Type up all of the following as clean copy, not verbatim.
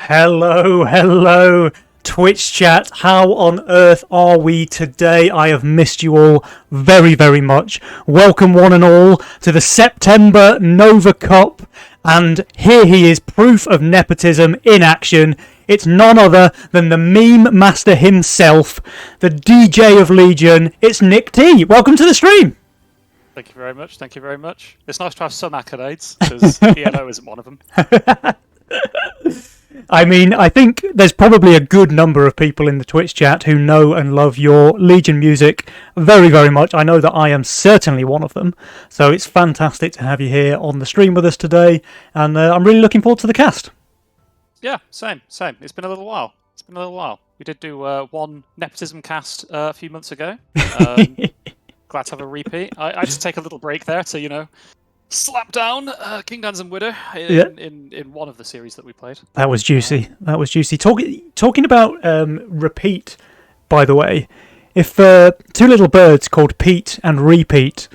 Hello, Twitch chat. How on earth are we today? I have missed you all very, very much. Welcome one and all to the September Nova Cup. And here he is, proof of nepotism in action. It's none other than the meme master himself, the DJ of Legion. It's Nick T. Welcome to the stream. Thank you very much. Thank you very much. It's nice to have some accolades, because ELO isn't one of them. I mean, I think there's probably a good number of people in the Twitch chat who know and love your Legion music very, very much. I know that I am certainly one of them. So it's fantastic to have you here on the stream with us today. And I'm really looking forward to the cast. Yeah, same. It's been a little while. We did do one Nepotism cast a few months ago. Glad to have a repeat. I just take a little break there to, slap down King Dan's and Widow in one of the series that we played. That was juicy. Talking about repeat, by the way, if two little birds called Pete and Repeat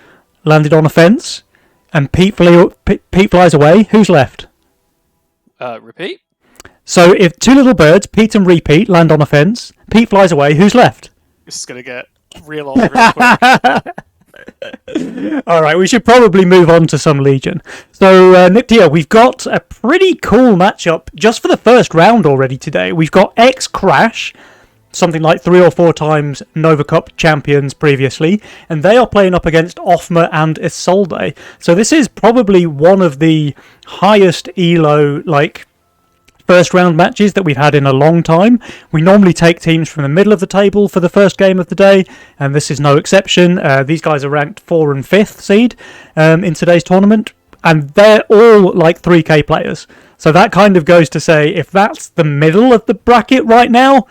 landed on a fence and Pete flies away, who's left? Repeat? So if two little birds, Pete and Repeat, land on a fence, Pete flies away, who's left? This is going to get real old real quick. Alright, we should probably move on to some Legion. So, Nick Tia, we've got a pretty cool matchup just for the first round already today. We've got X-Crash, something like 3 or 4 times Nova Cup champions previously, and they are playing up against Offmer and Isolde. So this is probably one of the highest ELO, first round matches that we've had in a long time. We normally take teams from the middle of the table for the first game of the day, and this is no exception. These guys are ranked 4 and 5th seed in today's tournament, and they're all 3k players. So that kind of goes to say, if that's the middle of the bracket right now,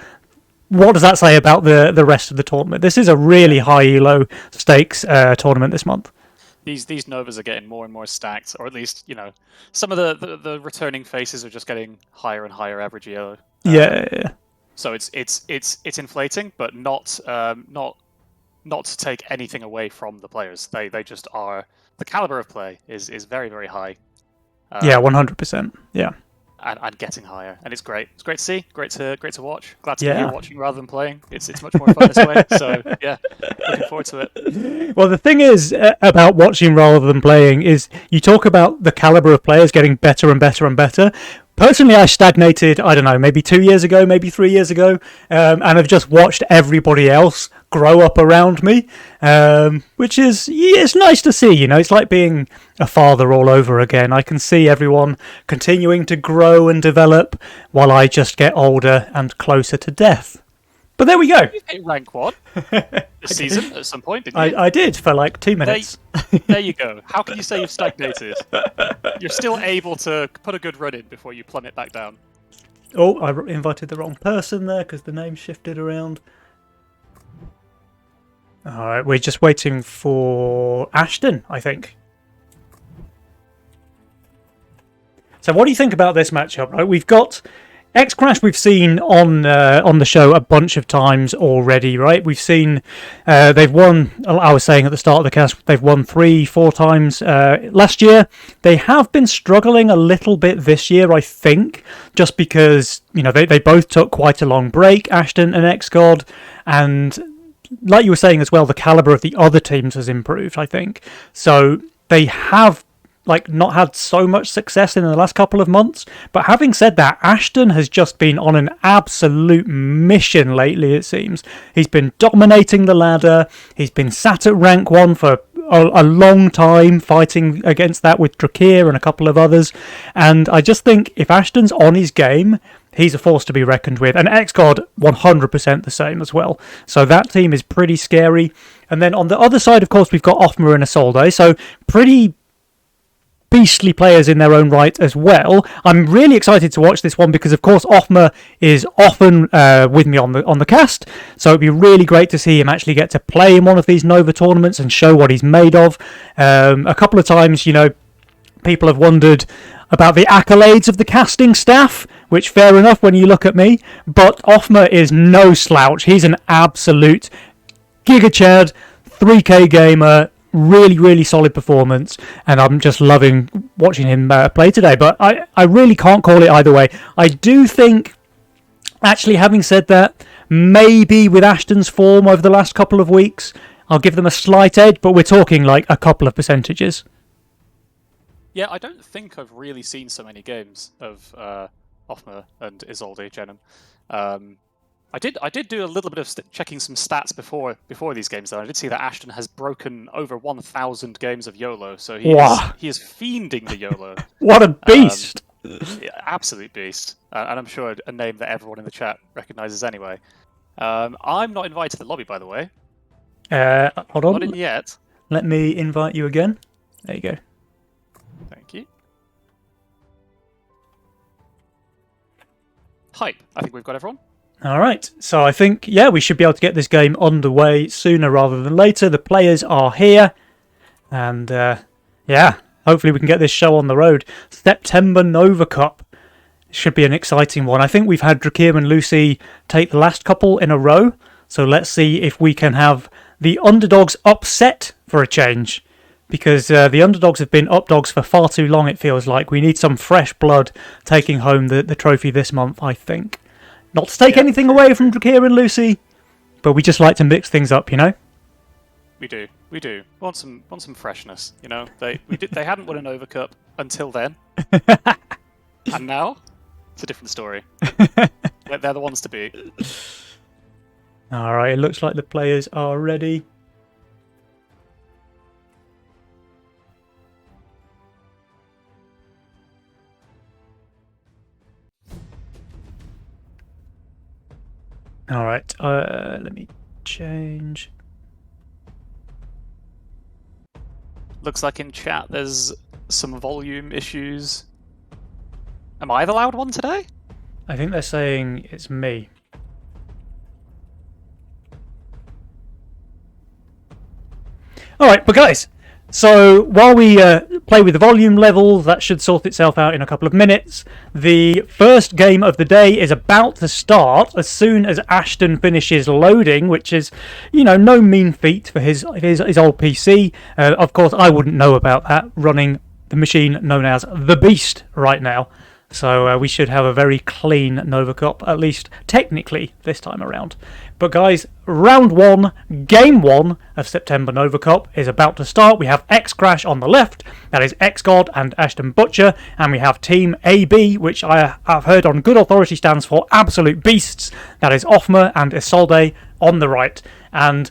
what does that say about the rest of the tournament? This is a really high ELO stakes tournament this month. These Novas are getting more and more stacked, or at least, some of the returning faces are just getting higher and higher average ELO. Yeah. So it's inflating, but not to take anything away from the players. They just are, the caliber of play is very, very high. 100%. Yeah. And getting higher, and it's great. It's great to see, great to watch. Glad to be here watching rather than playing. It's much more fun this way. So yeah, looking forward to it. Well, the thing is about watching rather than playing is you talk about the caliber of players getting better and better and better. Personally, I stagnated, I don't know, maybe 2 years ago, maybe 3 years ago, and I've just watched everybody else grow up around me, which is, it's nice to see, it's like being a father all over again. I can see everyone continuing to grow and develop while I just get older and closer to death. But there we go. You hit rank 1 this season at some point, didn't you? I did for 2 minutes. There you go. How can you say you've stagnated? You're still able to put a good run in before you plummet back down. Oh, I invited the wrong person there because the name shifted around. Alright, we're just waiting for Ashton, I think. So what do you think about this matchup? Right, we've got X-Crash we've seen on the show a bunch of times already, right? We've seen they've won, I was saying at the start of the cast, they've won 3-4 times last year. They have been struggling a little bit this year, I think, just because, they both took quite a long break, Ashton and X-God, and like you were saying as well, the caliber of the other teams has improved, I think. So they have not had so much success in the last couple of months. But having said that, Ashton has just been on an absolute mission lately, it seems. He's been dominating the ladder. He's been sat at rank 1 for a long time, fighting against that with Drakir and a couple of others. And I just think if Ashton's on his game, he's a force to be reckoned with. And X-God, 100% the same as well. So that team is pretty scary. And then on the other side, of course, we've got Offmer and Isolde. So pretty beastly players in their own right as well. I'm really excited to watch this one because, of course, Offmer is often with me on the cast. So it'd be really great to see him actually get to play in one of these Nova tournaments and show what he's made of. A couple of times, people have wondered about the accolades of the casting staff, which fair enough when you look at me, but Offmer is no slouch. He's an absolute Giga Chad, 3k gamer, really, really solid performance, and I'm just loving watching him play today. But I really can't call it either way. I do think, actually, having said that, maybe with Ashton's form over the last couple of weeks, I'll give them a slight edge, but we're talking like a couple of percentages. Yeah, I don't think I've really seen so many games of Offmer and Isolde Jenem. I did do a little bit of checking some stats before these games, though. I did see that Ashton has broken over 1,000 games of YOLO, so he is fiending the YOLO. What a beast! Yeah, absolute beast, and I'm sure a name that everyone in the chat recognizes anyway. I'm not invited to the lobby, by the way. Hold on. Not in yet. Let me invite you again. There you go. Thank you. Hype. I think we've got everyone. All right. So I think, yeah, we should be able to get this game underway sooner rather than later. The players are here. And, yeah, hopefully we can get this show on the road. September Nova Cup. Should be an exciting one. I think we've had Drakir and Lucy take the last couple in a row. So let's see if we can have the underdogs upset for a change. Because the underdogs have been updogs for far too long, it feels like. We need some fresh blood taking home the trophy this month, I think. Not to take anything away from Drakir and Lucy, but we just like to mix things up, you know? We do. Want some freshness, you know? They hadn't won an Overcup until then. And now, it's a different story. They're the ones to beat. Alright, it looks like the players are ready. Alright, let me change. Looks like in chat there's some volume issues. Am I the loud one today? I think they're saying it's me. Alright, but guys, so while we play with the volume level, that should sort itself out in a couple of minutes. The first game of the day is about to start as soon as Ashton finishes loading, which is, you know, no mean feat for his old PC. Of course, I wouldn't know about that, running the machine known as the Beast right now. So we should have a very clean Nova Cup, at least technically, this time around. But guys, round one, game one of September Nova Cup is about to start. We have X-Crash on the left, that is X-God and Ashton Butcher, and we have Team AB, which I have heard on good authority stands for Absolute Beasts, that is Offmer and Isolde on the right. And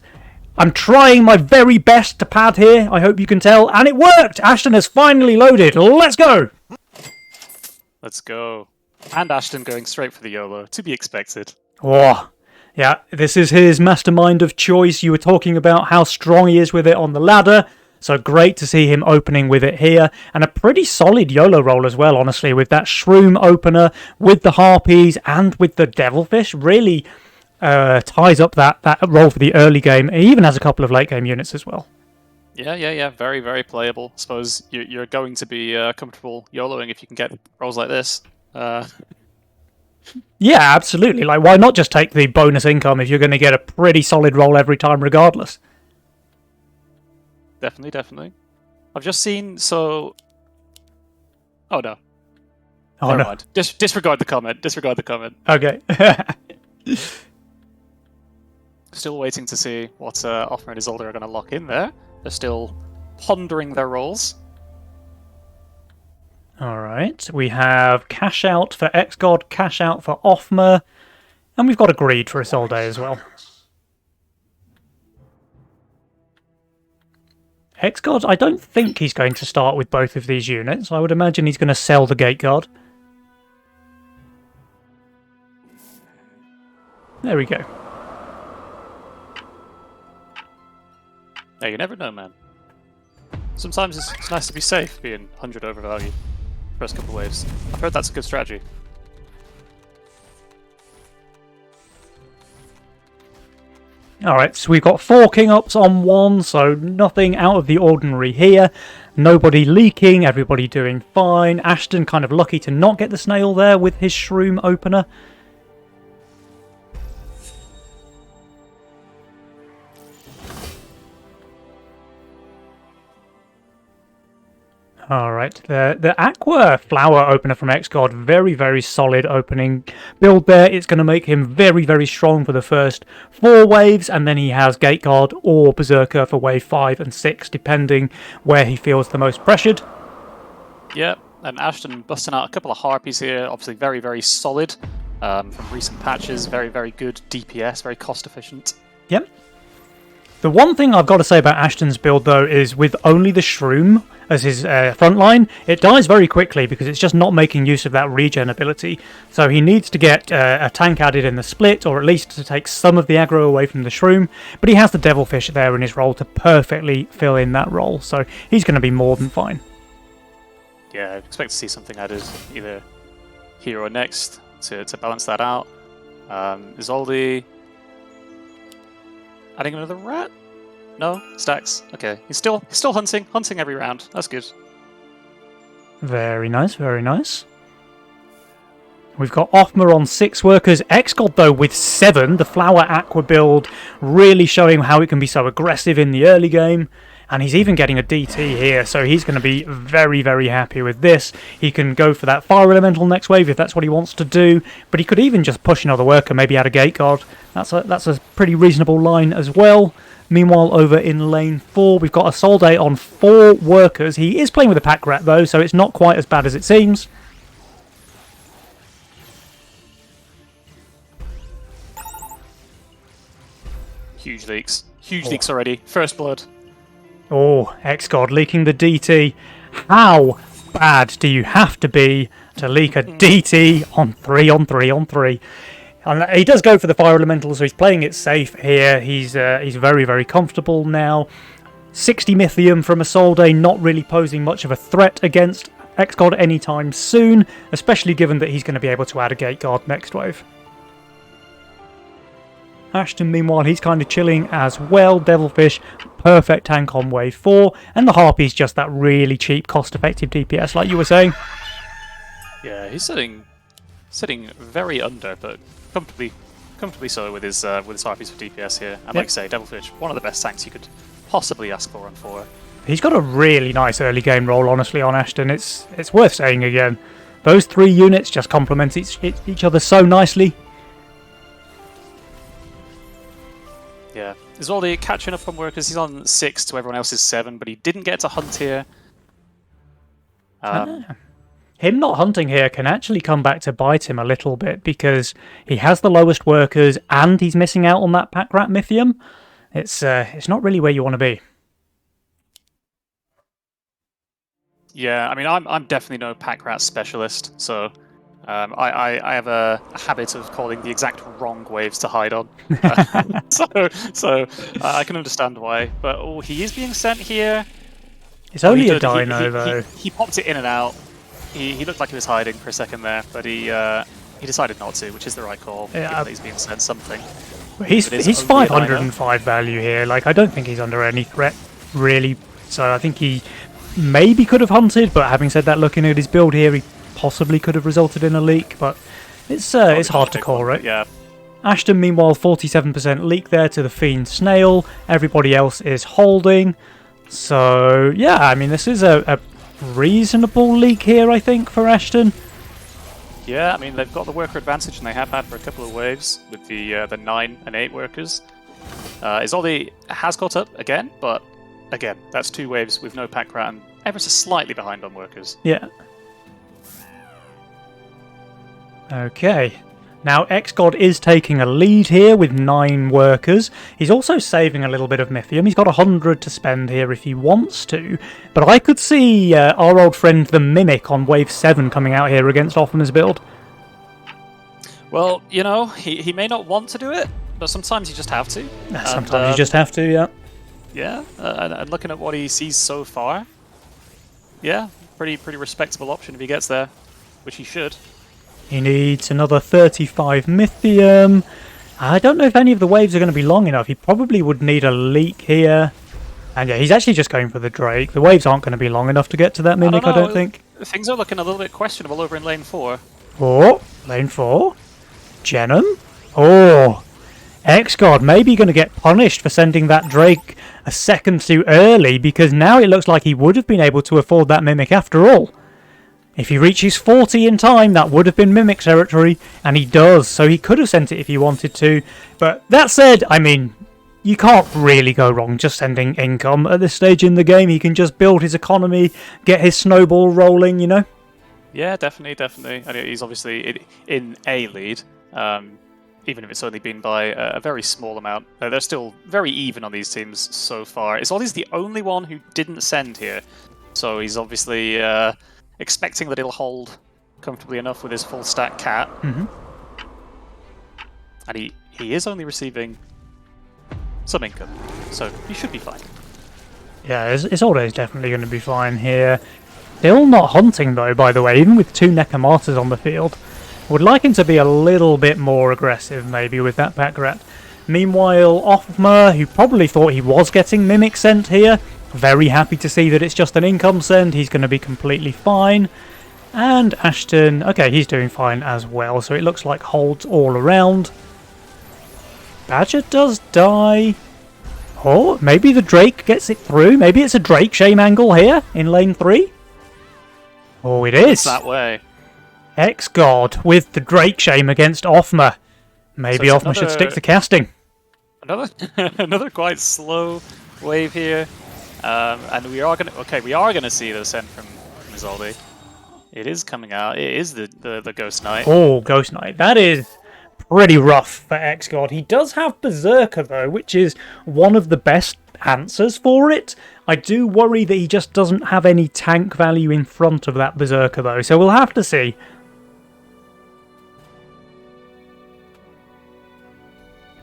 I'm trying my very best to pad here, I hope you can tell, and it worked! Ashton has finally loaded, let's go! Let's go. And Ashton going straight for the YOLO, to be expected. Oh, yeah, this is his mastermind of choice. You were talking about how strong he is with it on the ladder, so great to see him opening with it here. And a pretty solid YOLO roll as well, honestly, with that Shroom opener, with the Harpies, and with the Devilfish. Really ties up that roll for the early game. He even has a couple of late game units as well. Yeah. Very, very playable. Suppose you're going to be comfortable YOLOing if you can get rolls like this. Yeah, absolutely. Like, why not just take the bonus income if you're going to get a pretty solid roll every time regardless? Definitely. I've just seen, so... Oh, no. Oh, Never no. mind. Disregard the comment. Okay. Still waiting to see what Offmer and Isolde are going to lock in there. They're still pondering their roles. Alright, we have cash out for X-God, cash out for Offmer, and we've got a greed for Isolde as well. X-God, I don't think he's going to start with both of these units. I would imagine he's going to sell the Gate Guard. There we go. Yeah, you never know, man. Sometimes it's nice to be safe, being 100 overvalue. First couple waves. I've heard that's a good strategy. Alright, so we've got 4 King Ups on 1, so nothing out of the ordinary here. Nobody leaking, everybody doing fine. Ashton kind of lucky to not get the snail there with his Shroom opener. All right, the Aqua Flower opener from XGod, very, very solid opening build there. It's going to make him very, very strong for the first 4 waves, and then he has Gate Guard or Berserker for wave 5 and 6, depending where he feels the most pressured. Yep, and Ashton busting out a couple of Harpies here, obviously very, very solid from recent patches, very, very good DPS, very cost efficient. Yep. The one thing I've got to say about Ashton's build, though, is with only the Shroom as his front line, it dies very quickly because it's just not making use of that regen ability. So he needs to get a tank added in the split, or at least to take some of the aggro away from the Shroom. But he has the Devilfish there in his role to perfectly fill in that role, so he's going to be more than fine. Yeah, I expect to see something added either here or next to balance that out. Izoldi adding another rat? No? Stacks. Okay. He's still hunting every round. That's good. Very nice, very nice. We've got Offmer on 6 workers. XGod, though, with 7. The Flower Aqua build really showing how it can be so aggressive in the early game. And he's even getting a DT here, so he's going to be very, very happy with this. He can go for that Fire Elemental next wave if that's what he wants to do, but he could even just push another worker, maybe add a Gate Guard. That's a pretty reasonable line as well. Meanwhile, over in lane 4, we've got a Solday on 4 workers. He is playing with a Pack Rat, though, so it's not quite as bad as it seems. Huge leaks. Huge leaks already. First blood. Oh, XGod leaking the DT. How bad do you have to be to leak a DT on 3 on 3 on 3? And he does go for the Fire Elemental, so he's playing it safe here. He's very, very comfortable now. 60 Mythium from a Solday, not really posing much of a threat against XGod anytime soon, especially given that he's going to be able to add a Gate Guard next wave. Ashton, meanwhile, he's kind of chilling as well. Devilfish, perfect tank on wave 4. And the Harpy's just that really cheap, cost-effective DPS, like you were saying. Yeah, he's sitting very under, but comfortably so with his Harpies for DPS here. And like I say, Devilfish, one of the best tanks you could possibly ask for on 4. He's got a really nice early game role, honestly, on Ashton. It's worth saying again. Those 3 units just complement each other so nicely. Yeah, Izoldi catching up on workers. He's on 6 to everyone else's 7, but he didn't get to hunt here. Him not hunting here can actually come back to bite him a little bit because he has the lowest workers and he's missing out on that Pack Rat Mythium. It's not really where you want to be. Yeah, I mean, I'm definitely no Pack Rat specialist, so I have a habit of calling the exact wrong waves to hide on. So I can understand why. But he is being sent here. It's only a dino, though. He popped it in and out. He looked like he was hiding for a second there, but he decided not to, which is the right call. Yeah, given that he's being sent something. He's 505 value here. Like, I don't think he's under any threat, really. So I think he maybe could have hunted, but having said that, looking at his build here, he possibly could have resulted in a leak, but it's hard to call, right? Yeah. Ashton, meanwhile, 47% leak there to the Fiend Snail. Everybody else is holding. So, yeah, I mean, this is a reasonable leak here, I think, for Ashton. Yeah, I mean, they've got the worker advantage, and they have had for a couple of waves with the 9 and 8 workers. Izoldi has caught up again, but again, that's 2 waves with no Pack Rat and ever so slightly behind on workers. Yeah. Okay. Now, XGod is taking a lead here with 9 workers. He's also saving a little bit of Mythium. He's got 100 to spend here if he wants to. But I could see our old friend the Mimic on wave 7 coming out here against Offman's build. Well, you know, he may not want to do it, but sometimes you just have to. Sometimes you just have to, yeah. Yeah, and looking at what he sees so far, yeah, pretty respectable option if he gets there, which he should. He needs another 35 Mythium. I don't know if any of the waves are going to be long enough. He probably would need a leak here. And yeah, he's actually just going for the Drake. The waves aren't going to be long enough to get to that Mimic, I don't think. Things are looking a little bit questionable over in lane 4. Oh, lane 4. Genom. Oh, XGod maybe going to get punished for sending that Drake a second too early, because now it looks like he would have been able to afford that Mimic after all. If he reaches 40 in time, that would have been Mimic territory, and he does, so he could have sent it if he wanted to. But that said, I mean, you can't really go wrong just sending income at this stage in the game. He can just build his economy, get his snowball rolling, you know? Yeah, definitely. And he's obviously in a lead, even if it's only been by a very small amount. They're still very even on these teams so far. Isolde's the only one who didn't send here, so he's obviously expecting that he'll hold comfortably enough with his full stack cat. Mm-hmm. And he is only receiving some income, so he should be fine. Yeah, Isolde is definitely going to be fine here. Still not hunting though, by the way, even with 2 Necromarters on the field. Would like him to be a little bit more aggressive, maybe, with that pack rat. Meanwhile, Offmer, who probably thought he was getting Mimic sent here, very happy to see that it's just an income send. He's going to be completely fine. And Ashton, okay, he's doing fine as well, so it looks like holds all around. Badger does die. Oh, maybe the Drake gets it through. Maybe it's a Drake shame angle here in lane 3. Oh, it is. It's that way. XGod with the Drake shame against Offmer. Maybe So Offmer should stick to casting. Another quite slow wave here. And we are gonna see the send from Isolde. It is coming out. It is the Ghost Knight. Oh, Ghost Knight. That is pretty rough for XGod. He does have Berserker though, which is one of the best answers for it. I do worry that he just doesn't have any tank value in front of that Berserker though, so we'll have to see.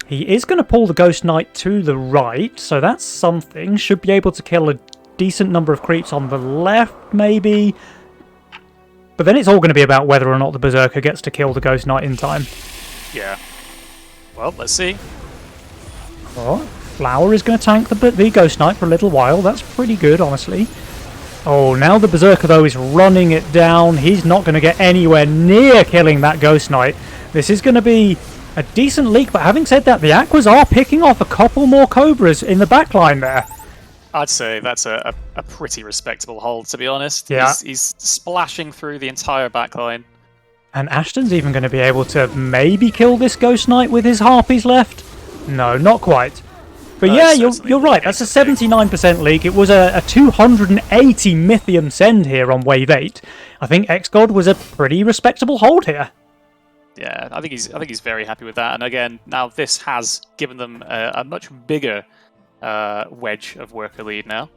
He is going to pull the Ghost Knight to the right, so that's something. Should be able to kill a decent number of creeps on the left, maybe. But then it's all going to be about whether or not the Berserker gets to kill the Ghost Knight in time. Yeah. Well, let's see. Oh, Flower is going to tank the Ghost Knight for a little while. That's pretty good, honestly. Oh, now the Berserker, though, is running it down. He's not going to get anywhere near killing that Ghost Knight. This is going to be a decent leak, but having said that, the Aquas are picking off a couple more Cobras in the backline there. I'd say that's a pretty respectable hold, to be honest. Yeah. He's splashing through the entire backline. And Ashton's even going to be able to maybe kill this Ghost Knight with his Harpies left? No, not quite. But yeah, you're right, that's a 79% leak. It was a 280 Mythium send here on wave 8. I think XGod was a pretty respectable hold here. Yeah, I think he's very happy with that. And again, now this has given them a much bigger wedge of worker lead now.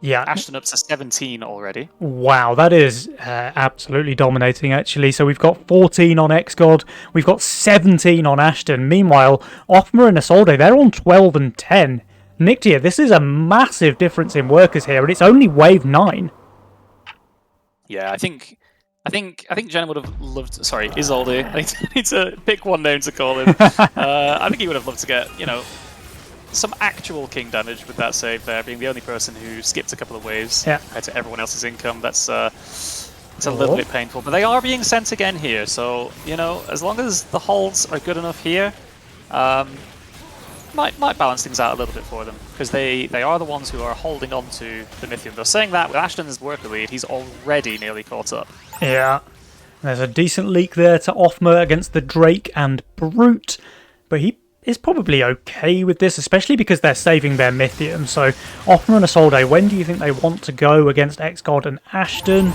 Yeah. Ashton up to 17 already. Wow, that is absolutely dominating, actually. So we've got 14 on XGod, we've got 17 on Ashton. Meanwhile, Offmer and Isolde, they're on 12 and 10. Nictia, this is a massive difference in workers here, and it's only wave 9. Yeah, I think Jen would have loved. Sorry, Isolde. I need to pick one name to call him. I think he would have loved to get, some actual king damage with that save there, being the only person who skipped a couple of waves compared to everyone else's income. That's it's a little bit painful, but they are being sent again here. So as long as the holds are good enough here, might balance things out a little bit for them, because they are the ones who are holding on to the Mythium. Though saying that, with Ashton's worker lead, he's already nearly caught up. Yeah, there's a decent leak there to Offmer against the Drake and Brute, but he is probably okay with this, especially because they're saving their Mythium. So Offmer and Isolde, when do you think they want to go against XGod and Ashton?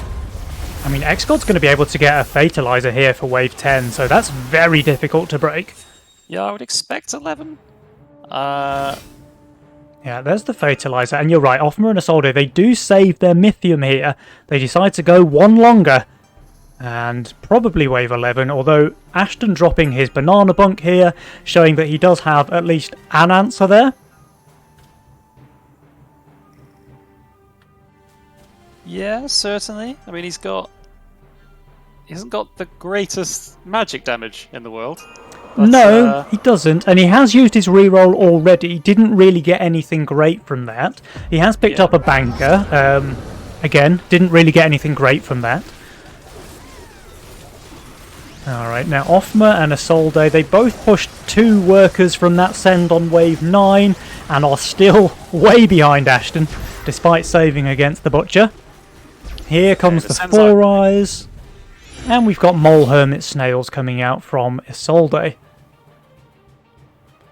I mean, XGod's going to be able to get a Fatalizer here for wave 10, so that's very difficult to break. Yeah, I would expect 11. Yeah, there's the Fatalizer, and you're right, Offmer and Isolde, they do save their Mythium here. They decide to go one longer, and probably wave 11, although Ashton dropping his Banana Bunk here, showing that he does have at least an answer there. Yeah, certainly. I mean, he hasn't got the greatest magic damage in the world. But, no, he doesn't, and he has used his reroll already. Didn't really get anything great from that. He has picked up a banker. Again, didn't really get anything great from that. Alright, now Offmer and Isolde, they both pushed 2 workers from that send on wave 9 and are still way behind Ashton, despite saving against the Butcher. Here comes the Four Eyes, and we've got Mole Hermit Snails coming out from Isolde.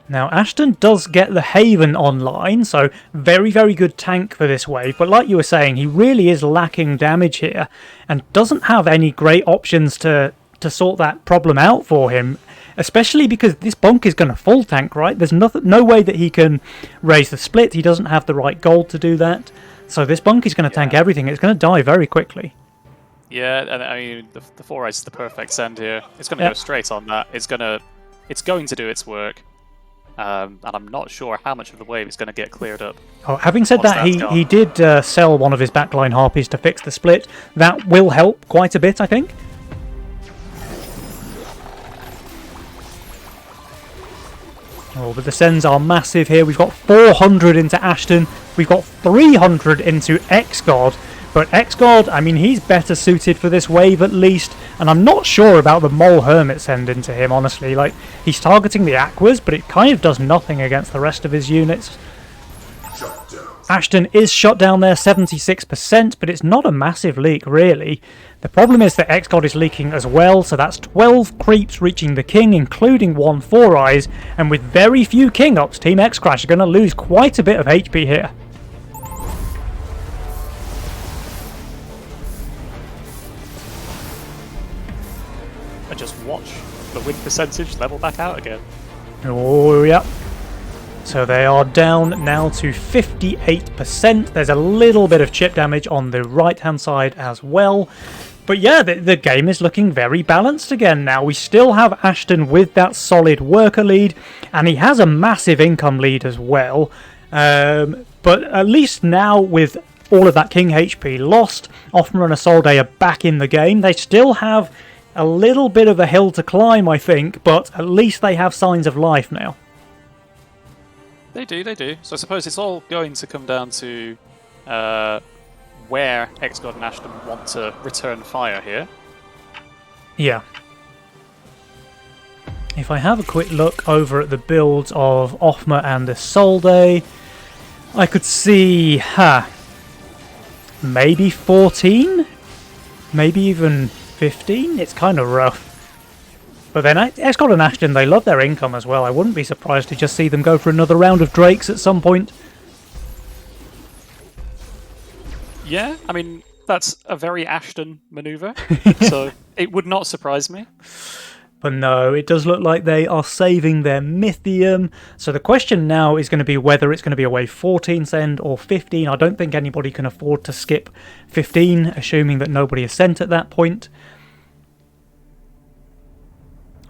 Now, Ashton does get the Haven online, so very, very good tank for this wave, but like you were saying, he really is lacking damage here, and doesn't have any great options to sort that problem out for him, especially because this bunk is going to full tank, right? There's no way that he can raise the split, he doesn't have the right gold to do that, so this bunk is going to tank everything, it's going to die very quickly. Yeah, and I mean, the Four Eyes is the perfect send here. It's going to go straight on that, it's going to do its work. And I'm not sure how much of the wave is going to get cleared up. Oh, having said that, he did sell one of his backline harpies to fix the split. That will help quite a bit, I think. Oh, but the sends are massive here. We've got 400 into Ashton. We've got 300 into X-God. But X-God, I mean, he's better suited for this wave at least. And I'm not sure about the Mole Hermit send into him, honestly. Like, he's targeting the Aquas, but it kind of does nothing against the rest of his units. Ashton is shot down there, 76%, but it's not a massive leak, really. The problem is that X-God is leaking as well, so that's 12 creeps reaching the King, including 1 Four Eyes. And with very few King ups, Team X-Crash are going to lose quite a bit of HP here. And just watch the win percentage level back out again. Oh, yeah. So they are down now to 58%. There's a little bit of chip damage on the right-hand side as well. But yeah, the game is looking very balanced again now. We still have Ashton with that solid worker lead, and he has a massive income lead as well. But at least now with all of that King HP lost, Offmer and Isolde are back in the game. They still have a little bit of a hill to climb, I think, but at least they have signs of life now. They do. So I suppose it's all going to come down to where X-God and Ashton want to return fire here. Yeah. If I have a quick look over at the builds of Offmer and Isolde, I could see, maybe 14? Maybe even 15? It's kind of rough. But then X-God and Ashton, they love their income as well. I wouldn't be surprised to just see them go for another round of Drakes at some point. Yeah, I mean, that's a very Ashton maneuver, so it would not surprise me. But no, it does look like they are saving their Mythium. So the question now is going to be whether it's going to be a wave 14 send or 15. I don't think anybody can afford to skip 15, assuming that nobody is sent at that point.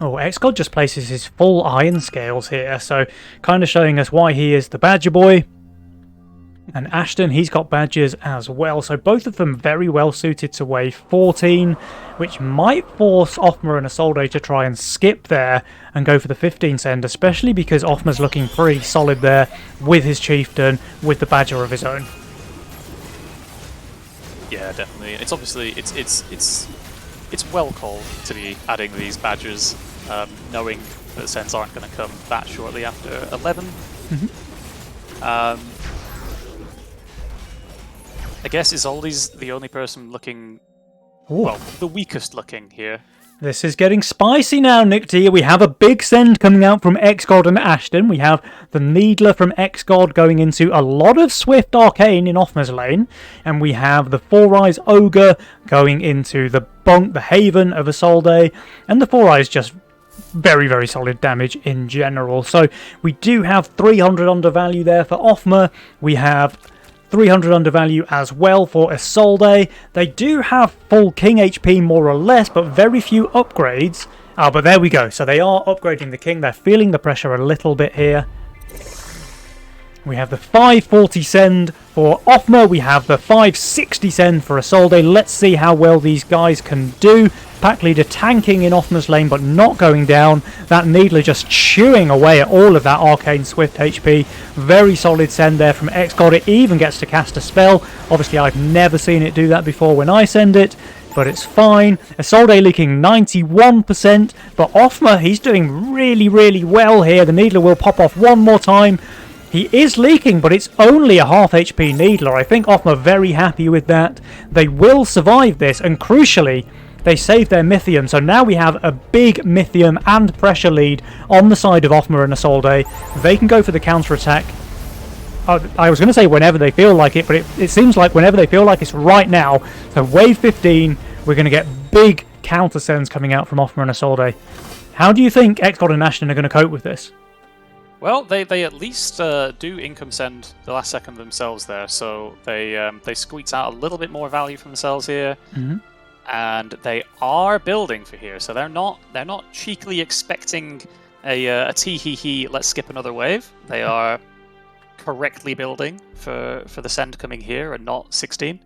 Oh, X-God just places his full iron scales here, so kind of showing us why he is the Badger Boy. And Ashton, he's got badges as well, so both of them very well suited to wave 14, which might force Offmer and Isolde to try and skip there and go for the 15 send, especially because Offmer's looking pretty solid there with his Chieftain, with the Badger of his own. Yeah, definitely. It's obviously it's well called to be adding these badges, knowing that sends aren't going to come that shortly after 11. I guess Isolde's the only person looking, well, the weakest looking here. This is getting spicy now, Nick T. We have a big send coming out from X-God and Ashton. We have the Needler from X-God going into a lot of Swift Arcane in Offmer's lane. And we have the Four Eyes Ogre going into the Bunk, the Haven of Isolde. And the Four Eyes just very, very solid damage in general. So we do have 300 undervalue there for Offmer. We have 300 undervalue as well for Isolde. They do have full King HP more or less, but very few upgrades. But there we go. So they are upgrading the King. They're feeling the pressure a little bit here. We have the 540 send for Offmer. We have the 560 send for Isolde. Let's see how well these guys can do. Pack leader tanking in Offmer's lane, but not going down. That Needler just chewing away at all of that Arcane Swift HP. Very solid send there from X-God. It even gets to cast a spell. Obviously, I've never seen it do that before when I send it. but it's fine. Isolde leaking 91%, but Offmer, he's doing really, really well here. The Needler will pop off one more time. He is leaking, but it's only a half HP Needler. I think Offmer very happy with that. They will survive this, and crucially, they saved their Mythium, so now we have a big Mythium and pressure lead on the side of Offmer and Isolde. They can go for the counter-attack. I was going to say whenever they feel like it, but it seems like whenever they feel like it's right now. So wave 15, we're going to get big counter sends coming out from Offmer and Isolde. How do you think XGod and Ashton are going to cope with this? Well, they at least do income send the last second themselves there, so they squeeze out a little bit more value from themselves here. Mm-hmm. And they are building for here, so they're not cheekily expecting a tee hee hee, let's skip another wave. They are correctly building for the send coming here and not 16.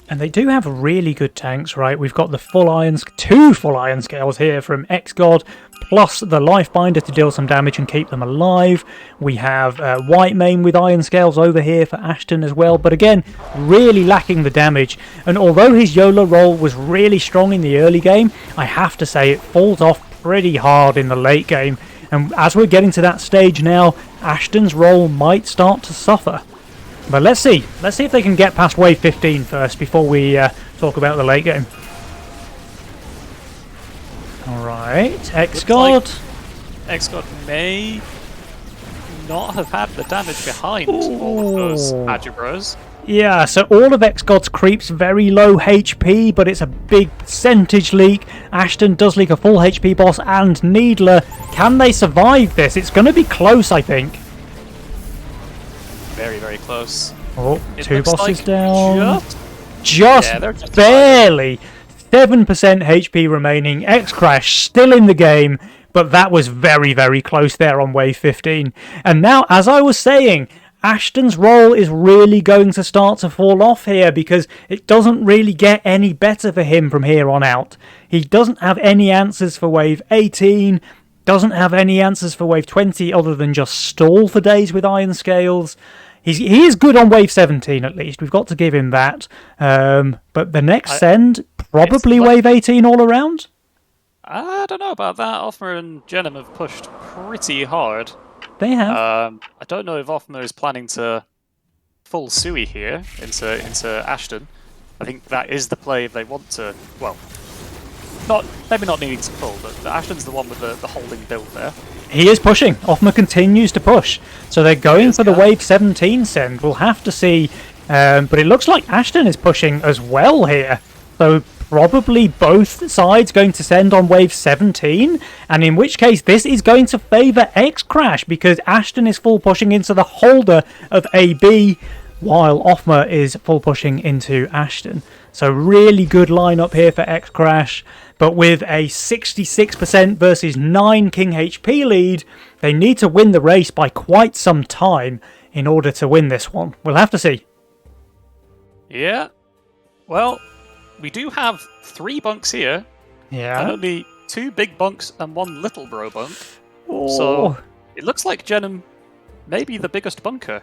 And they do have really good tanks, right? We've got the two full iron scales here from XGod, plus the life binder to deal some damage and keep them alive. We have White Mane with iron scales over here for Ashton as well, but again, really lacking the damage. And although his Yola roll was really strong in the early game, I have to say it falls off pretty hard in the late game. And as we're getting to that stage now, Ashton's roll might start to suffer. But let's see. Let's see if they can get past wave 15 first before we talk about the late game. Alright, XGod. XGod may not have had the damage behind all of those Badger Bros. Yeah, so all of XGod's creeps very low HP, but it's a big percentage leak. Ashton does leak a full HP boss and Needler. Can they survive this? It's going to be close, I think. Very, very close. Oh, It two looks bosses like down. Yeah, they're just Barely. 7% HP remaining. X-Crash still in the game, but that was very, very close there on wave 15. And now, as I was saying, Ashton's roll is really going to start to fall off here because it doesn't really get any better for him from here on out. He doesn't have any answers for wave 18, doesn't have any answers for wave 20 other than just stall for days with iron scales. He is good on wave 17 at least, we've got to give him that. But the next send, probably wave 18 all around? I don't know about that. Offmer and Jenem have pushed pretty hard. They have. I don't know if Offmer is planning to full Sui here into Ashton. I think that is the play if they want to. Well, maybe not needing to pull, but Ashton's the one with the holding build there. He is pushing. Offmer continues to push. So they're going for the wave 17 send. We'll have to see. But it looks like Ashton is pushing as well here. So probably both sides going to send on wave 17. And in which case this is going to favour X-Crash because Ashton is full pushing into the holder of AB while Offmer is full pushing into Ashton. So really good lineup here for X-Crash. But with a 66% versus 9 King HP lead, they need to win the race by quite some time in order to win this one. We'll have to see. Yeah. Well, we do have 3 bunks here. Yeah. And only 2 big bunks and 1 little bro bunk. Oh. So it looks like Jenem may be the biggest bunker.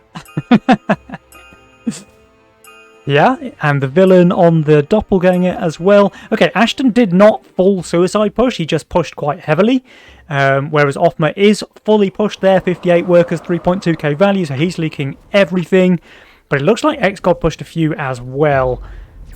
Yeah, and the villain on the doppelganger as well. Okay, Ashton did not full suicide push, he just pushed quite heavily. Whereas Offmer is fully pushed there, 58 workers, 3.2k value, so he's leaking everything. But it looks like XGod pushed a few as well.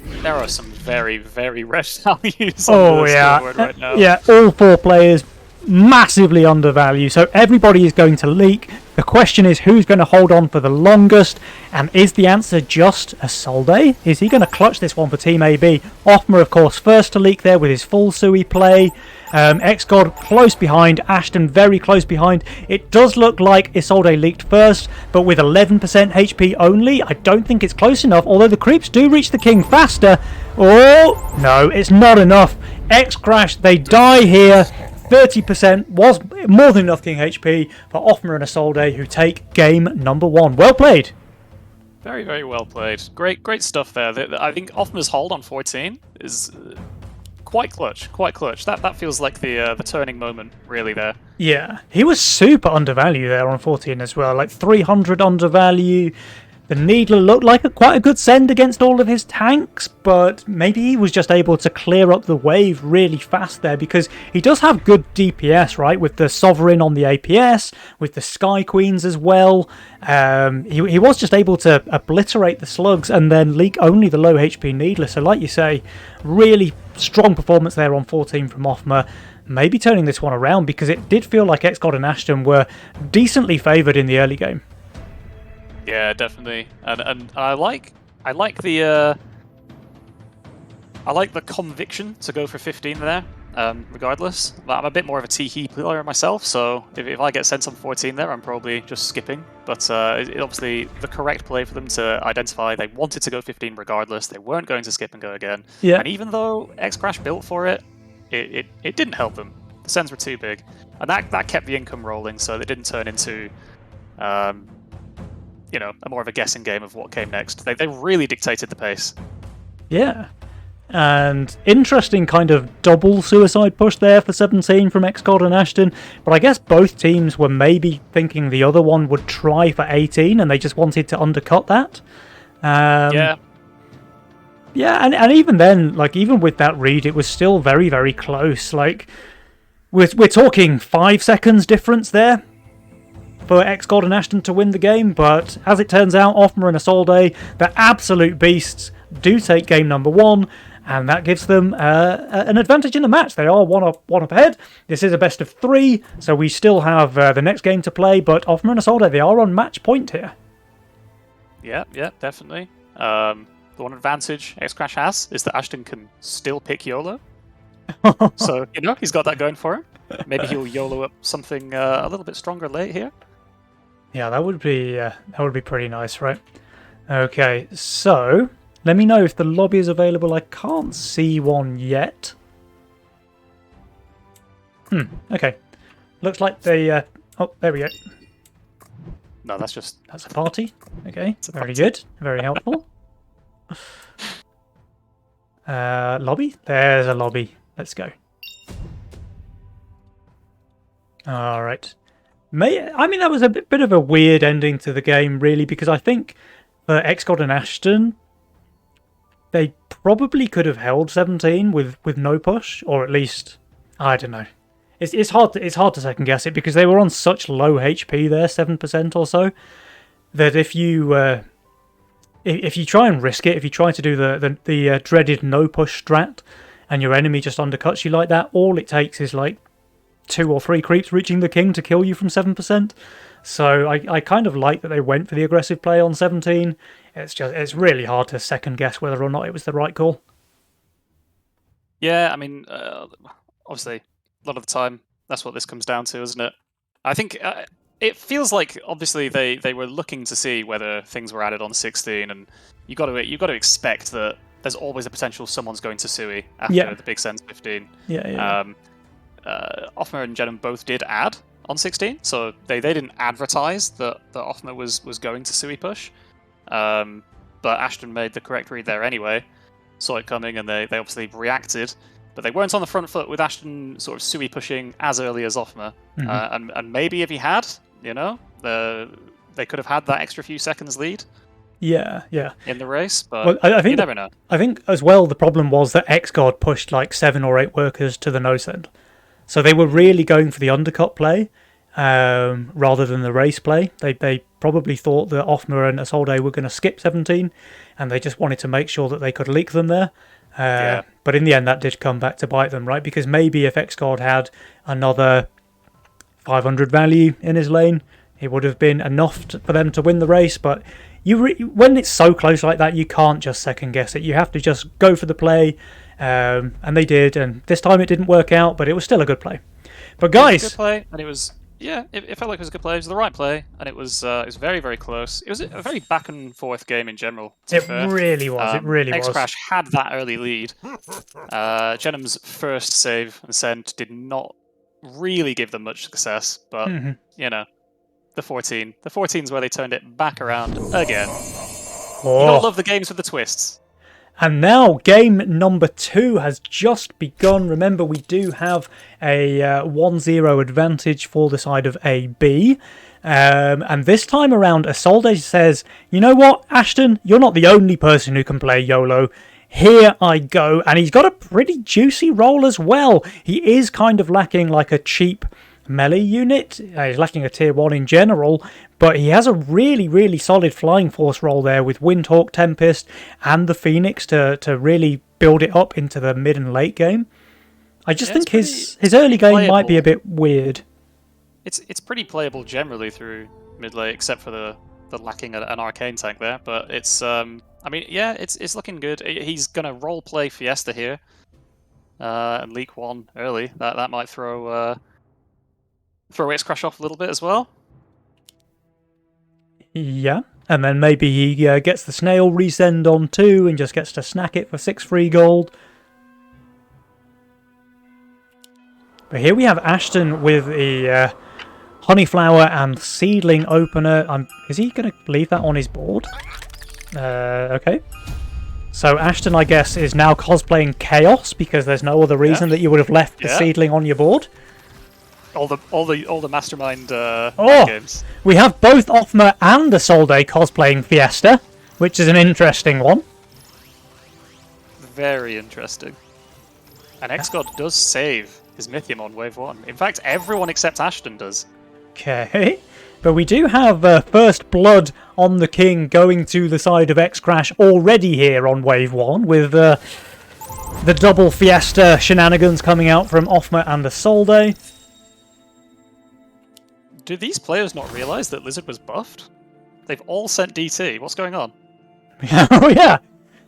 There are some very, very red values on the scoreboard right now. Yeah, all 4 players massively undervalued, so everybody is going to leak. The question is who's going to hold on for the longest, and is the answer just Isolde? Is he going to clutch this one for Team AB? Offmer, of course, first to leak there with his full Sui play. XGod close behind, Ashton very close behind. It does look like Isolde leaked first, but with 11% HP only, I don't think it's close enough, although the creeps do reach the king faster. Oh, no, it's not enough. X-Crash, they die here. 30% was more than enough King HP for Offmer and Isolde, who take game number 1. Well played. Very, very well played. Great stuff there. I think Offmer's hold on 14 is quite clutch. Quite clutch. That feels like the turning moment, really, there. Yeah, he was super undervalued there on 14 as well. Like 300 undervalue, The Needler looked like quite a good send against all of his tanks, but maybe he was just able to clear up the wave really fast there, because he does have good DPS, right? With the Sovereign on the APS, with the Sky Queens as well. He was just able to obliterate the slugs and then leak only the low HP Needler. So like you say, really strong performance there on 14 from Othma. Maybe turning this one around, because it did feel like XGod and Ashton were decently favoured in the early game. Yeah, definitely, and I like the conviction to go for 15 there. Regardless, I'm a bit more of a T-He player myself, so if I get sent on 14 there, I'm probably just skipping. But it obviously the correct play for them to identify. They wanted to go 15 regardless. They weren't going to skip and go again. Yeah. And even though X-Crash built for it, it didn't help them. The sends were too big, and that kept the income rolling, so they didn't turn into a more of a guessing game of what came next. They really dictated the pace. Yeah. And interesting kind of double suicide push there for 17 from XGod and Ashton. But I guess both teams were maybe thinking the other one would try for 18 and they just wanted to undercut that. Yeah, and even then, like, even with that read, it was still very, very close. Like, we're talking 5 seconds difference there for XGod and Ashton to win the game, but as it turns out, Othma and Isolde, the absolute beasts, do take game number 1, and that gives them an advantage in the match. They are one up ahead. This is a best of 3, so we still have the next game to play, but Othma and Isolde, they are on match point here. Yeah, definitely. The one advantage X-Crash has is that Ashton can still pick YOLO. So, he's got that going for him. Maybe he'll YOLO up something a little bit stronger late here. Yeah, that would be pretty nice, right? Okay, so let me know if the lobby is available. I can't see one yet. Okay. Looks like they... oh, there we go. No, that's a party. Okay, very good. Very helpful. Lobby? There's a lobby. Let's go. Alright. That was a bit of a weird ending to the game, really, because I think for XGod and Ashton, they probably could have held 17 with no push, or at least, I don't know. It's hard to second guess it, because they were on such low HP there, 7% or so, that if you try and risk it, if you try to do the dreaded no push strat, and your enemy just undercuts you like that, all it takes is like 2 or 3 creeps reaching the king to kill you from 7%. So I kind of like that they went for the aggressive play on 17. It's really hard to second guess whether or not it was the right call. Yeah, obviously, a lot of the time, that's what this comes down to, isn't it? I think it feels like, obviously, they were looking to see whether things were added on 16, and you got to expect that there's always a potential someone's going to Sui after the big sends 15. Yeah. Othma and Jenem both did add on 16, so they didn't advertise that Othma was going to Sui push, but Ashton made the correct read there anyway, saw it coming, and they obviously reacted, but they weren't on the front foot with Ashton sort of Sui pushing as early as Othma. And maybe if he had, they could have had that extra few seconds lead. Yeah. In the race, but I think, you never know. I think as well the problem was that XGod pushed like 7 or 8 workers to the no send. So they were really going for the undercut play rather than the race play. They probably thought that Othma and Isolde were going to skip 17, and they just wanted to make sure that they could leak them there. But in the end, that did come back to bite them, right? Because maybe if XGod had another 500 value in his lane, it would have been enough for them to win the race. But when it's so close like that, you can't just second guess it. You have to just go for the play. And they did, and this time it didn't work out, but it was still a good play. But guys, it was a good play, and it was it felt like it was a good play. It was the right play, and it was very, very close. It was a very back and forth game in general. It really was. It really was. X-Crash had that early lead. Jenem's first save and send did not really give them much success, but the 14. The 14's where they turned it back around again. You don't love the games with the twists. And now game number 2 has just begun. Remember, we do have a 1-0 advantage for the side of AB. And this time around, Isolde says, you know what, Ashton, you're not the only person who can play YOLO. Here I go. And he's got a pretty juicy role as well. He is kind of lacking like a cheap melee unit. He's lacking a tier 1 in general, but he has a really, really solid flying force role there with Windhawk, Tempest, and the Phoenix to really build it up into the mid and late game. I just think his early game might be a bit weird. It's pretty playable generally through mid late, except for the lacking an arcane tank there. But it's I mean, yeah, it's looking good. He's gonna role play Fiesta here and leak 1 early. That might throw X-Crash off a little bit as well. Yeah, and then maybe he gets the snail resend on 2 and just gets to snack it for 6 free gold. But here we have Ashton with the Honeyflower and Seedling opener. Is he going to leave that on his board? Okay. So Ashton, I guess, is now cosplaying Chaos because there's no other reason that you would have left the Seedling on your board. All the mastermind games. We have both Othma and Isolde cosplaying Fiesta, which is an interesting one. Very interesting. And X-God does save his Mythium on wave 1. In fact, everyone except Ashton does. Okay. But we do have First Blood on the King going to the side of X-Crash already here on wave 1 with the double Fiesta shenanigans coming out from Othma and Isolde. Do these players not realise that Lizard was buffed? They've all sent DT. What's going on? Oh yeah,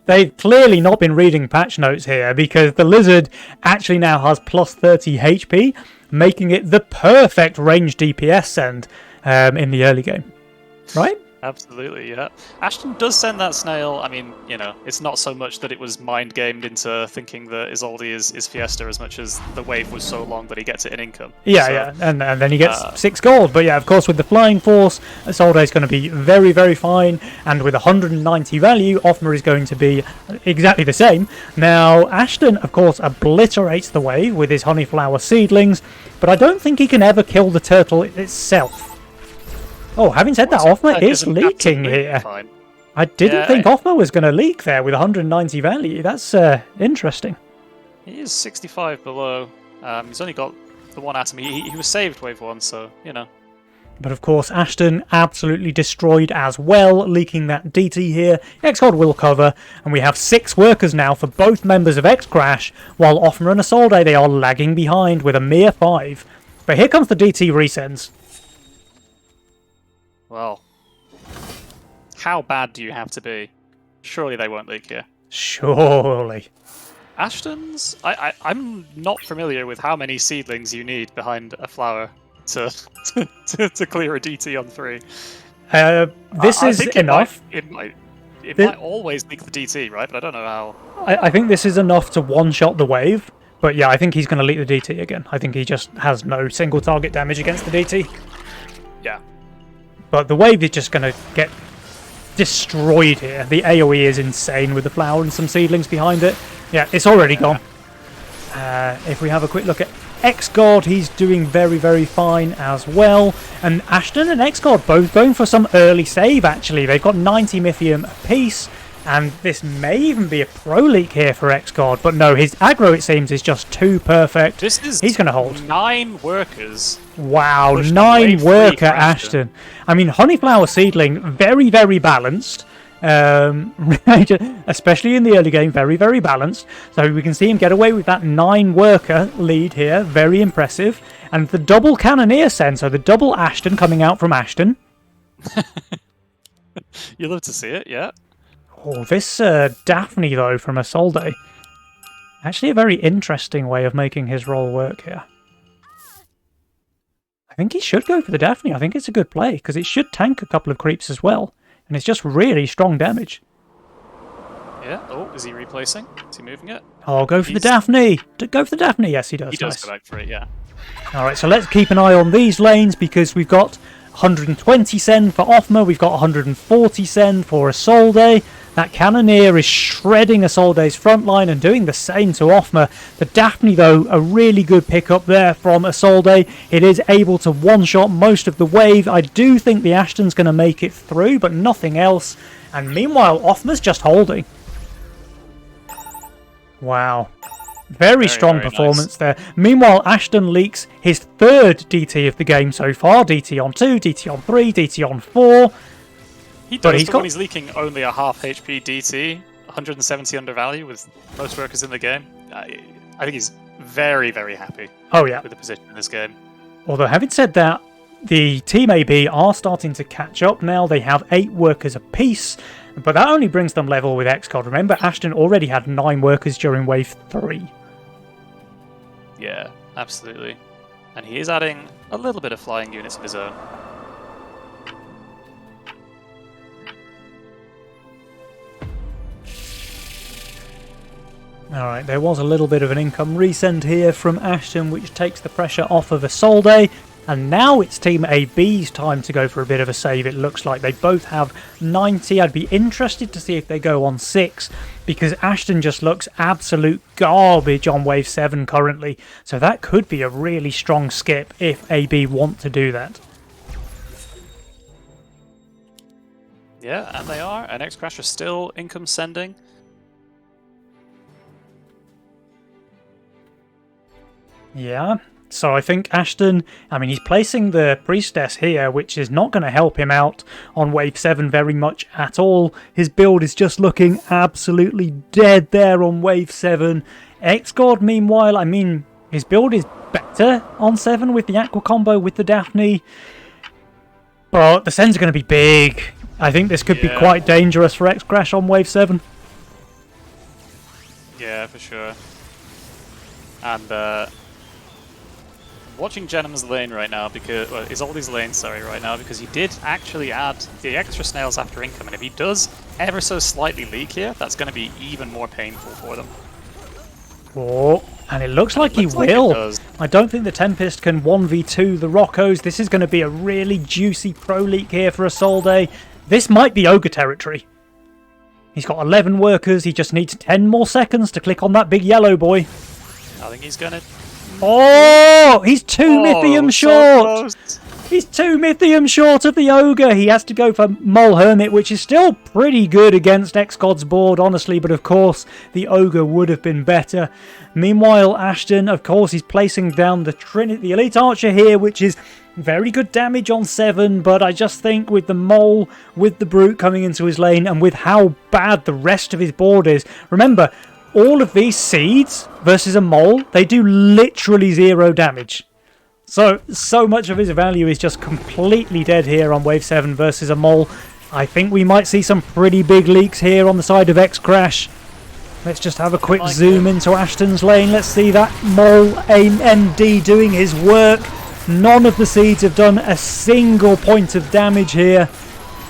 they've clearly not been reading patch notes here because the Lizard actually now has plus 30 HP, making it the perfect range DPS send in the early game. Right? Absolutely, yeah. Ashton does send that snail. I mean, you know, it's not so much that it was mind-gamed into thinking that Isolde is Fiesta as much as the wave was so long that he gets it in income. Yeah, so, yeah, and then he gets 6 gold. But yeah, of course, with the Flying Force, Isolde is going to be very, very fine. And with 190 value, Othma is going to be exactly the same. Now, Ashton, of course, obliterates the wave with his Honeyflower Seedlings, but I don't think he can ever kill the turtle itself. Oh, having said that, Othma is leaking here. Fine. I didn't think Othma was going to leak there with 190 value. That's interesting. He is 65 below. He's only got the 1 atom. He was saved wave 1, so, you know. But of course, Ashton absolutely destroyed as well, leaking that DT here. X-God will cover, and we have 6 workers now for both members of X-Crash, while Othma and Isolde, they are lagging behind with a mere 5. But here comes the DT resends. Well, how bad do you have to be? Surely they won't leak here. Surely. Ashton's? I'm not familiar with how many seedlings you need behind a flower to clear a DT on 3. This is enough. It might always leak the DT, right? But I don't know how. I think this is enough to one-shot the wave. But yeah, I think he's going to leak the DT again. I think he just has no single target damage against the DT. Yeah. But the wave is just going to get destroyed here. The AoE is insane with the flower and some seedlings behind it. Yeah, it's already gone. If we have a quick look at X-God, he's doing very, very fine as well. And Ashton and X-God both going for some early save, actually. They've got 90 Mythium apiece. And this may even be a pro leak here for X-God. But no, his aggro, it seems, is just too perfect. He's going to hold. 9 workers. Wow, 9 worker Ashton. I mean, Honeyflower Seedling, very, very balanced. Especially in the early game, very, very balanced. So we can see him get away with that 9 worker lead here. Very impressive. And the double Cannoneer send, so the double Ashton coming out from Ashton. You love to see it, yeah. Oh, this Daphne, though, from Isolde. Actually a very interesting way of making his role work here. I think he should go for the Daphne. I think it's a good play, because it should tank a couple of creeps as well. And it's just really strong damage. Yeah. Oh, is he replacing? Is he moving it? Oh, go for the Daphne! Go for the Daphne! Yes, he does. He does go back for it, yeah. Alright, so let's keep an eye on these lanes, because we've got 120 send for Othma, we've got 140 send for Isolde. That Cannoneer is shredding Isolde's front line and doing the same to Offmer. The Daphne, though, a really good pickup there from Isolde. It is able to one-shot most of the wave. I do think the Ashton's going to make it through, but nothing else. And meanwhile, Offmer's just holding. Wow. Very strong performance there. Meanwhile, Ashton leaks his third DT of the game so far. DT on 2, DT on 3, DT on 4. He does, but when he's leaking only a half HP DT, 170 undervalue with most workers in the game, I think he's very, very happy with the position in this game. Although, having said that, the Team AB are starting to catch up now. They have 8 workers apiece, but that only brings them level with XCOD. Remember, Ashton already had 9 workers during Wave 3. Yeah, absolutely. And he is adding a little bit of flying units of his own. Alright, there was a little bit of an income resend here from Ashton, which takes the pressure off of Isolde. And now it's Team AB's time to go for a bit of a save. It looks like they both have 90. I'd be interested to see if they go on 6, because Ashton just looks absolute garbage on Wave 7 currently. So that could be a really strong skip if AB want to do that. Yeah, and they are. And X-Crash are still income sending. Yeah, so I think Ashton, he's placing the Priestess here, which is not going to help him out on Wave 7 very much at all. His build is just looking absolutely dead there on Wave 7. XGod, meanwhile, his build is better on 7 with the Aqua combo with the Daphne, but the sends are going to be big. I think this could be quite dangerous for X-Crash on Wave 7. Yeah, for sure. And, watching Jenham's lane right now, because Isolde's lane, right now, because he did actually add the extra snails after income, and if he does ever so slightly leak here, that's going to be even more painful for them. Oh, and it looks like he will. I don't think the Tempest can 1v2 the Roccos. This is going to be a really juicy pro leak here for Isolde. This might be Ogre territory. He's got 11 workers. He just needs 10 more seconds to click on that big yellow boy. I think he's going to... Oh, he's 2 Mythium short. He's 2 Mythium short of the Ogre. He has to go for Mole Hermit, which is still pretty good against XGod's board, honestly, but of course the Ogre would have been better. Meanwhile, Ashton, of course, he's placing down the Elite Archer here, which is very good damage on 7, but I just think with the Mole, with the Brute coming into his lane, and with how bad the rest of his board is, remember, all of these seeds versus a Mole, they do literally 0 damage. So much of his value is just completely dead here on Wave 7 versus a Mole. I think we might see some pretty big leaks here on the side of X-Crash. Let's just have a quick zoom into Ashton's lane. Let's see that Mole MD doing his work. None of the seeds have done a single point of damage here.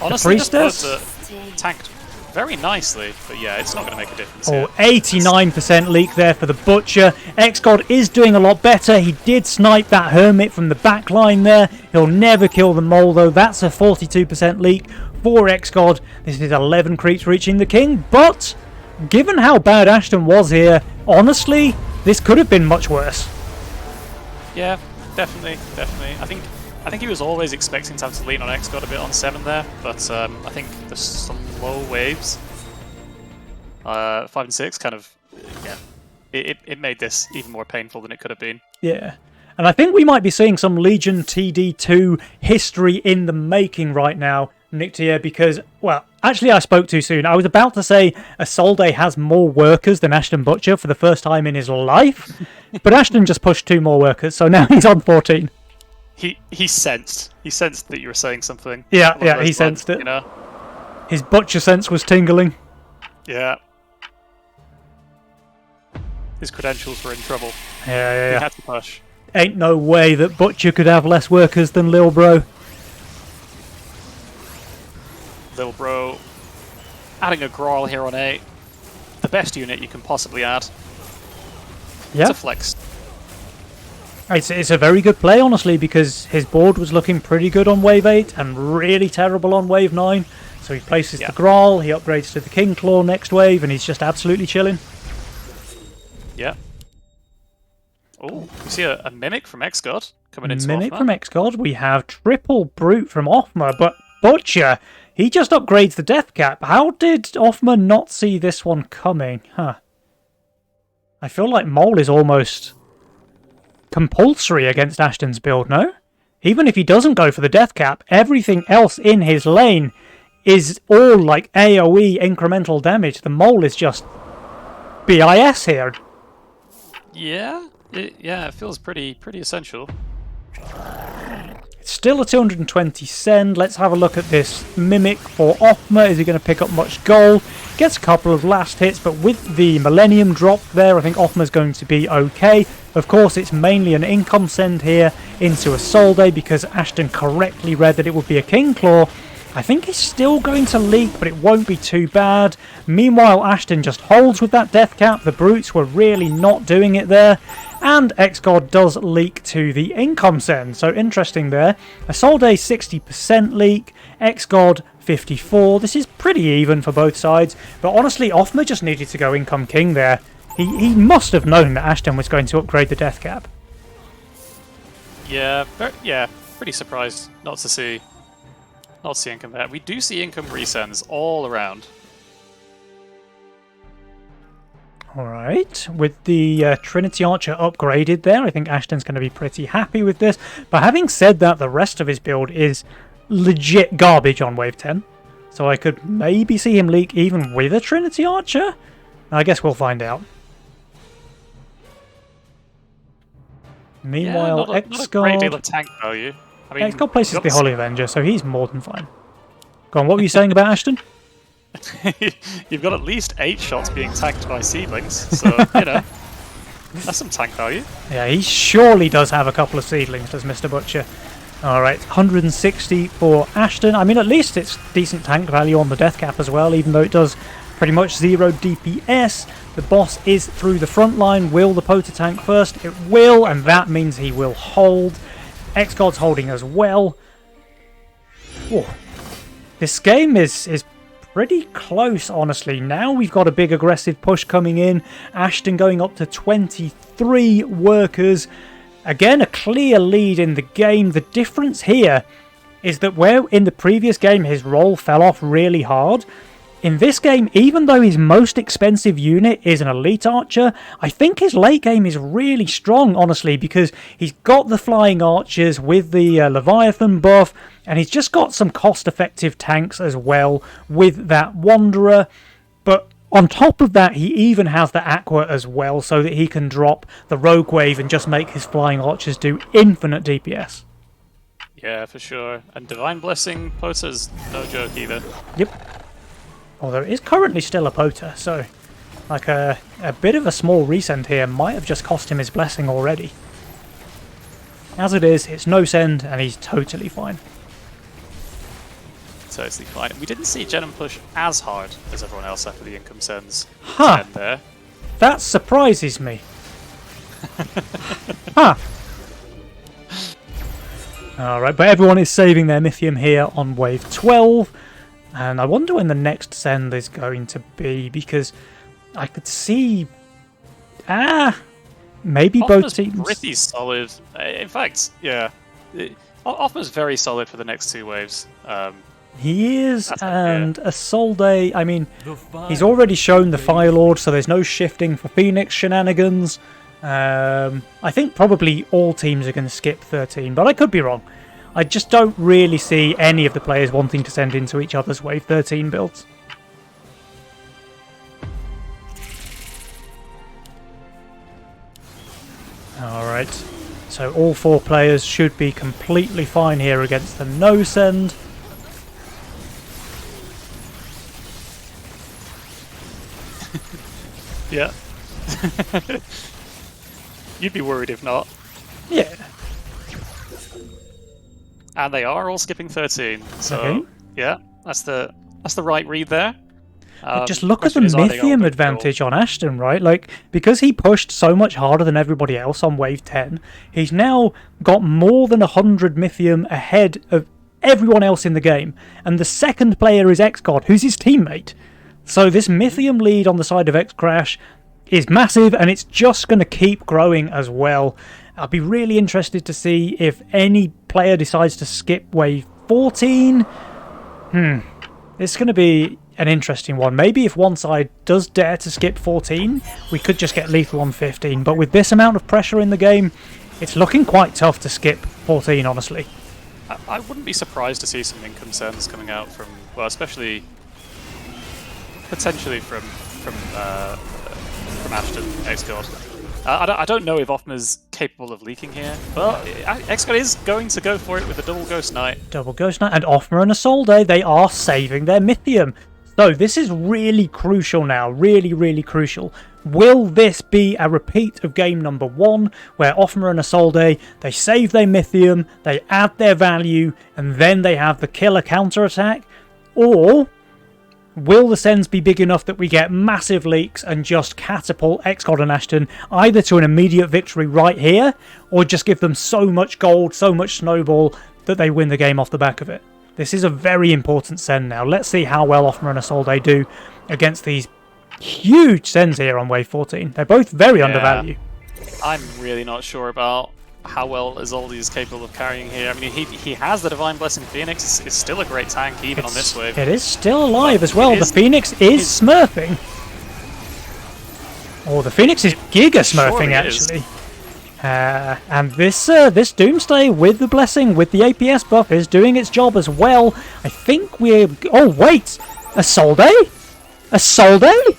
Honestly, the Priestess tanked very nicely, but yeah, it's not going to make a difference. Oh, 89% leak there for the Butcher. XGod is doing a lot better. He did snipe that Hermit from the back line there. He'll never kill the Mole, though. That's a 42% leak for XGod. This is 11 creeps reaching the King, but given how bad Ashton was here, honestly, this could have been much worse. Yeah, definitely. I think he was always expecting to have to lean on XGod a bit on 7 there, but I think the slow waves, 5 and 6, kind of, it made this even more painful than it could have been. Yeah, and I think we might be seeing some Legion TD2 history in the making right now, Nictia, because, well, actually I spoke too soon. I was about to say Isolde has more workers than Ashton Butcher for the first time in his life, but Ashton just pushed 2 more workers, so now he's on 14. He sensed that you were saying something. Yeah, he sensed it. You know? His Butcher sense was tingling. Yeah. His credentials were in trouble. Yeah. He had to push. Ain't no way that Butcher could have less workers than Lil Bro. Lil Bro adding a Growl here on 8. The best unit you can possibly add. Yeah. It's a flex. It's a very good play, honestly, because his board was looking pretty good on Wave 8 and really terrible on Wave 9. So he places the Grawl, he upgrades to the King Claw next wave, and he's just absolutely chilling. Yeah. Oh, you see a Mimic from X-God coming into Mimic Offma. from X-God. We have triple Brute from Offma, but Butcher, he just upgrades the death cap. How did Offma not see this one coming? Huh. I feel like Mole is almost compulsory against Ashton's build, no? Even if he doesn't go for the death cap, everything else in his lane is all like AoE incremental damage. The Mole is just BIS here. Yeah, it feels pretty essential. It's still a 220 send. Let's have a look at this Mimic for Offma. Is he going to pick up much gold? Gets a couple of last hits, but with the Millennium drop there, I think Offma's going to be okay. Of course, it's mainly an income send here into a Soul Day because Ashton correctly read that it would be a King Claw. I think he's still going to leak, but it won't be too bad. Meanwhile, Ashton just holds with that death cap. The Brutes were really not doing it there. And X-God does leak to the income send. So interesting there. A Soul Day 60% leak. X-God 54. This is pretty even for both sides. But honestly, Offma just needed to go income king there. He must have known that Ashton was going to upgrade the death cap. Yeah, pretty surprised not to see income there. We do see income resends all around. Alright, with the Trinity Archer upgraded there, I think Ashton's going to be pretty happy with this. But having said that, the rest of his build is legit garbage on Wave 10. So I could maybe see him leak even with a Trinity Archer? I guess we'll find out. Meanwhile, not a great deal of tank value. I mean, X-God places the Holy Avenger, so he's more than fine. Go on, what were you saying about Ashton? You've got at least 8 shots being tanked by Seedlings, so, you know, that's some tank value. Yeah, he surely does have a couple of Seedlings, does Mr. Butcher. Alright, 160 for Ashton. I mean, at least it's decent tank value on the death cap as well, even though it does pretty much 0 DPS. The boss is through the front line. Will the Pota tank first? It will, and that means he will hold. X-God's holding as well. Whoa. This game is pretty close, honestly. Now we've got a big aggressive push coming in. Ashton going up to 23 workers. Again, a clear lead in the game. The difference here is that where in the previous game his roll fell off really hard, in this game, even though his most expensive unit is an Elite Archer, I think his late game is really strong, honestly, because he's got the Flying Archers with the Leviathan buff, and he's just got some cost-effective tanks as well with that Wanderer. But on top of that, he even has the Aqua as well, so that he can drop the Rogue Wave and just make his Flying Archers do infinite DPS. Yeah, for sure. And Divine Blessing Pota's no joke either. Yep. Although it is currently still a Pota, so like a bit of a small resend here might have just cost him his blessing already. As it is, it's no send, and he's totally fine. Totally fine. We didn't see Jenom push as hard as everyone else after the income sends. Huh. There. That surprises me. Huh. Alright, but everyone is saving their Mythium here on wave 12. And I wonder when the next send is going to be, because I could see... maybe both teams... pretty solid. In fact, yeah. Offma's very solid for the next 2 waves. He is, and a Soul Day, I mean, he's already shown the Fire Lord, so there's no shifting for Phoenix shenanigans. I think probably all teams are going to skip 13, but I could be wrong. I just don't really see any of the players wanting to send into each other's Wave 13 builds. Alright, so all 4 players should be completely fine here against the no send. Yeah. You'd be worried if not. Yeah. And they are all skipping 13. So okay. Yeah, that's the right read there. But just look at the Mythium advantage on Ashton, right? Like, because he pushed so much harder than everybody else on wave 10, he's now got more than 100 Mythium ahead of everyone else in the game. And the second player is XGod, who's his teammate. So this Mythium lead on the side of XCrash is massive, and it's just going to keep growing as well. I'll be really interested to see if any player decides to skip wave 14. It's going to be an interesting one. Maybe if one side does dare to skip 14, we could just get lethal on 15. But with this amount of pressure in the game, it's looking quite tough to skip 14, honestly. I wouldn't be surprised to see some income sends coming out from, well, especially potentially from Ashton, XGod. I don't know if Offma's capable of leaking here, but XGod is going to go for it with a double Ghost Knight. Double Ghost Knight and Offma and Isolde, they are saving their Mythium. So this is really crucial now, really, really crucial. Will this be a repeat of game number 1, where Offma and Isolde, they save their Mythium, they add their value, and then they have the killer counterattack? Or will the sends be big enough that we get massive leaks and just catapult XGod and Ashton either to an immediate victory right here, or just give them so much gold, so much snowball, that they win the game off the back of it? This is a very important send now. Let's see how well Offma and Isolde do against these huge sends here on wave 14. They're both very undervalued. I'm really not sure about how well Isolde is capable of carrying here. I mean, he has the Divine Blessing Phoenix. It's still a great tank, even on this wave. It is still alive as well. The Phoenix is smurfing. Oh, the Phoenix is giga smurfing, actually. And this Doomsday with the Blessing, with the APS buff, is doing its job as well. I think we're... Oh, wait! Isolde? Isolde?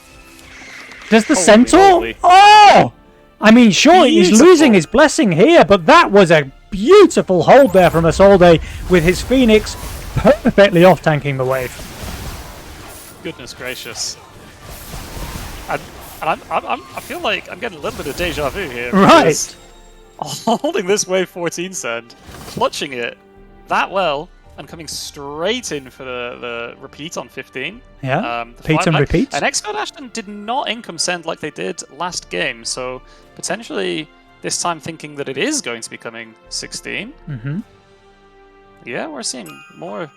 Does the Centaur... Moly. Oh! I mean, sure, he's losing his Blessing here, but that was a beautiful hold there from Isolde with his Phoenix perfectly off-tanking the wave. Goodness gracious. And I feel like I'm getting a little bit of deja vu here. Right. Holding this wave 14 send, clutching it that well, and coming straight in for the repeat on 15. Yeah, repeat and repeat. And XGod Ashton did not income send like they did last game, so potentially this time thinking that it is going to be coming 16. Mm-hmm. Yeah, we're seeing more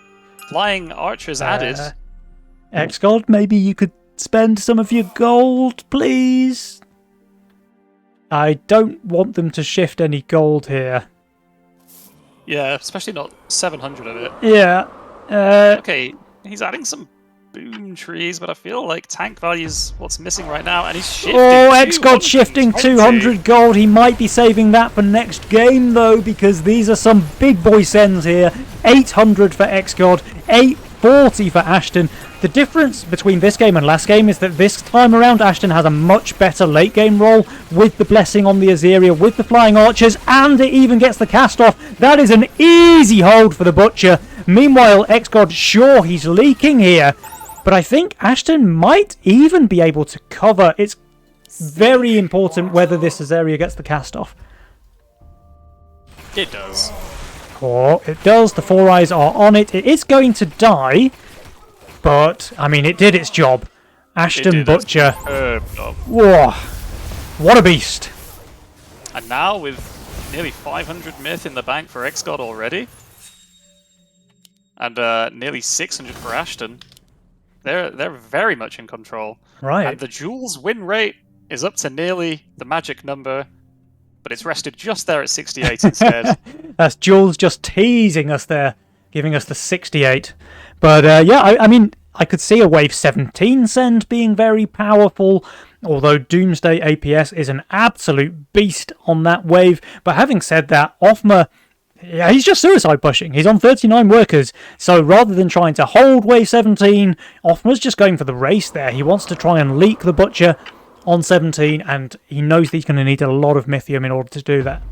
flying archers added. XGod, maybe you could spend some of your gold, please? I don't want them to shift any gold here. Yeah, especially not 700 of it. Yeah. Okay, he's adding some boom trees, but I feel like tank value's what's missing right now, and he's shifting. Oh, XGod shifting 200 gold. He might be saving that for next game, though, because these are some big boy sends here. 800 for XGod, 840 for Ashton. The difference between this game and last game is that this time around Ashton has a much better late game role with the Blessing on the Azeria, with the Flying Archers, and it even gets the cast off. That is an easy hold for the Butcher. Meanwhile, XGod, sure, he's leaking here, but I think Ashton might even be able to cover. It's very important whether this Azeria gets the cast off. It does. Oh, it does. The Four Eyes are on it. It is going to die. But, I mean, it did its job. Ashton Butcher. Whoa. What a beast. And now with nearly 500 myth in the bank for XGod already. And nearly 600 for Ashton. They're very much in control. Right. And the Jules win rate is up to nearly the magic number. But it's rested just there at 68 instead. That's Jules just teasing us there. Giving us the 68. But yeah, I mean, I could see a wave 17 send being very powerful, although Doomsday APS is an absolute beast on that wave. But having said that, Offma, yeah, he's just suicide pushing. He's on 39 workers, so rather than trying to hold wave 17, Offma's just going for the race there. He wants to try and leak the Butcher on 17, and he knows that he's going to need a lot of Mythium in order to do that.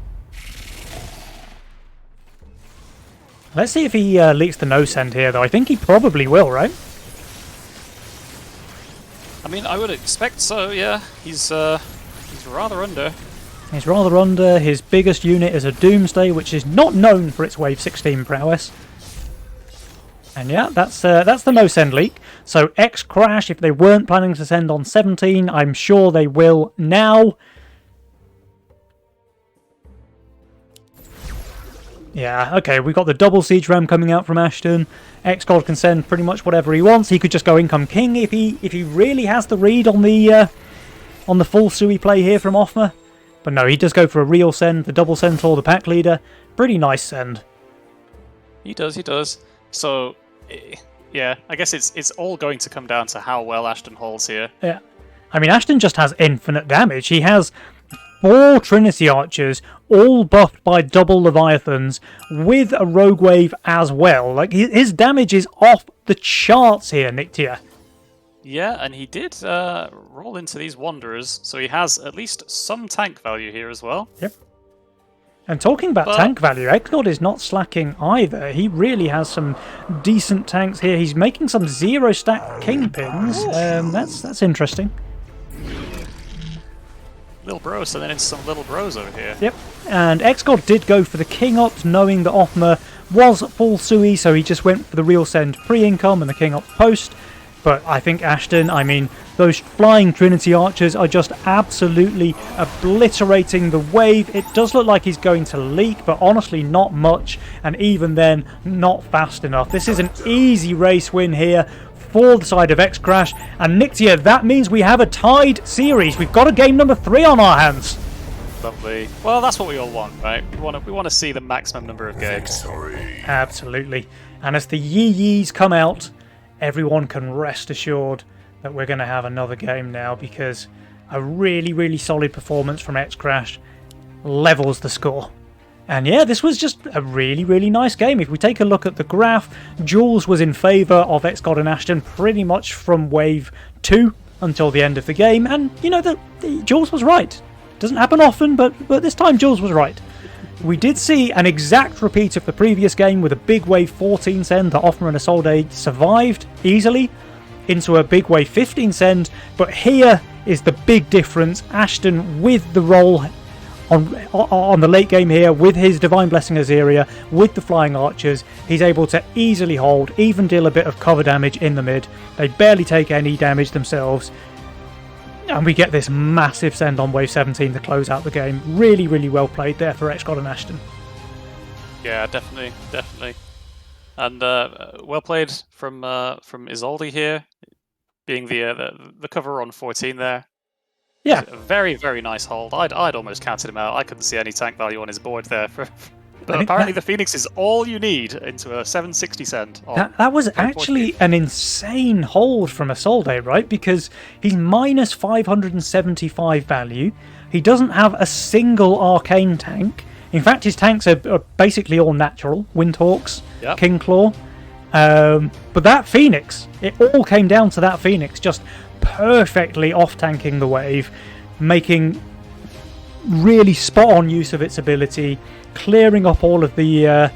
Let's see if he leaks the no-send here, though. I think he probably will, right? I mean, I would expect so, yeah. He's rather under. He's rather under. His biggest unit is a Doomsday, which is not known for its Wave 16 prowess. And yeah, that's the no-send leak. So XCrash, if they weren't planning to send on 17, I'm sure they will now. Yeah, okay, we've got the double Siege Ram coming out from Ashton. X-God can send pretty much whatever he wants. He could just go Income King if he really has the read on the full Sui play here from Offmer. But no, he does go for a real send, the double Centaur, the pack leader. Pretty nice send. He does. So, yeah, I guess it's all going to come down to how well Ashton holds here. Yeah. I mean, Ashton just has infinite damage. He has 4 Trinity Archers, all buffed by double Leviathans, with a Rogue Wave as well. Like, his damage is off the charts here, Nictia. Yeah, and he did roll into these Wanderers, so he has at least some tank value here as well. Yep. And talking about tank value, X-God is not slacking either. He really has some decent tanks here. He's making some 0-stack Kingpins. That's interesting. Little Bros, and then into some Little Bros over here. Yep, and X-God did go for the King Ops, knowing that Offmer was full Sui, so he just went for the real send pre-income and the King Ops post. But I think Ashton, I mean, those flying Trinity Archers are just absolutely obliterating the wave. It does look like he's going to leak, but honestly not much, and even then, not fast enough. This is an easy race win here for the side of X-Crash, and Nictia, that means we have a tied series. We've got a game number 3 on our hands. Lovely. Well, that's what we all want, right? We want to see the maximum number of games. Absolutely. And as the Yee-Yees come out, everyone can rest assured that we're going to have another game now, because a really, really solid performance from X-Crash levels the score. And yeah, this was just a really, really nice game. If we take a look at the graph, Jules was in favour of X-God and Ashton pretty much from wave 2 until the end of the game. And, you know, Jules was right. Doesn't happen often, but this time Jules was right. We did see an exact repeat of the previous game with a big wave 14 send that Offmer and Isolde survived easily into a big wave 15 send, but here is the big difference. Ashton with the roll on the late game here, with his Divine Blessing Azeria, with the Flying Archers, he's able to easily hold, even deal a bit of cover damage in the mid. They barely take any damage themselves. And we get this massive send on wave 17 to close out the game. Really, really well played there for X-God and Ashton. Yeah, definitely. And well played from Isolde here, being the cover on 14 there. Yeah. A very, very nice hold. I'd almost counted him out. I couldn't see any tank value on his board there. But apparently the Phoenix is all you need into a 760 send. That was actually an insane hold from Isolde, right? Because he's minus 575 value. He doesn't have a single arcane tank. In fact, his tanks are basically all natural. Windhawks, yep. King Claw. But that Phoenix, it all came down to that Phoenix just perfectly off-tanking the wave, making really spot-on use of its ability, clearing up all of the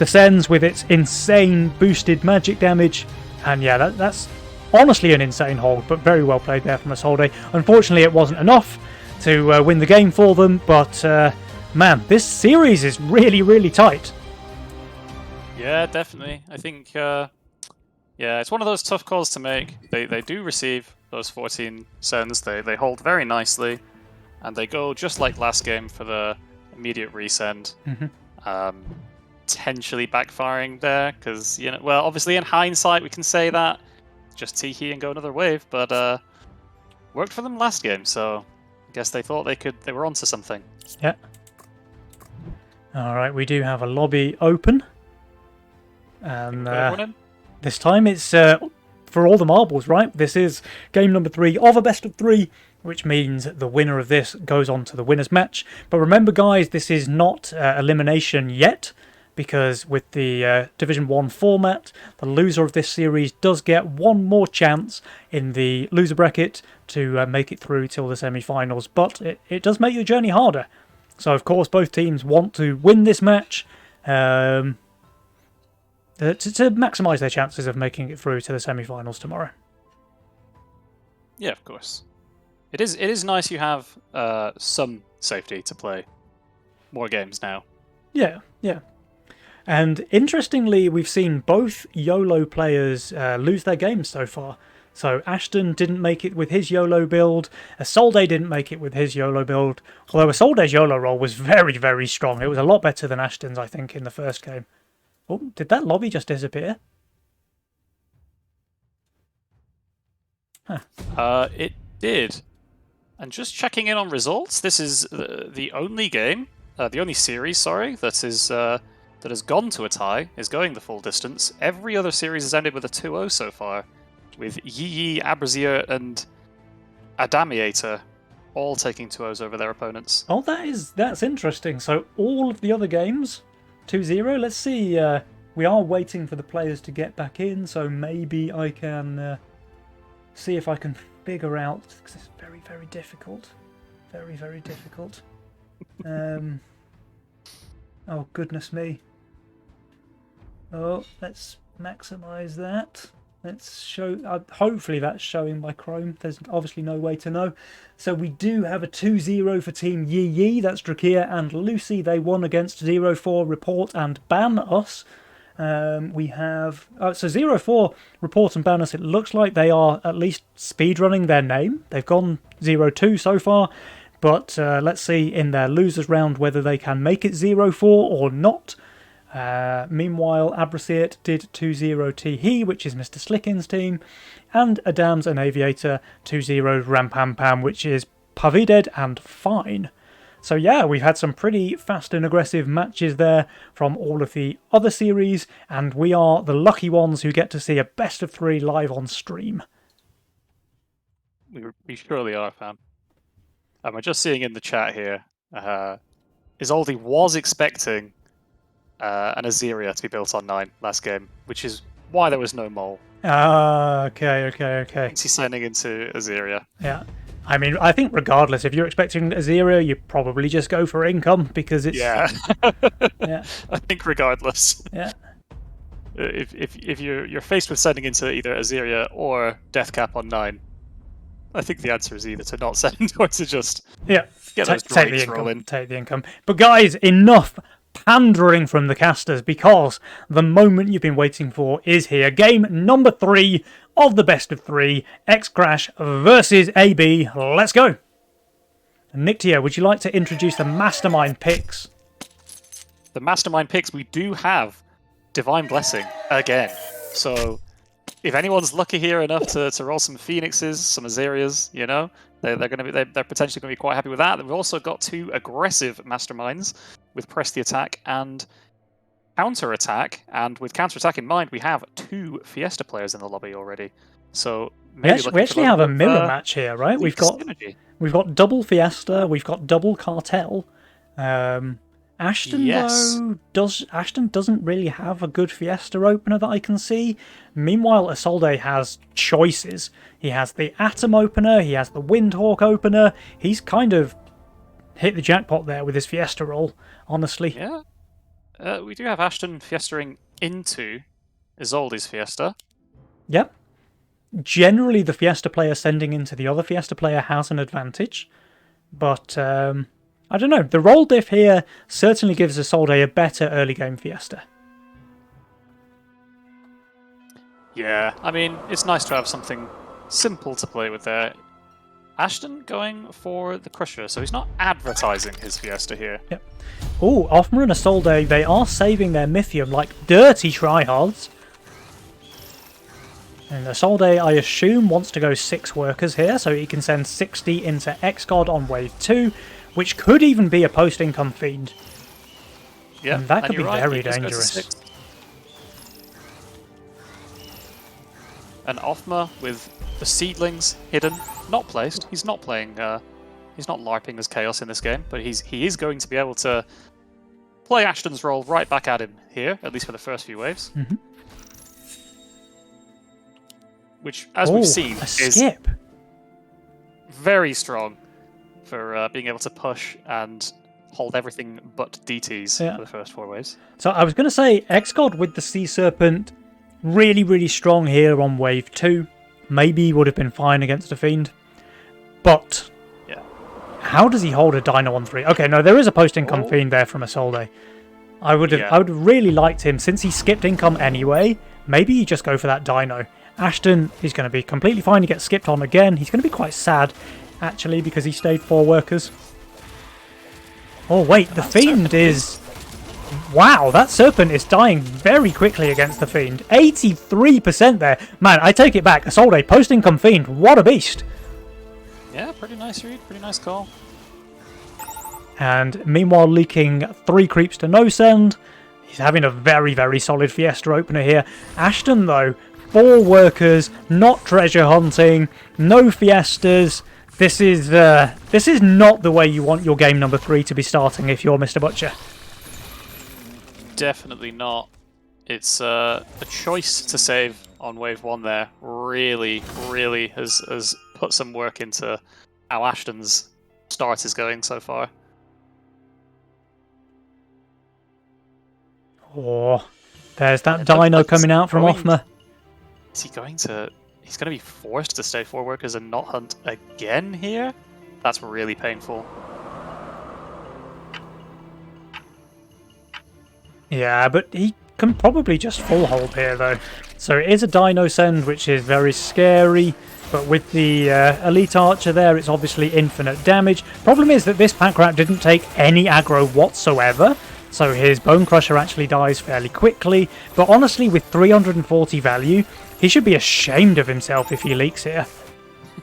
sends with its insane boosted magic damage. And yeah, that's honestly an insane hold, but very well played there from Isolde. Unfortunately, it wasn't enough to win the game for them, but man, this series is really, really tight. Yeah, definitely. I think it's one of those tough calls to make. They do receive those 14 sends. They hold very nicely, and they go just like last game for the immediate resend. Potentially backfiring there, because well, obviously in hindsight we can say that just Tiki and go another wave, but worked for them last game, so I guess they thought they were onto something. Yeah. All right, we do have a lobby open, and this time it's for all the marbles, right? This is game number 3 of a best of 3, which means the winner of this goes on to the winners match. But remember, guys, this is not elimination yet, because with the Division 1 format, the loser of this series does get one more chance in the loser bracket to make it through till the semi-finals. But it does make the journey harder. So, of course, both teams want to win this match to maximise their chances of making it through to the semi-finals tomorrow. Yeah, of course. It is nice you have some safety to play more games now. Yeah. And interestingly, we've seen both YOLO players lose their games so far. So Ashton didn't make it with his YOLO build. Isolde didn't make it with his YOLO build. Although Isolde's YOLO roll was very, very strong. It was a lot better than Ashton's, I think, in the first game. Oh, did that lobby just disappear? It did. And just checking in on results, this is the only game, the only series, sorry, that has gone to a tie, is going the full distance. Every other series has ended with a 2-0 so far, with Yi, Abrazier, and Adamiator all taking 2-0s over their opponents. Oh, that's interesting. So all of the other games, 2-0. Let's see. We are waiting for the players to get back in, so maybe I can see if I can figure out, because it's very, very difficult. Very, very difficult. Oh, goodness me. Oh, let's maximize that. Let's show. Hopefully that's showing my Chrome. There's obviously no way to know. So we do have a 2-0 for Team Yi Yi. That's Drakia and Lucy. They won against 0-4 Report and Ban Us. We have so 0-4 Report and Ban Us. It looks like they are at least speedrunning their name. They've gone 0-2 so far. But let's see in their losers round whether they can make it 0-4 or not. Meanwhile, Abraciat did 2-0 Teehee, which is Mr. Slickin's team, and Adams and Aviator 2-0 Rampampam, which is Pavided and Fine. So yeah, we've had some pretty fast and aggressive matches there from all of the other series, and we are the lucky ones who get to see a best of 3 live on stream. We surely are, fam. We're just seeing in the chat here, Isolde was expecting an Azeria to be built on 9 last game, which is why there was no mole. Okay. He's sending into Azeria. Yeah. I mean, I think regardless, if you're expecting Azeria, you probably just go for income, because it's... Yeah. Yeah. I think regardless. Yeah. If you're faced with sending into either Azeria or Deathcap on 9, I think the answer is either to not send or to just get those droids rolling. Take the income. But guys, enough pandering from the casters, because the moment you've been waiting for is here. Game number 3 of the best of 3, X-Crash versus AB. Let's go. Nictia, would you like to introduce the mastermind picks? The mastermind picks, we do have Divine Blessing again. So if anyone's lucky here enough to roll some Phoenixes, some Azerias, you know, they're potentially going to be quite happy with that. We've also got 2 aggressive masterminds with Press the Attack and Counter Attack. And with Counter Attack in mind, we have 2 Fiesta players in the lobby already. So we actually have a mirror match here, right? We've got double Fiesta, we've got double Cartel. Ashton, though, Ashton doesn't really have a good Fiesta opener that I can see. Meanwhile, Isolde has choices. He has the Atom opener, he has the Windhawk opener. He's kind of hit the jackpot there with his Fiesta roll, honestly. Yeah. We do have Ashton Fiestaing into Isolde's Fiesta. Yep. Generally, the Fiesta player sending into the other Fiesta player has an advantage. But... I don't know, the roll diff here certainly gives Isolde a better early game Fiesta. Yeah, I mean, it's nice to have something simple to play with there. Ashton going for the Crusher, so he's not advertising his Fiesta here. Yep. Oh, Offmer and Isolde, they are saving their Mythium like dirty tryhards. And Isolde, I assume, wants to go 6 workers here, so he can send 60 into X-God on wave 2. Which could even be a post-income Fiend. Yeah, and that could be very dangerous. And Offmer with the Seedlings hidden, not placed. He's not playing. He's not LARPing as Chaos in this game, but he is going to be able to play Ashton's role right back at him here, at least for the first few waves. Mm-hmm. Which, as we've seen, is skip. Very strong for being able to push and hold everything but DTs for the first 4 waves. So I was going to say, X-God with the Sea Serpent, really, really strong here on wave 2. Maybe he would have been fine against a Fiend. But how does he hold a Dino on 3? Okay, no, there is a post-income Fiend there from Isolde. I would have really liked him, since he skipped income anyway, maybe you just go for that Dino. Ashton is going to be completely fine. He gets skipped on again. He's going to be quite sad, actually, because he stayed 4 workers. Oh, wait, the Fiend is... Wow, that Serpent is dying very quickly against the Fiend. 83% there. Man, I take it back. Isolde, post-income Fiend. What a beast. Yeah, pretty nice read. Pretty nice call. And meanwhile, leaking 3 creeps to no send. He's having a very, very solid Fiesta opener here. Ashton, though, 4 workers, not treasure hunting, no Fiestas. This is not the way you want your game number 3 to be starting if you're Mr. Butcher. Definitely not. It's a choice to save on wave 1 there. Really, really has put some work into how Ashton's start is going so far. Oh, there's that Dino coming out from Othma. Is he going to... He's going to be forced to stay 4 workers and not hunt again here? That's really painful. Yeah, but he can probably just full hold here, though. So it is a Dino send, which is very scary. But with the Elite Archer there, it's obviously infinite damage. Problem is that this pack rat didn't take any aggro whatsoever. So his Bone Crusher actually dies fairly quickly. But honestly, with 340 value, he should be ashamed of himself if he leaks here.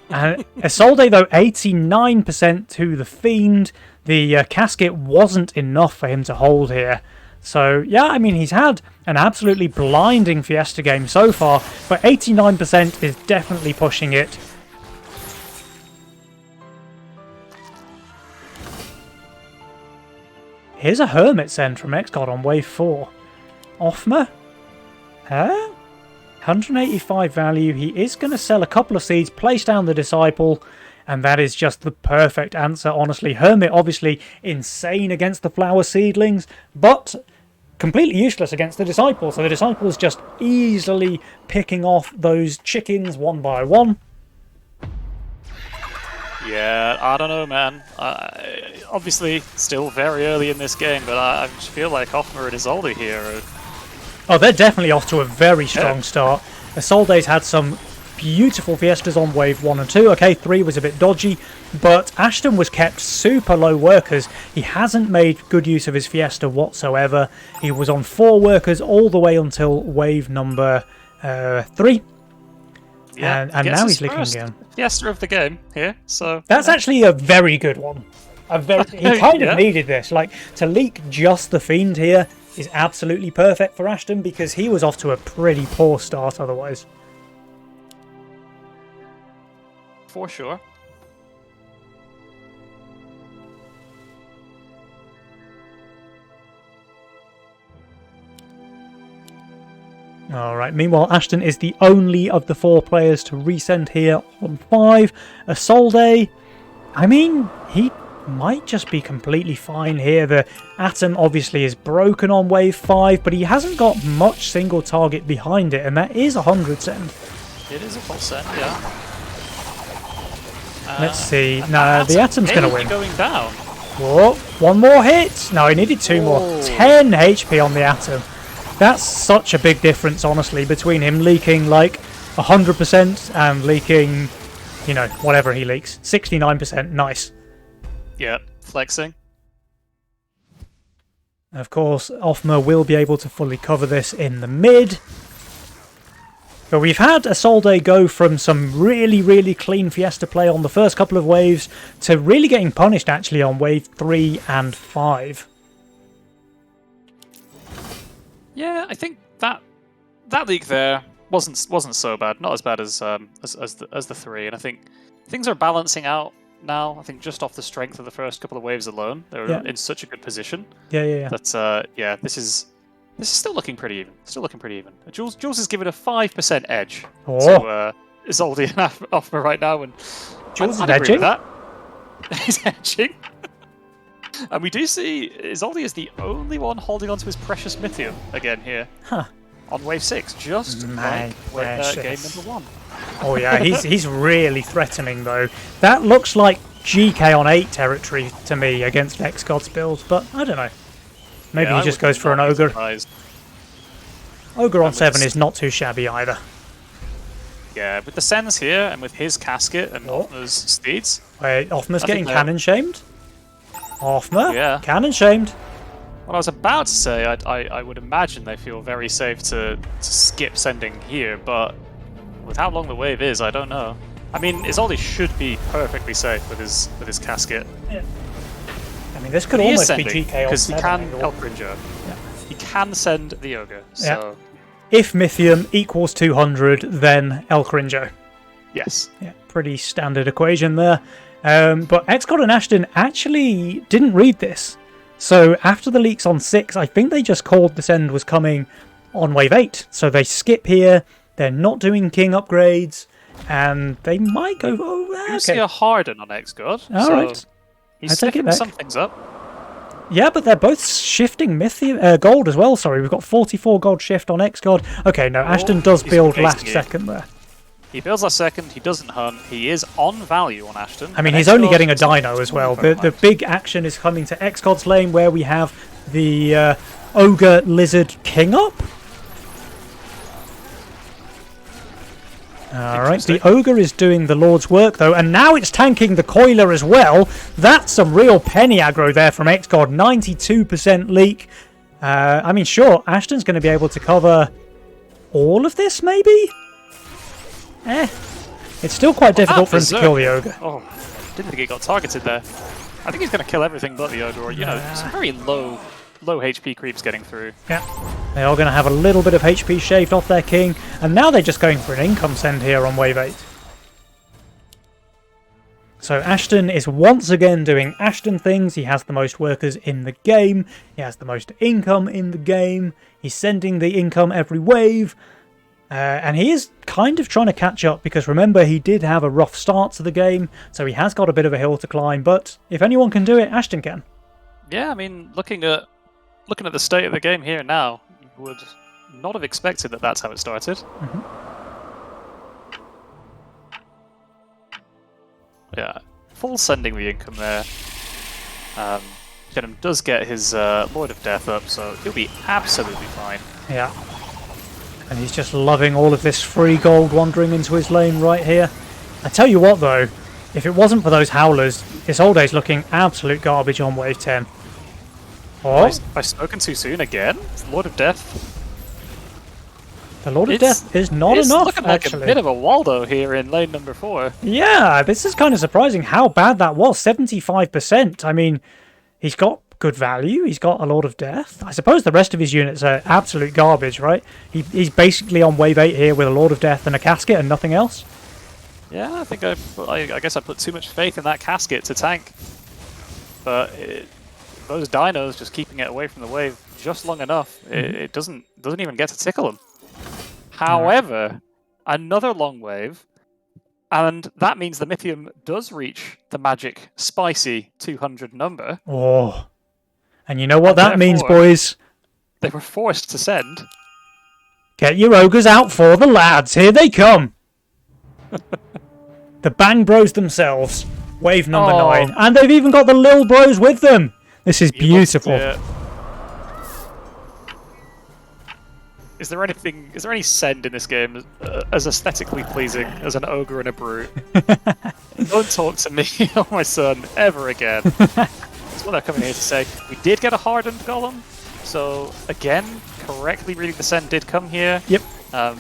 And Isolde, though, 89% to the Fiend. The Casket wasn't enough for him to hold here. So, yeah, I mean, he's had an absolutely blinding Fiesta game so far, but 89% is definitely pushing it. Here's a Hermit send from XGod on wave 4. Othma? Huh? 185 value. He is going to sell a couple of seeds, place down the Disciple, and that is just the perfect answer, honestly. Hermit, obviously, insane against the Flower Seedlings, but completely useless against the Disciple. So the Disciple is just easily picking off those chickens one by one. Yeah, I don't know, man. Obviously, still very early in this game, but I just feel like Othma and Isolde here. Oh, they're definitely off to a very strong start. Isolde's had some beautiful Fiestas on wave 1 and 2. Okay, 3 was a bit dodgy, but Ashton was kept super low workers. He hasn't made good use of his Fiesta whatsoever. He was on 4 workers all the way until wave number 3. Yeah, and now he's leaking again. Fiesta of the game here, so... That's actually a very good one. He kind of needed this. Like, to leak just the Fiend here is absolutely perfect for Ashton because he was off to a pretty poor start otherwise. For sure. Alright, meanwhile, Ashton is the only of the 4 players to resend here on 5. Isolde, I mean, he might just be completely fine here. The Atom obviously is broken on wave 5, but he hasn't got much single target behind it, and that is a 100 send. It is a full send, yeah. Let's see. No, the Atom's going to win. Going down. Whoa, 1 more hit. No, he needed 2 more. 10 HP on the Atom. That's such a big difference, honestly, between him leaking like 100% and leaking, you know, whatever he leaks. 69%. Nice. Yeah, flexing. Of course, Othma will be able to fully cover this in the mid. But we've had Isolde go from some really, really clean Fiesta play on the first couple of waves to really getting punished, actually, on wave 3 and 5. Yeah, I think that leak there wasn't so bad. Not as bad as the 3, and I think things are balancing out now. I think just off the strength of the first couple of waves alone, they were in such a good position. Yeah. That this is still looking pretty even. Jules is given a 5% edge to Isolde and Othma right now, and Jules I'd agree with that. He's edging. And we do see Isolde is the only one holding on to his precious Mythium again here. Huh. On wave 6, just like game number 1. Oh yeah, he's really threatening though. That looks like GK on 8 territory to me against XGod's build, but I don't know. Maybe he just goes for an Ogre. Surprised. Ogre on 7 is not too shabby either. Yeah, with the Sens here and with his casket and Oh. Ofma's steeds. Wait, Offma's I getting think cannon shamed? Offma? Yeah. Cannon shamed. What I was about to say, I would imagine they feel very safe to skip sending here, but with how long the wave is, I don't know. I mean, Isolde should be perfectly safe with his casket. Yeah. I mean, this could He is almost be sending, GK on because he 7 can angle. El Cringer. He can send the Ogre, so If Mythium equals 200, then El Crinjo. yes. Yeah, pretty standard equation there. But Xcod and Ashton actually didn't read this. So after the leaks on 6, I think they just called the send was coming on wave 8. So they skip here, they're not doing king upgrades, and they might go... Oh, You see okay. a Harden on X-God, All so right. he's I take it sticking back. some things up. Yeah, but they're both shifting Mythium, gold as well. Sorry, we've got 44 gold shift on Xcod. Okay, no, Ashton does he's build facing last you. second there. He builds last second, he doesn't hunt, he is on value on Ashton. I mean, and he's only Xcod getting a is dino as well. very The much. big action is coming to Xcod's lane, where we have the Ogre Lizard King up. Alright, the Ogre is doing the Lord's work though, and now it's tanking the Coiler as well. That's some real penny aggro there from Xcod, 92% leak. I mean, sure, Ashton's going to be able to cover all of this, maybe? It's still quite difficult for him to Berserk. kill the Ogre. Oh, didn't think he got targeted there. I think he's going to kill everything but the Ogre, or, you know, some very low HP creeps getting through. Yeah, they are going to have a little bit of HP shaved off their king, and now they're just going for an income send here on wave 8. So Ashton is once again doing Ashton things. He has the most workers in the game, he has the most income in the game, he's sending the income every wave, and he is kind of trying to catch up, because remember, he did have a rough start to the game, so he has got a bit of a hill to climb, but if anyone can do it, Ashton can. Yeah, I mean, looking at the state of the game here now, you would not have expected that that's how it started. Yeah, full sending the income there. Jenim does get his Lord of Death up, so he'll be absolutely fine. Yeah. And he's just loving all of this free gold wandering into his lane right here. I tell you what though, if it wasn't for those Howlers, Isolde's looking absolute garbage on wave 10. Oh, Have I spoken too soon again? Lord of Death. the Lord of It's- Death is not It's enough, looking like actually. a bit of a Waldo here in lane number 4. Yeah, this is kind of surprising how bad that was. 75%. I mean, he's got good value. He's got a Lord of Death. I suppose the rest of his units are absolute garbage, right? He's basically on wave 8 here with a Lord of Death and a casket and nothing else. Yeah, I think I guess I put too much faith in that casket to tank. But those dinos just keeping it away from the wave just long enough, it doesn't even get to tickle them. However, another long wave, and that means the Mythium does reach the magic spicy 200 number. Oh. And you know what And that means, therefore- boys? They were forced to send. Get your ogres out for the lads. Here they come. The Bang Bros themselves. Wave number Oh. 9. And they've even got the Lil Bros with them. This is You looked beautiful. at- Is there any send in this game as aesthetically pleasing as an ogre and a brute? Don't talk to me or my son ever again. That's what they're coming here to say. We did get a hardened golem, so again, correctly reading the send did come here. Yep. But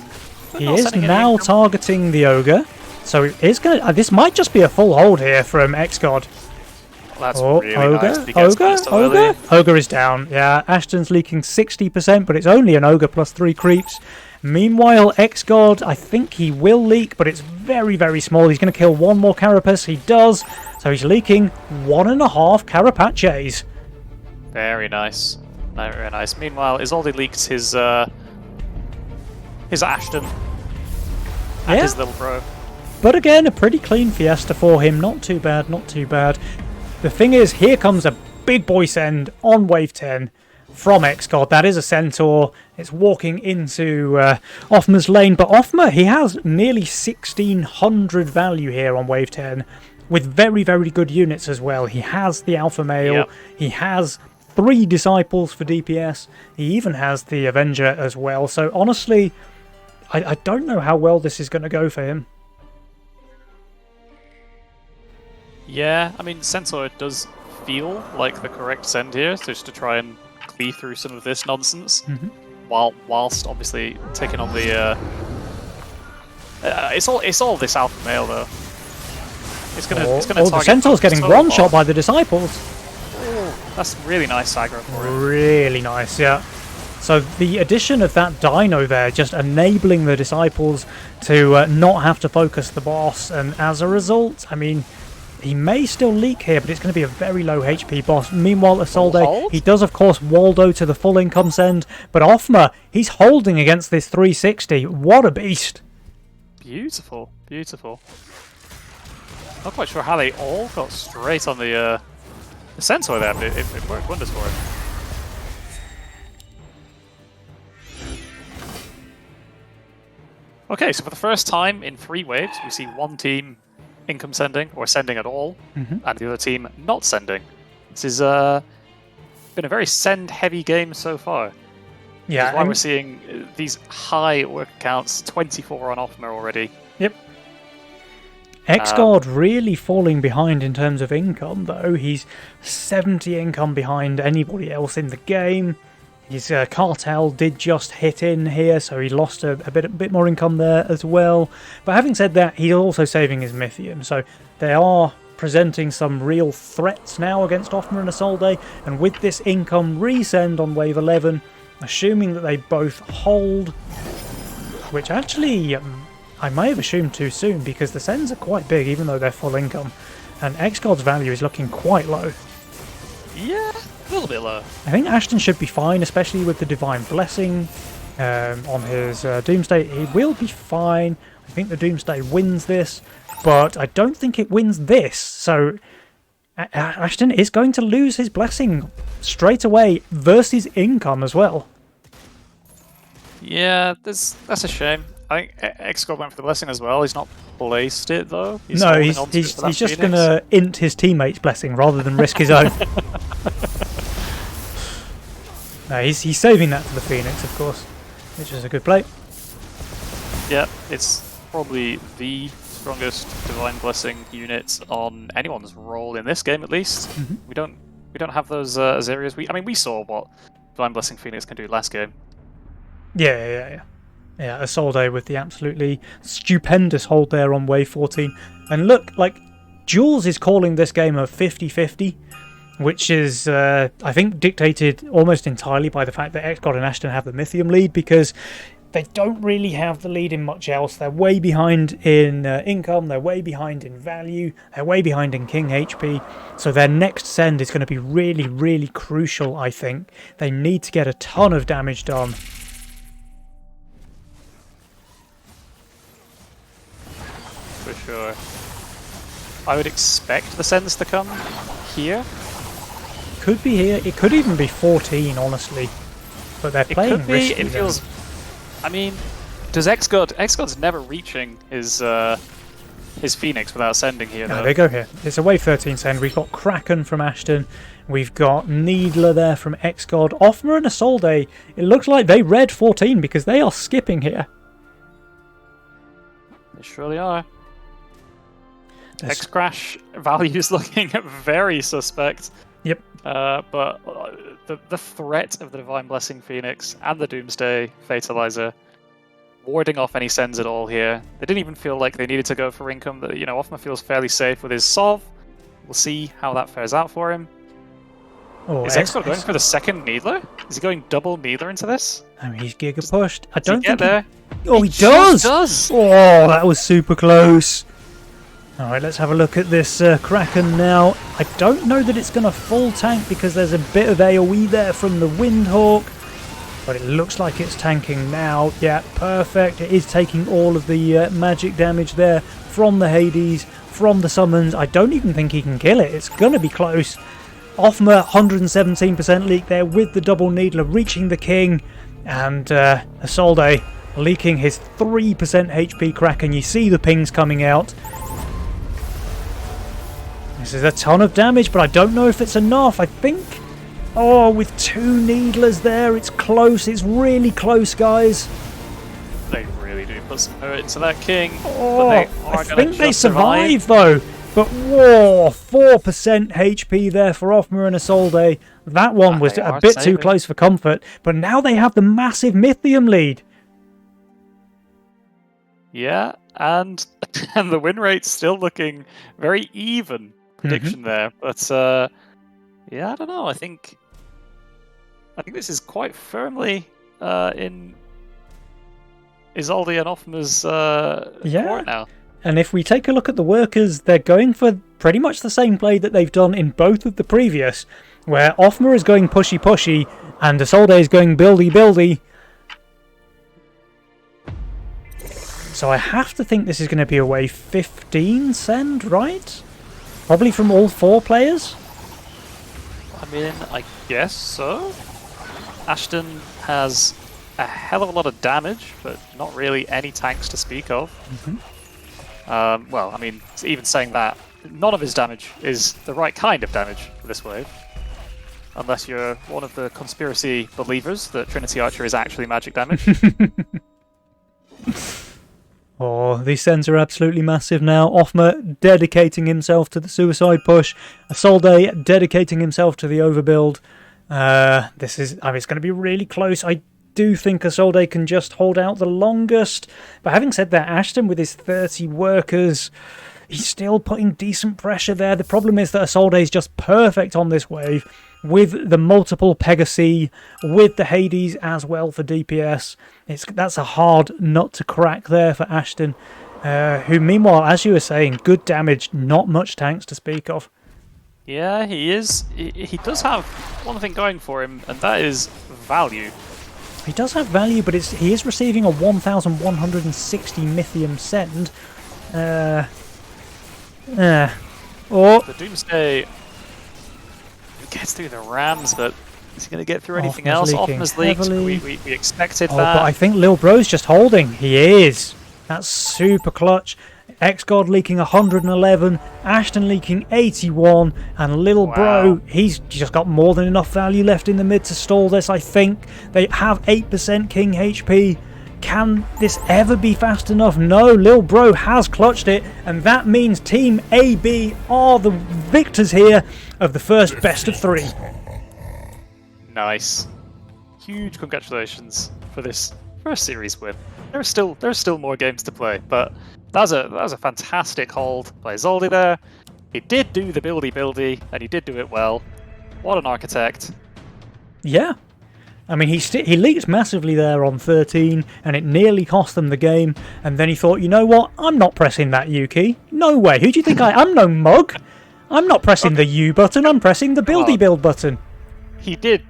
He not is sending any now income. targeting the ogre. So it is going to... this might just be a full hold here from Xgod. That's Oh, really ogre, nice. He gets ogre, this so early. ogre. Ogre is down. Yeah, Ashton's leaking 60%, but it's only an ogre plus 3 creeps. Meanwhile, Xgod, I think he will leak, but it's very, very small. He's going to kill one more Carapace. He does. So he's leaking 1.5 Carapaces. Very nice. Very nice. Meanwhile, Isolde leaked his Ashton and Yeah. his little bro. But again, a pretty clean Fiesta for him. Not too bad, not too bad. The thing is, here comes a big boy send on wave 10 from Xgod. That is a Centaur. It's walking into Offma's lane. But Offma, he has nearly 1,600 value here on wave 10 with very, very good units as well. He has the Alpha Male. Yep. He has 3 Disciples for DPS. He even has the Avenger as well. So honestly... I don't know how well this is going to go for him. Yeah, I mean, Centaur does feel like the correct send here, so just to try and clear through some of this nonsense, whilst obviously taking on the. It's all this alpha male though. It's gonna target the Centaur's getting one shot by the Disciples. Oh, that's really nice aggro for him. Really nice, yeah. So the addition of that Dino there, just enabling the Disciples to not have to focus the boss, and as a result, I mean, he may still leak here, but it's going to be a very low HP boss. Meanwhile, Isolde, he does, of course, Waldo to the full income send, but Offmer, he's holding against this 360. What a beast! Beautiful, beautiful. Not quite sure how they all got straight on the Centaur there, but it worked wonders for him. Okay, so for the first time in 3 waves, we see one team income sending, or sending at all, and the other team not sending. This has been a very send-heavy game so far. Yeah, that's why we're seeing these high work counts, 24 on Offmer already. Yep. X-God really falling behind in terms of income, though. He's 70 income behind anybody else in the game. His cartel did just hit in here, so he lost a bit more income there as well. But having said that, he's also saving his Mythium, so they are presenting some real threats now against Offmer and Isolde. And with this income resend on wave 11, assuming that they both hold, which actually I may have assumed too soon, because the sends are quite big even though they're full income, and X-God's value is looking quite low. Yeah, a little bit low. I think Ashton should be fine, especially with the Divine Blessing on his Doomsday. He will be fine. I think the Doomsday wins this, but I don't think it wins this, so Ashton is going to lose his Blessing straight away versus income as well. Yeah, that's a shame. I think X-God went for the Blessing as well. He's not placed it though. He's just going to int his teammate's Blessing rather than risk his own. No, he's saving that for the Phoenix, of course, which is a good play. Yeah, it's probably the strongest Divine Blessing unit on anyone's roll in this game, at least. We don't have those Azerias. We saw what Divine Blessing Phoenix can do last game. Yeah, Isolde with the absolutely stupendous hold there on wave 14. And look, like, Jules is calling this game a 50-50, which is, I think, dictated almost entirely by the fact that X-God and Ashton have the Mythium lead, because they don't really have the lead in much else. They're way behind in income, they're way behind in value, they're way behind in King HP, so their next send is going to be really, really crucial, I think. They need to get a ton of damage done. For sure. I would expect the sends to come here. Could be here. It could even be 14, honestly. But they're playing risky. risky. It feels. I mean, does X-God? X-God's never reaching his Phoenix without sending here. No, they go here. It's a wave 13 send. We've got Kraken from Ashton. We've got Needler there from X-God. Offmer and Isolde. It looks like they read 14 because they are skipping here. They surely are. X-Crash values looking very suspect. Yep. But the threat of the Divine Blessing Phoenix and the Doomsday Fatalizer warding off any sends at all here. They didn't even feel like they needed to go for income. Offmer feels fairly safe with his Sov. We'll see how that fares out for him. Oh, is X-God going for the second Needler? Is he going double Needler into this? I mean, he's Giga pushed. I don't think there. Oh, he does! Oh, that was super close. Alright, let's have a look at this Kraken now. I don't know that it's going to full tank because there's a bit of AoE there from the Windhawk. But it looks like it's tanking now. Yeah, perfect. It is taking all of the magic damage there from the Hades, from the summons. I don't even think he can kill it. It's going to be close. Offmer, 117% leak there with the double Needler reaching the King. And Isolde leaking his 3% HP Kraken. You see the pings coming out. This is a ton of damage, but I don't know if it's enough. I think... Oh, with 2 Needlers there, it's close. It's really close, guys. They really put some hurt into that king. Oh, but I think they survive though. But whoa, 4% HP there for Offmer and Isolde. That one was a bit too close for comfort. But now they have the massive Mythium lead. Yeah, and the win rate's still looking very even. Prediction there, but yeah, I don't know. I think this is quite firmly in Isolde and Offmer's court now. And if we take a look at the workers, they're going for pretty much the same play that they've done in both of the previous, where Offmer is going pushy and Isolde is going buildy. So I have to think this is going to be a wave 15 send, right? Probably from all 4 players? I mean, I guess so. Ashton has a hell of a lot of damage, but not really any tanks to speak of. Well, I mean, even saying that, none of his damage is the right kind of damage for this wave. Unless you're one of the conspiracy believers that Trinity Archer is actually magic damage. Oh, these sends are absolutely massive now. Offmer dedicating himself to the suicide push. Isolde dedicating himself to the overbuild. This is, I mean, it's going to be really close. I do think Isolde can just hold out the longest. But having said that, Ashton with his 30 workers, he's still putting decent pressure there. The problem is that Isolde is just perfect on this wave with the multiple Pegasi, with the Hades as well for DPS. That's a hard nut to crack there for Ashton, who meanwhile, as you were saying, good damage, not much tanks to speak of. Yeah, he is. He does have one thing going for him, and that is value. He does have value, but he is receiving a 1,160 Mythium send. The Doomsday gets through the Rams, but is he going to get through anything else? Offmer's leaked. We expected that. But I think Lil Bro's just holding. He is. That's super clutch. X-God leaking 111, Ashton leaking 81, and Lil Bro, he's just got more than enough value left in the mid to stall this, I think. They have 8% King HP. Can this ever be fast enough? No, Lil Bro has clutched it, and that means Team AB are the victors here of the first best of 3. Nice. Huge congratulations for this first series win. There's still more games to play, but that was a fantastic hold by Isolde there. He did do the buildy, and he did do it well. What an architect. Yeah. I mean, he leaked massively there on 13, and it nearly cost them the game. And then he thought, you know what? I'm not pressing that U key. No way. Who do you think I'm no mug. I'm not pressing the U button. I'm pressing the build button. He did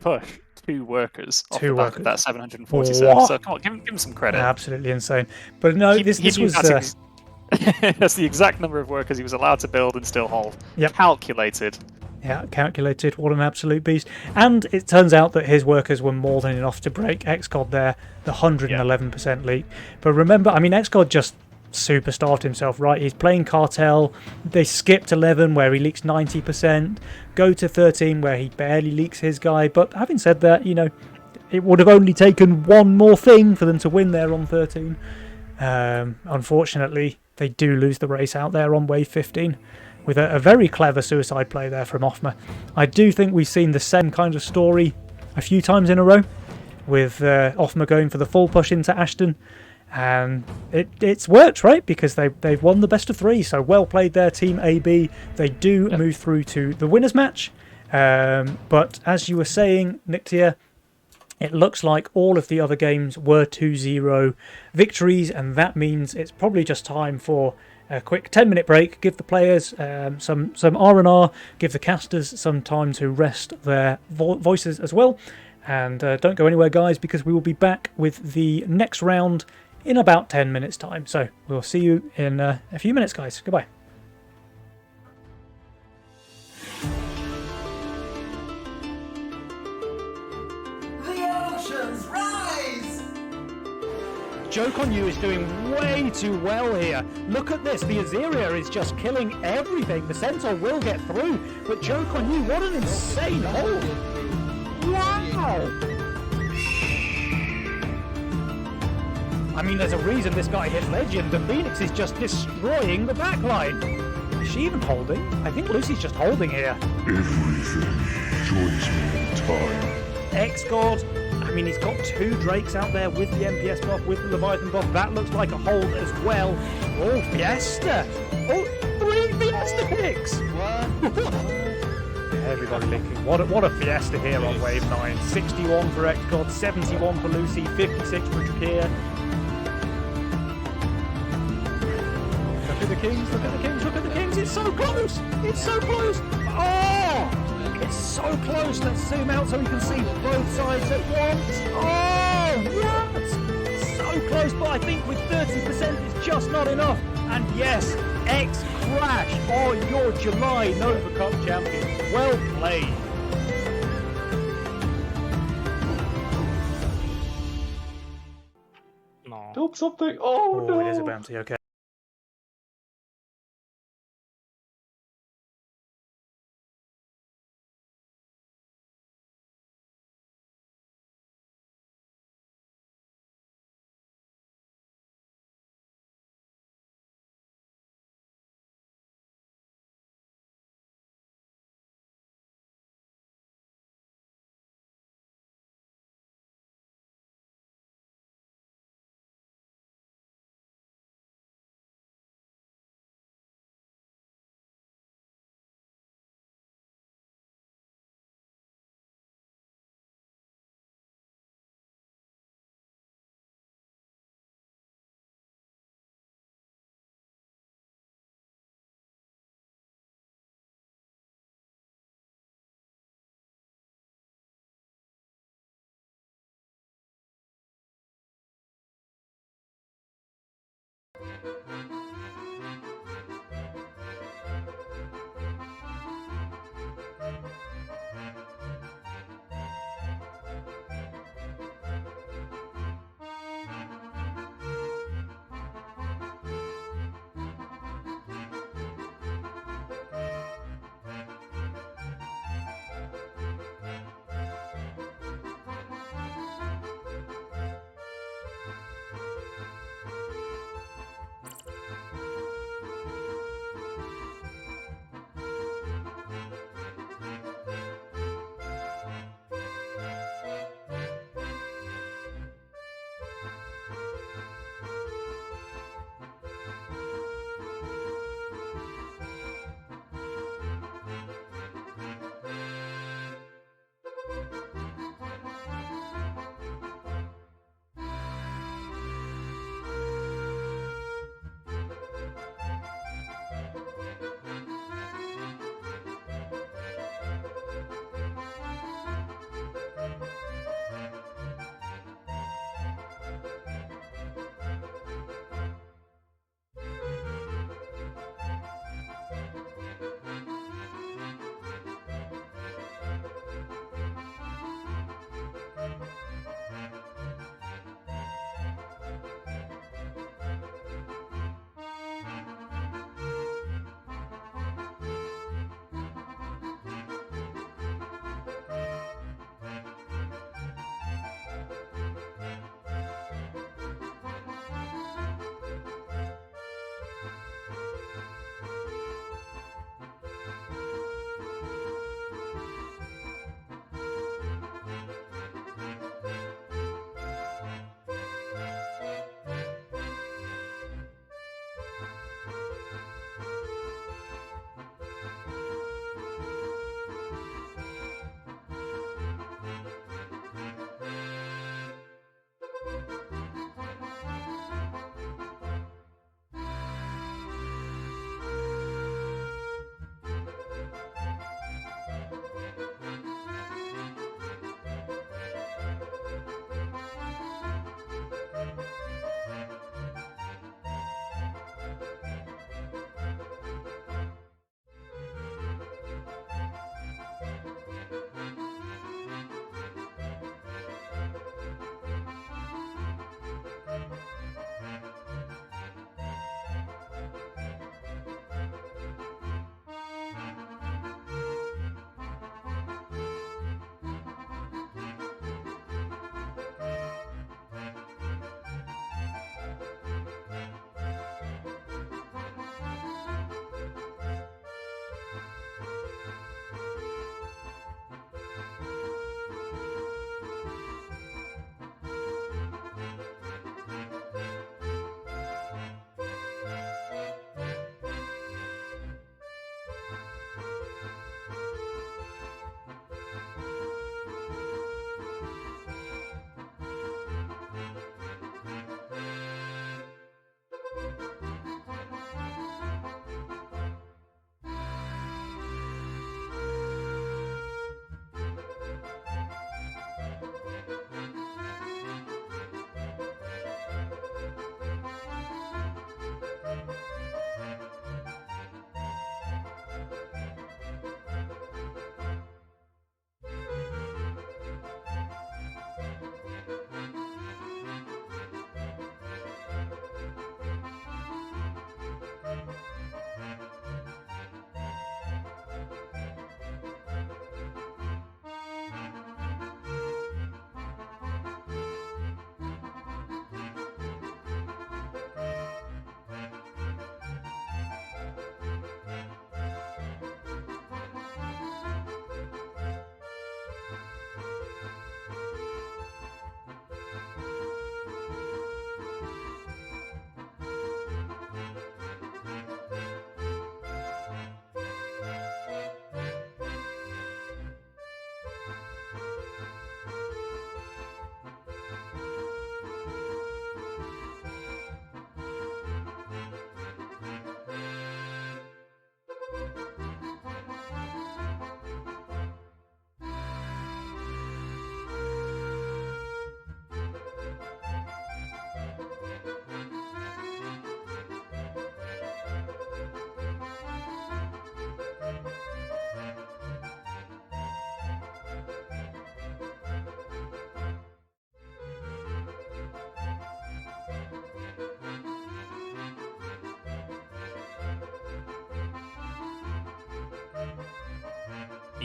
push 2 workers off the back of that 747. What? So come on, give him some credit. Absolutely insane. But no, this was... That's the exact number of workers he was allowed to build and still hold. Yep. Calculated. Yeah, calculated. What an absolute beast. And it turns out that his workers were more than enough to break X-God there, the 111% leak. But remember, I mean, X-God just superstarred himself, right? He's playing Cartel. They skipped 11 where he leaks 90%, go to 13 where he barely leaks his guy. But having said that, you know, it would have only taken one more thing for them to win there on 13. Unfortunately, they do lose the race out there on wave 15 with a very clever suicide play there from Offmer. I do think we've seen the same kind of story a few times in a row with Offmer going for the full push into Ashton. And it's worked, right? Because they've won the best of 3. So well played there, Team AB. They do move through to the winners match. But as you were saying, Nictia, it looks like all of the other games were 2-0 victories. And that means it's probably just time for a quick 10-minute break. Give the players some R&R. Give the casters some time to rest their voices as well. And don't go anywhere, guys, because we will be back with the next round in about 10 minutes time. So we'll see you in a few minutes, guys. Goodbye. The oceans rise! Joke on You is doing way too well here. Look at this. The Azeria is just killing everything. The Centaur will get through. But Joke on You, what an insane hold. Wow! I mean, there's a reason this guy hit Legend. The Phoenix is just destroying the backline. Is she even holding? I think Lucy's just holding here. Everything joins me in time. X-God, I mean, he's got 2 Drakes out there with the MPS buff, with the Leviathan buff. That looks like a hold as well. Oh, Fiesta. Oh, 3 Fiesta picks. Everybody linking. What a Fiesta here on Wave 9. 61 for X-God, 71 for Lucy, 56 for Drakir. Look at the Kings, look at the Kings, look at the Kings. It's so close. It's so close. Oh! It's so close. Let's zoom out so we can see both sides at once. Oh, what? So close, but I think with 30% it's just not enough. And yes, X Crash are your July Nova Cup champions. Well played. No. Build something. Oh, no. It is a bounty. Okay.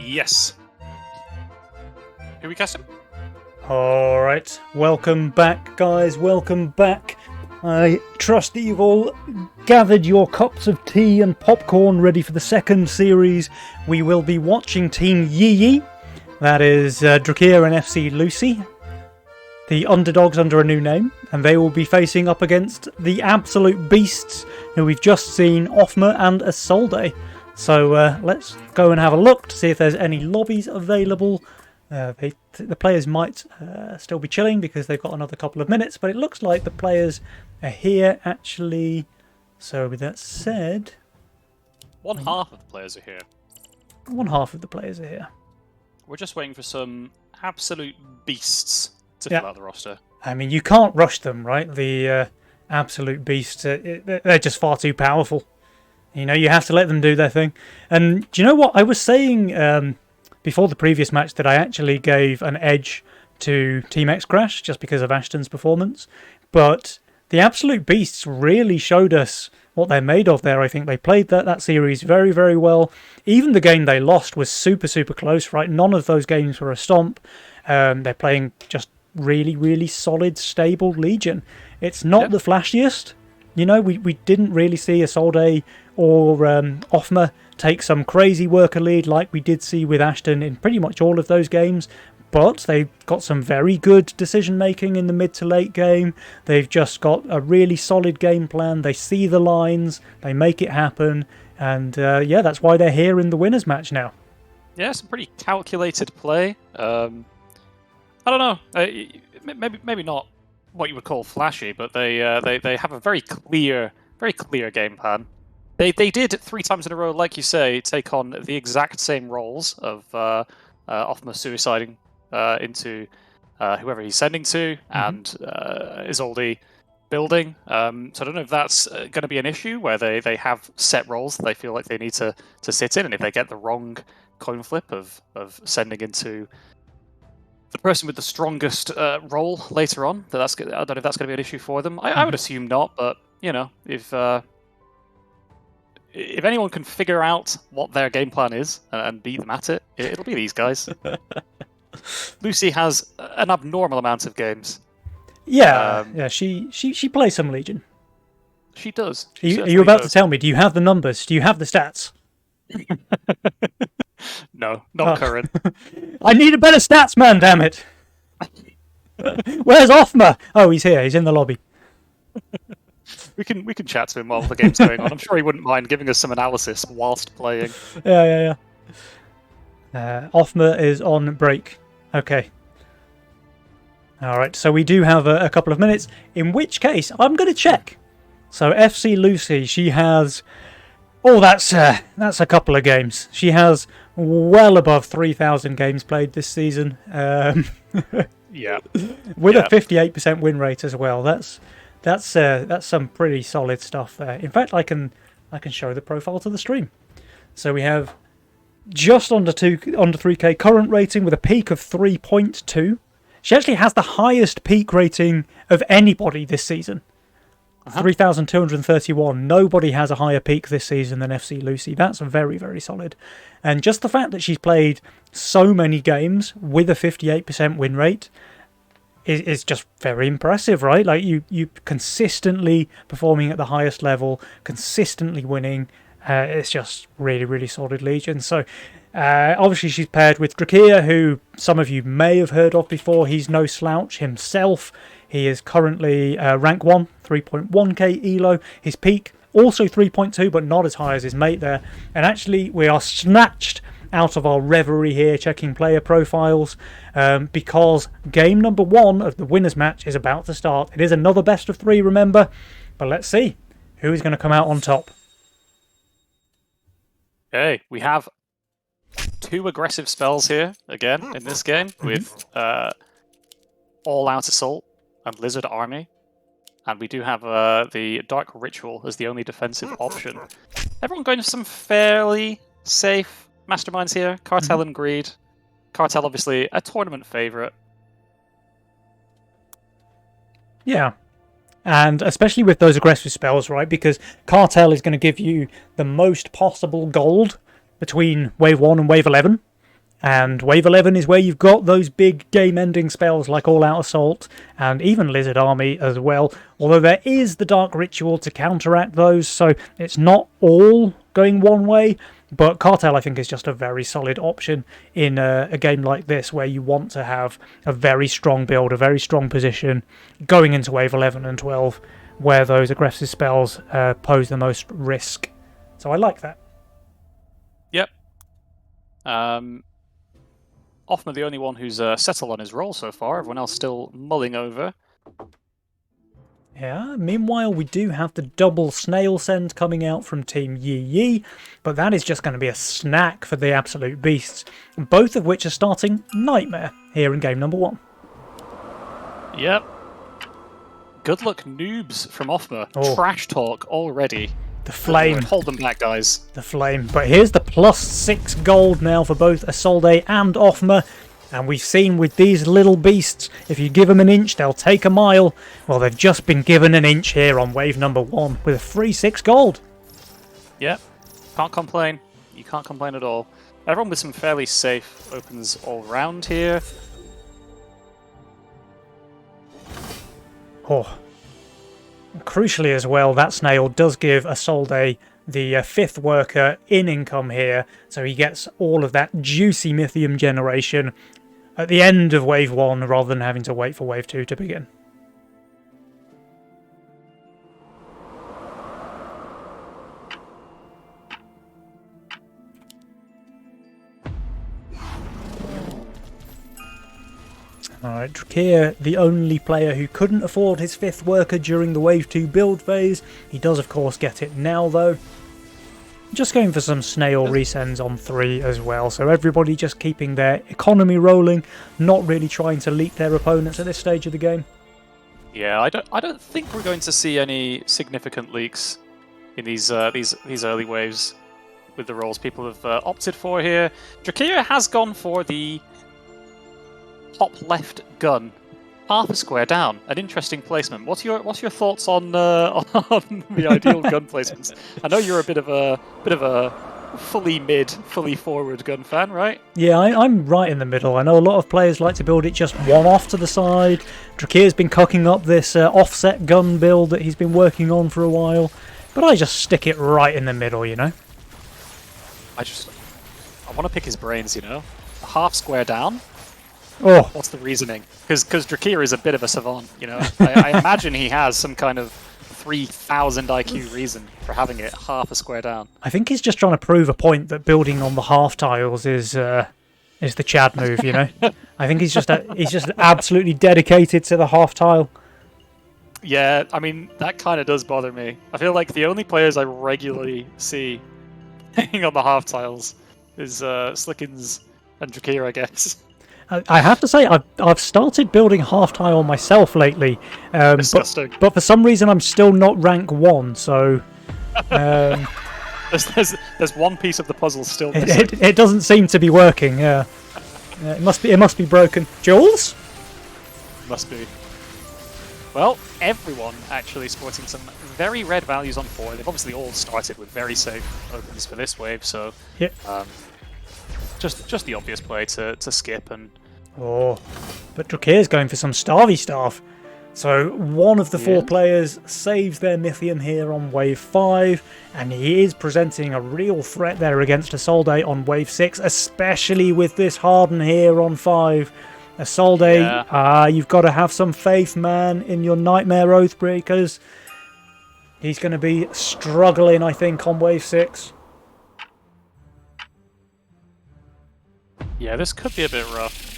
Yes. Who we casting? All right, welcome back, guys. Welcome back. I trust that you've all gathered your cups of tea and popcorn ready for the second series. We will be watching Team Yi Yi. That is Drakir and FC Lucy, the underdogs under a new name, and they will be facing up against the absolute beasts who we've just seen, Offma and Isolde. So let's go and have a look to see if there's any lobbies available. The players might still be chilling because they've got another couple of minutes, but it looks like the players are here actually. So with that said, One half of the players are here. one half of the players are here. We're just waiting for some absolute beasts to Yeah. fill out the roster. I mean, you can't rush them, right? The absolute beasts, they're just far too powerful. You know, you have to let them do their thing. And do you know what? I was saying before the previous match that I actually gave an edge to Team X Crash just because of Ashton's performance. But the absolute beasts really showed us what they're made of there. I think they played that series very, very well. Even the game they lost was super, super close, right? None of those games were a stomp. They're playing just really, really solid, stable Legion. It's not the flashiest. You know, we didn't really see Isolde or Offma take some crazy worker lead like we did see with Ashton in pretty much all of those games. But they've got some very good decision making in the mid to late game. They've just got a really solid game plan. They see the lines, they make it happen, and yeah, that's why they're here in the winners match now. Yeah, some pretty calculated play. I don't know. Maybe not what you would call flashy, but they have a very clear game plan. They did 3 times in a row, like you say, take on the exact same roles of Offma suiciding into whoever he's sending to, and Isolde building. So I don't know if that's going to be an issue where they have set roles that they feel like they need to sit in, and if they get the wrong coin flip of sending into the person with the strongest role later on, I don't know if that's going to be an issue for them. I would assume not, but you know, if anyone can figure out what their game plan is and beat them at it, it'll be these guys. Lucy has an abnormal amount of games. Yeah, yeah. She plays some Legion. She does. Are you about to tell me? Do you have the numbers? Do you have the stats? No, not current. I need a better stats man, damn it! Where's Offma? Oh, he's here. He's in the lobby. We can chat to him while the game's going on. I'm sure he wouldn't mind giving us some analysis whilst playing. Yeah. Offma is on break. Okay. All right. So we do have a couple of minutes. In which case, I'm going to check. So FC Lucy, she has. Oh, that's a couple of games. She has well above 3,000 games played this season. Yeah. With a 58% win rate as well. That's some pretty solid stuff there. In fact, I can show the profile to the stream. So we have just under 3k current rating with a peak of 3.2. She actually has the highest peak rating of anybody this season. 3,231. Nobody has a higher peak this season than FC Lucy. That's very, very solid. And just the fact that she's played so many games with a 58% win rate is just very impressive, right? Like you consistently performing at the highest level, consistently winning. It's just really, really solid Legion. So obviously she's paired with Drakir, who some of you may have heard of before. He's no slouch himself. He is currently rank 1, 3.1k elo. His peak also 3.2, but not as high as his mate there. And actually we are snatched out of our reverie here, checking player profiles, because game number 1 of the winners match is about to start. It is another best of 3, remember, but let's see who is going to come out on top. Okay, we have 2 aggressive spells here again in this game with All Out Assault and Lizard Army, and we do have the Dark Ritual as the only defensive option. Everyone going to some fairly safe masterminds here. Cartel and Greed. Cartel obviously a tournament favourite. Yeah, and especially with those aggressive spells, right? Because Cartel is going to give you the most possible gold between Wave 1 and Wave 11. And Wave 11 is where you've got those big game-ending spells like All Out Assault and even Lizard Army as well. Although there is the Dark Ritual to counteract those, so it's not all going one way. But Cartel, I think, is just a very solid option in a game like this where you want to have a very strong build, a very strong position going into Wave 11 and 12 where those aggressive spells pose the most risk. So I like that. Yep. Offma, the only one who's settled on his role so far. Everyone else still mulling over. Yeah, meanwhile we do have the double snail send coming out from Team Yi Yi, but that is just going to be a snack for the absolute beasts, both of which are starting Nightmare here in game number 1. Yep. Good luck noobs from Offma. Oh. Trash talk already. The flame. Hold them back, guys. The flame. But here's the +6 gold now for both Isolde and Offma. And we've seen with these little beasts, if you give them an inch, they'll take a mile. Well, they've just been given an inch here on wave number 1 with a free 6 gold. Yep. Can't complain. You can't complain at all. Everyone with some fairly safe opens all round here. Oh. Crucially as well, that snail does give Isolde the 5th worker in income here, so he gets all of that juicy Mythium generation at the end of wave 1 rather than having to wait for wave 2 to begin. Alright, Drakir, the only player who couldn't afford his 5th worker during the Wave 2 build phase. He does, of course, get it now, though. Just going for some snail resends on 3 as well, so everybody just keeping their economy rolling, not really trying to leak their opponents at this stage of the game. Yeah, I don't think we're going to see any significant leaks in these early waves with the roles people have opted for here. Drakir has gone for the top left gun, half a square down. An interesting placement. What's your thoughts on on the ideal gun placements? I know you're a bit of a fully mid, fully forward gun fan, right? Yeah, I'm right in the middle. I know a lot of players like to build it just one off to the side. Drakir's been cooking up this offset gun build that he's been working on for a while, but I just stick it right in the middle, you know? I want to pick his brains, you know? A half square down? Oh, What's the reasoning? Because Drakir is a bit of a savant, you know? I imagine he has some kind of 3,000 IQ reason for having it half a square down. I think he's just trying to prove a point that building on the half tiles is the Chad move, you know? I think he's just absolutely dedicated to the half tile. Yeah, I mean, that kind of does bother me. I feel like the only players I regularly see playing on the half tiles is Slickens and Drakir, I guess. I have to say, I've started building half tile myself lately, Disgusting. but for some reason I'm still not rank 1, so There's one piece of the puzzle still missing. it doesn't seem to be working. Yeah, it must be broken. Jules? Must be. Well, everyone actually sporting some very red values on 4. They've obviously all started with very safe opens for this wave, so Yeah. just the obvious play to skip and. Oh, but Drakir's going for some Starvy Staff. So one of the 4 players saves their Mythium here on wave 5, and he is presenting a real threat there against Isolde on wave 6, especially with this Harden here on 5. Isolde, you've got to have some faith, man, in your Nightmare Oathbreakers. He's going to be struggling, I think, on wave 6. Yeah, this could be a bit rough.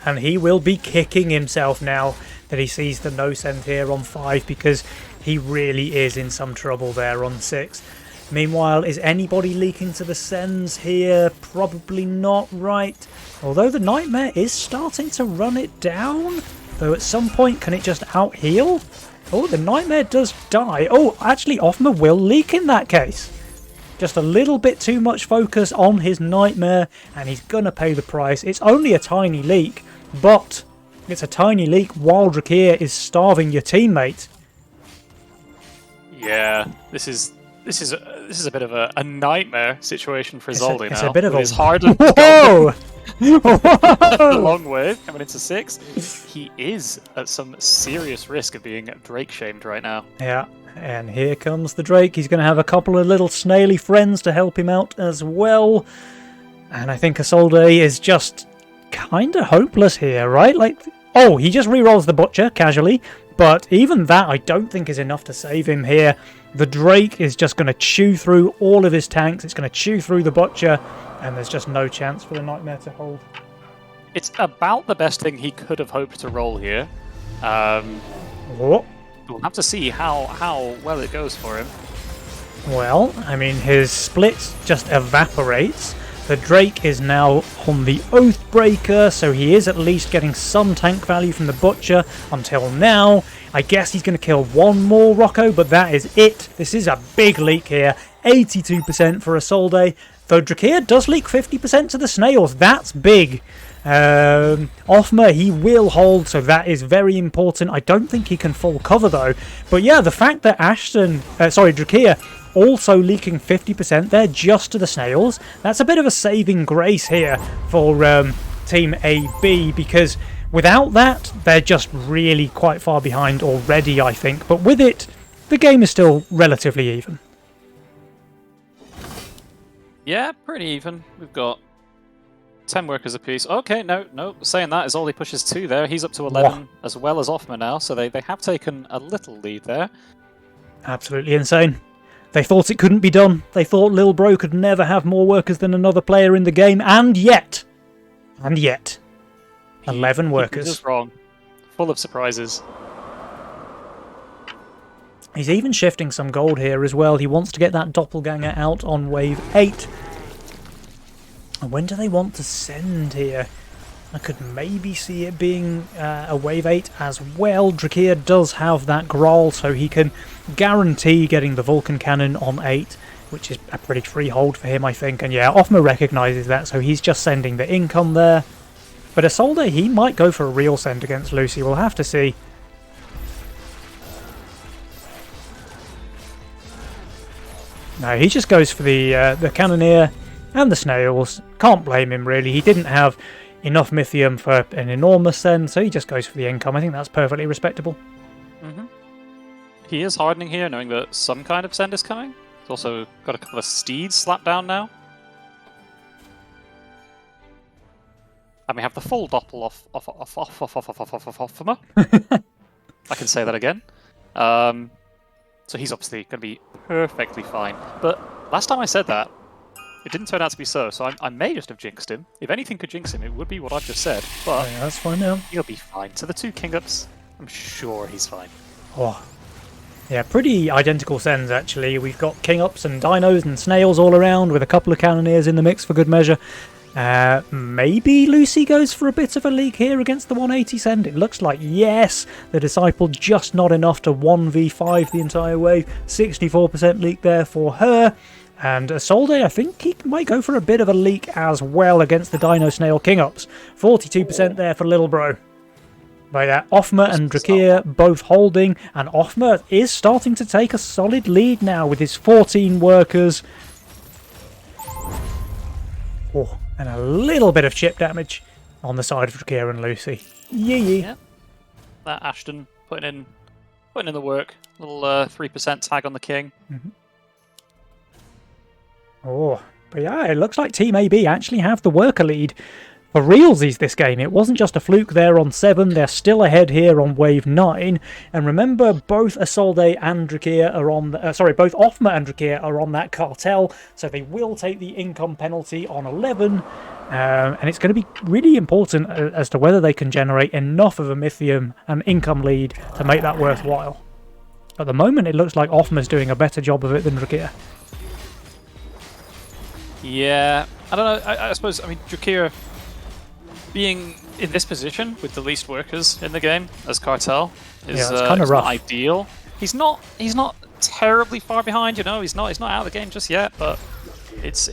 And he will be kicking himself now that he sees the no send here on 5, because he really is in some trouble there on 6. Meanwhile, is anybody leaking to the sends here? Probably not, right? Although the Nightmare is starting to run it down. Though at some point, can it just out-heal? Oh, the Nightmare does die. Oh, actually, Offma will leak in that case. Just a little bit too much focus on his Nightmare, and he's going to pay the price. It's only a tiny leak, but it's a tiny leak while Drakir is starving your teammate. Yeah, this is This is a bit of a nightmare situation for Isolde it's now. a bit of with a his hard whoa. a long wave coming into 6. He is at some serious risk of being Drake shamed right now. Yeah, and here comes the Drake. He's going to have a couple of little snaily friends to help him out as well. And I think Isolde is just kind of hopeless here, right? Like, oh, he just rerolls the Butcher casually, but even that I don't think is enough to save him here. The Drake is just going to chew through all of his tanks. It's going to chew through the Butcher, and there's just no chance for the Nightmare to hold. It's about the best thing he could have hoped to roll here. Oh. We'll have to see how well it goes for him. Well, I mean, his split just evaporates. The Drake is now on the Oathbreaker, so he is at least getting some tank value from the Butcher until now. I guess he's going to kill one more Rocco, but that is it. This is a big leak here. 82% for Isolde, though Drakir does leak 50% to the Snails. That's big. Offmer, he will hold, so that is very important. I don't think he can full cover, though. But yeah, the fact that Drakir also leaking 50% there just to the Snails, that's a bit of a saving grace here for Team AB, because without that, they're just really quite far behind already, I think. But with it, the game is still relatively even. Yeah, pretty even. We've got 10 workers apiece. Okay, no, saying that, Isolde pushes 2 there. He's up to 11 as well as Offmer now, so they have taken a little lead there. Absolutely insane. They thought it couldn't be done. They thought Lil Bro could never have more workers than another player in the game, and yet, 11 workers. Just wrong. Full of surprises. He's even shifting some gold here as well. He wants to get that doppelganger out on wave 8. And when do they want to send here? I could maybe see it being a wave 8 as well. Drakir does have that Grawl, so he can guarantee getting the Vulcan Cannon on 8, which is a pretty free hold for him, I think. And yeah, Offmer recognises that, so he's just sending the income there. But Isolde, he might go for a real send against Lucy. We'll have to see. No, he just goes for the Cannoneer and the Snails. Can't blame him, really. He didn't have enough Mythium for an enormous send, so he just goes for the income. I think that's perfectly respectable. Mm-hmm. He is hardening here, knowing that some kind of send is coming. He's also got a couple of steeds slapped down now. And we have the full doppel Offmer. I can say that again. So he's obviously going to be perfectly fine. But last time I said that, it didn't turn out to be so, I may just have jinxed him. If anything could jinx him, it would be what I've just said. But Yeah, that's fine now. he'll be fine. So the 2 King-Ups, I'm sure he's fine. Oh. Yeah, pretty identical sends, actually. We've got King-Ups and Dinos and Snails all around, with a couple of Cannoneers in the mix for good measure. Maybe Lucy goes for a bit of a leak here against the 180 send. It looks like yes. The Disciple just not enough to 1v5 the entire wave. 64% leak there for her. And Isolde, I think he might go for a bit of a leak as well against the Dino Snail King-Ups. 42% there for Little Bro. By that, Offmer and Drakir both holding, and Offmer is starting to take a solid lead now with his 14 workers. Oh, and a little bit of chip damage on the side of Drakir and Lucy. Yee. Yeah. That Ashton putting in the work. Little 3% tag on the king. Mm-hmm. Oh, but yeah, it looks like Team AB actually have the worker lead for realsies this game. It wasn't just a fluke there on 7, they're still ahead here on wave 9. And remember, both Isolde and Drakir are on, both Offmer and Drakir are on that cartel, so they will take the income penalty on 11. And it's going to be really important as to whether they can generate enough of a Mythium and income lead to make that worthwhile. At the moment, it looks like Offmer's doing a better job of it than Drakir. Yeah, I don't know. I suppose, I mean, Drakir being in this position with the least workers in the game as cartel is kind of rough. not ideal. He's not terribly far behind, you know. He's not out of the game just yet, but it's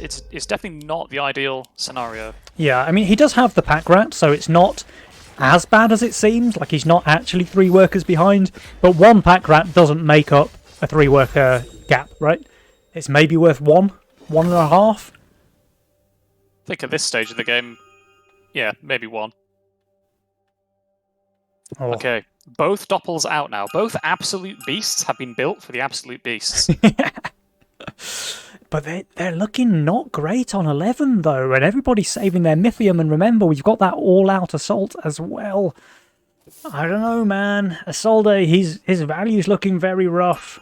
definitely not the ideal scenario. Yeah, I mean, he does have the pack rat, so it's not as bad as it seems. Like, he's not actually 3 workers behind, but 1 pack rat doesn't make up a 3 worker gap, right? It's maybe worth 1.5. I think at this stage of the game, yeah, maybe 1. Oh. Okay, both Doppels out now. Both absolute beasts have been built for the absolute beasts. But they're looking not great on 11, though, and everybody's saving their Mythium, and remember, we've got that all-out assault as well. I don't know, man. Isolde, his value's looking very rough.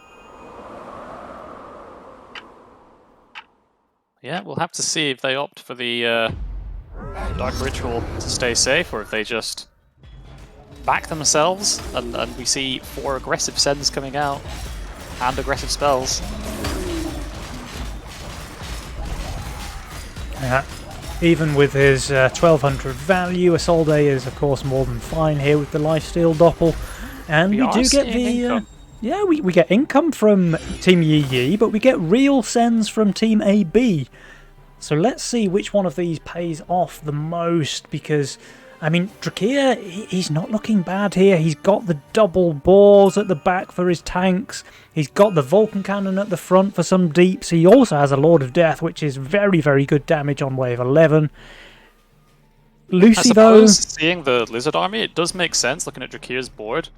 Yeah, we'll have to see if they opt for the Dark Ritual to stay safe, or if they just back themselves, and we see 4 aggressive sends coming out, and aggressive spells. Yeah. Even with his 1200 value, Isolde is of course more than fine here with the lifesteal Doppel. And we do get the... yeah, we get income from Team Yi Yi, but we get real sends from Team AB. So let's see which one of these pays off the most, because, I mean, Drakir, he's not looking bad here. He's got the double bores at the back for his tanks. He's got the Vulcan Cannon at the front for some deeps. He also has a Lord of Death, which is very, very good damage on wave 11. Lucy, though... seeing the Lizard Army, it does make sense, looking at Drakir's board,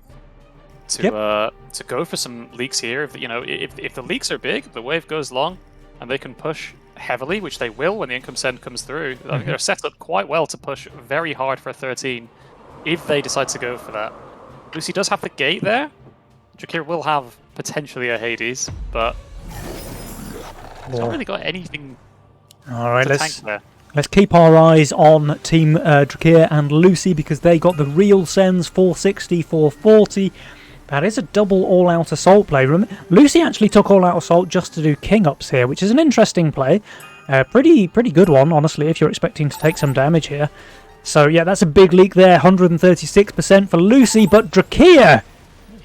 to go for some leaks here. If, you know, if the leaks are big, the wave goes long, and they can push heavily, which they will when the income send comes through. I think they're set up quite well to push very hard for 13 if they decide to go for that. Lucy does have the gate there. Drakir will have potentially a Hades, but he's not really got anything to tank there. Let's keep our eyes on Team Drakir and Lucy, because they got the real sends, 460, 440. That is a double all-out assault play. Lucy actually took all-out assault just to do king ups here, which is an interesting play. Pretty good one, honestly, if you're expecting to take some damage here. So yeah, that's a big leak there, 136% for Lucy, but Drakir...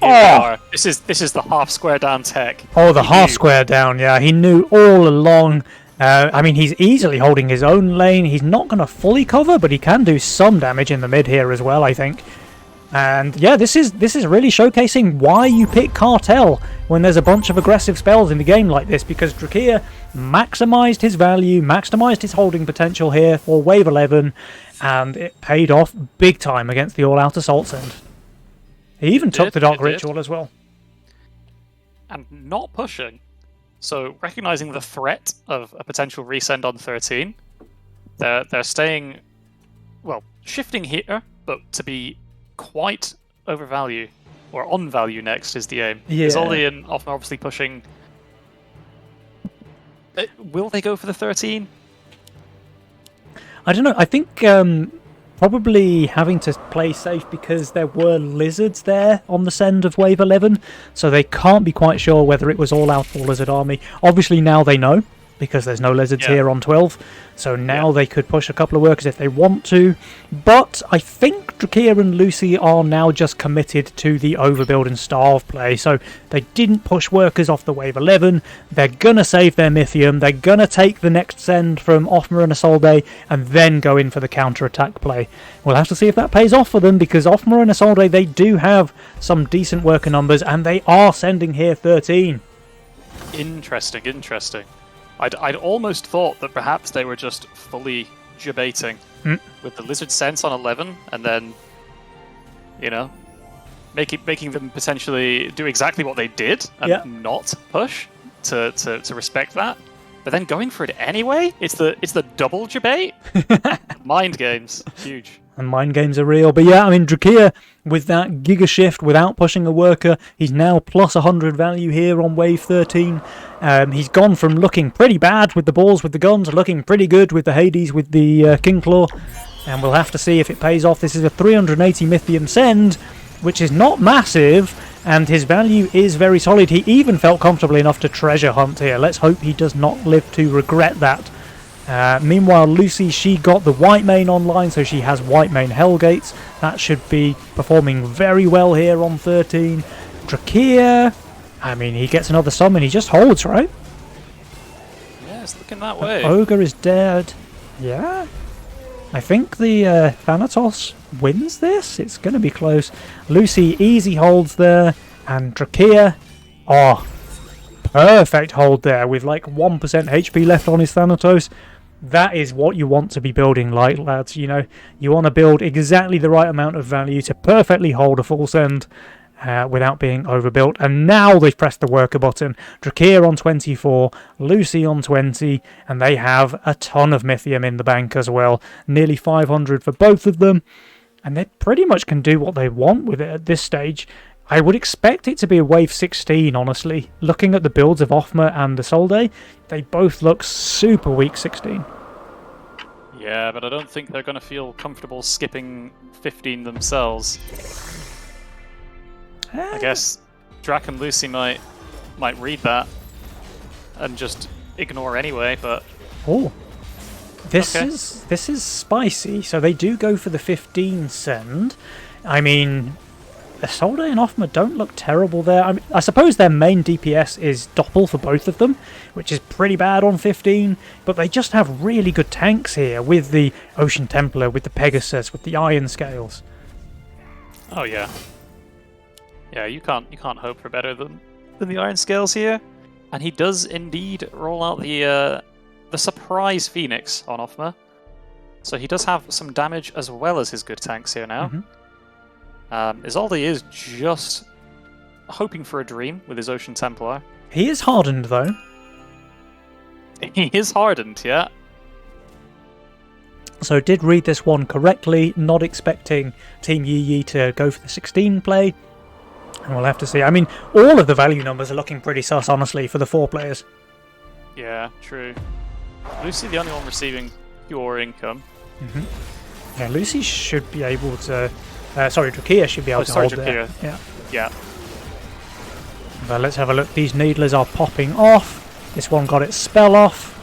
Oh! This is the half square down tech. Oh, the half square down, yeah. He knew all along. I mean, he's easily holding his own lane. He's not going to fully cover, but he can do some damage in the mid here as well, I think. And yeah, this is really showcasing why you pick Cartel when there's a bunch of aggressive spells in the game like this, because Drakir maximised his value, maximised his holding potential here for wave 11, and it paid off big time against the all-out assault send. He even took the Dark Ritual as well. And not pushing. So, recognising the threat of a potential resend on 13, they're staying, well, shifting here, but to be quite overvalue, or on value next is the aim. Yeah. Isolde and Offmer obviously pushing. Will they go for the 13? I don't know. I think probably having to play safe, because there were lizards there on the send of wave 11, so they can't be quite sure whether it was all out for Lizard Army. Obviously now they know, because there's no lizards here on 12, so now they could push a couple of workers if they want to. But I think Drakir and Lucy are now just committed to the overbuild and starve play, so they didn't push workers off the wave 11. They're gonna save their Mythium, they're gonna take the next send from Offmer and Isolde, and then go in for the counter-attack play. We'll have to see if that pays off for them, because Offmer and Isolde, they do have some decent worker numbers, and they are sending here 13. Interesting. I'd almost thought that perhaps they were just fully debating with the Lizard Sense on 11, and then, you know, making them potentially do exactly what they did and not push to respect that. But then going for it anyway, it's the double debate. Mind games, huge. And mind games are real. But yeah, I mean, Drakir, with that Giga Shift, without pushing a worker, he's now plus 100 value here on wave 13. He's gone from looking pretty bad with the balls with the guns, looking pretty good with the Hades with the Kingclaw. And we'll have to see if it pays off. This is a 380 Mythium send, which is not massive, and his value is very solid. He even felt comfortable enough to treasure hunt here. Let's hope he does not live to regret that. Meanwhile, Lucy, she got the White Mane online, so she has White Mane Hellgates. That should be performing very well here on 13. Drakir, I mean, he gets another summon, he just holds, right? Yeah, it's looking that way. Ogre is dead. Yeah. I think the Thanatos wins this. It's going to be close. Lucy easy holds there, and Drakir, perfect hold there with like 1% HP left on his Thanatos. That is what you want to be building like, lads. You know, you want to build exactly the right amount of value to perfectly hold a full send without being overbuilt. And now they've pressed the worker button. Drakir on 24, Lucy on 20, and they have a ton of Mythium in the bank as well. Nearly 500 for both of them. And they pretty much can do what they want with it at this stage. I would expect it to be a wave 16, honestly. Looking at the builds of Offma and the Solday, they both look super weak 16. Yeah, but I don't think they're going to feel comfortable skipping 15 themselves. I guess Drac and Lucy might read that and just ignore anyway, but... Oh, this Okay. is spicy. So they do go for the 15 send. I mean... Isolde and Offma don't look terrible there. I suppose their main DPS is Doppel for both of them, which is pretty bad on 15, but they just have really good tanks here with the Ocean Templar, with the Pegasus, with the Iron Scales. Oh yeah. Yeah, you can't hope for better than the Iron Scales here. And he does indeed roll out the surprise Phoenix on Offma. So he does have some damage as well as his good tanks here now. Mhm. Isolde is just hoping for a dream with his Ocean Templar. He is hardened though. He is hardened, yeah. So did read this one correctly, not expecting Team Yi Yi to go for the 16 play. And we'll have to see. I mean, all of the value numbers are looking pretty sus, honestly, for the 4 players. Yeah, true. Lucy, the only one receiving pure income. Yeah, Lucy should be able to... sorry, Drakir should be able to sorry, hold there. Drakir. Yeah. Yeah. But let's have a look. These Needlers are popping off. This one got its spell off.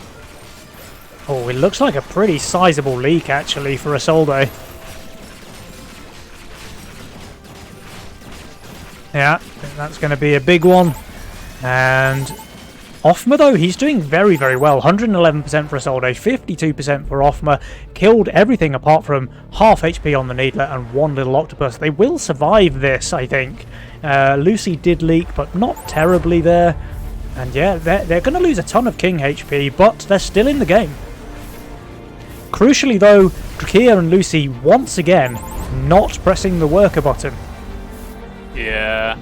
Oh, it looks like a pretty sizable leak, actually, for Isolde. Yeah, I think that's going to be a big one. And Offma, though, he's doing very, very well. 111% for Isolde, 52% for Offma. Killed everything apart from half HP on the Needler and one little Octopus. They will survive this, I think. Lucy did leak, but not terribly there. And yeah, they're going to lose a ton of King HP, but they're still in the game. Crucially, though, Drakir and Lucy, once again, not pressing the worker button. Yeah.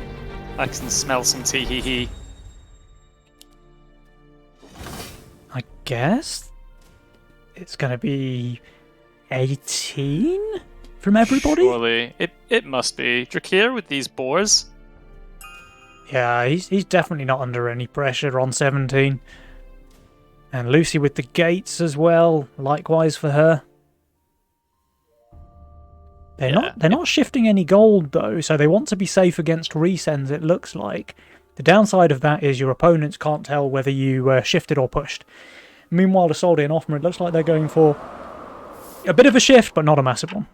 I can smell some tee-hee-hee. I guess it's going to be 18 from everybody? Surely. It must be. Drakir with these boars. Yeah, he's definitely not under any pressure on 17. And Lucy with the gates as well, likewise for her. They're not shifting any gold though, so they want to be safe against resends, it looks like. The downside of that is your opponents can't tell whether you shifted or pushed. Meanwhile, Isolde and Offma, it looks like they're going for a bit of a shift, but not a massive one.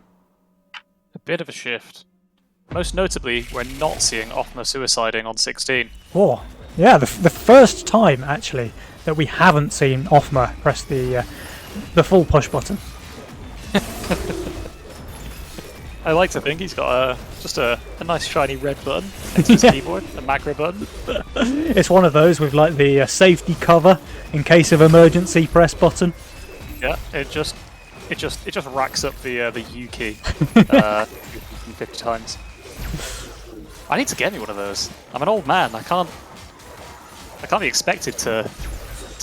A bit of a shift. Most notably, we're not seeing Offma suiciding on 16. Oh, yeah, the first time, actually, that we haven't seen Offma press the full push button. I like to think he's got just a nice shiny red button next to his keyboard, a macro button. It's one of those with like the safety cover in case of emergency press button. Yeah, it just racks up the U key 50 times. I need to get me one of those. I'm an old man. I can't be expected to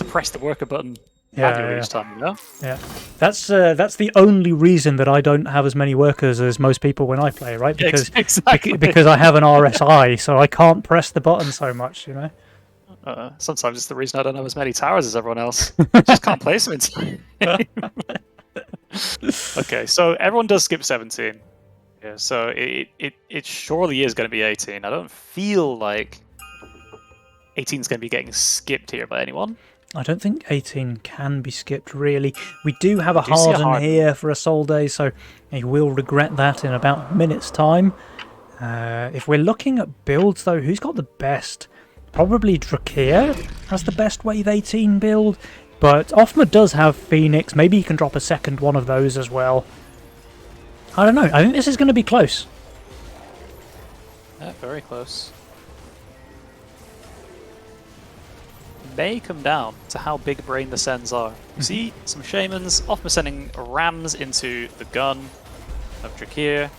press the worker button manually each time, you know? Yeah, that's the only reason that I don't have as many workers as most people when I play, right? Because Exactly. because I have an RSI, so I can't press the button so much, you know. Sometimes it's the reason I don't have as many towers as everyone else. Just can't place them in time. Okay, so everyone does skip 17. Yeah, so it surely is going to be 18. I don't feel like 18 is going to be getting skipped here by anyone. I don't think 18 can be skipped, really. We do have a do see a Harden Harden. here for Isolde, so he will regret that in about a minute's time. If we're looking at builds, though, who's got the best? Probably Drakir has the best Wave 18 build, but Offma does have Phoenix. Maybe he can drop a second one of those as well. I don't know. I think this is going to be close. Yeah, very close. may come down to how big brain the Sens are. You see some Shamans, Offma sending Rams into the gun of Drakir.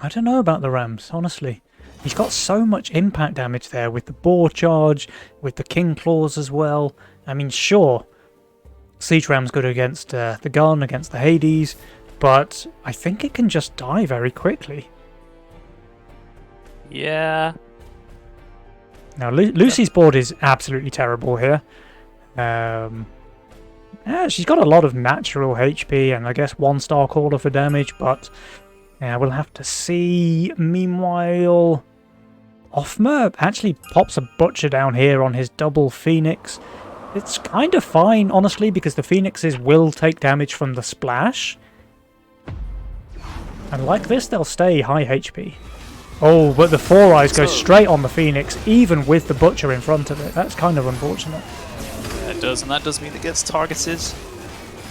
I don't know about the Rams, honestly. He's got so much impact damage there with the Boar Charge, with the King Claws as well. I mean, sure, Siege Ram's good against the gun, against the Hades, but I think it can just die very quickly. Yeah. Now, Lucy's board is absolutely terrible here. Yeah, she's got a lot of natural HP and I guess 1-star caller for damage, but yeah, we'll have to see. Meanwhile, Offma actually pops a Butcher down here on his double Phoenix. It's kind of fine, honestly, because the Phoenixes will take damage from the splash. And like this, they'll stay high HP. Oh, but the Four Eyes go straight on the Phoenix, even with the Butcher in front of it. That's kind of unfortunate. Yeah, it does, and that does mean it gets targeted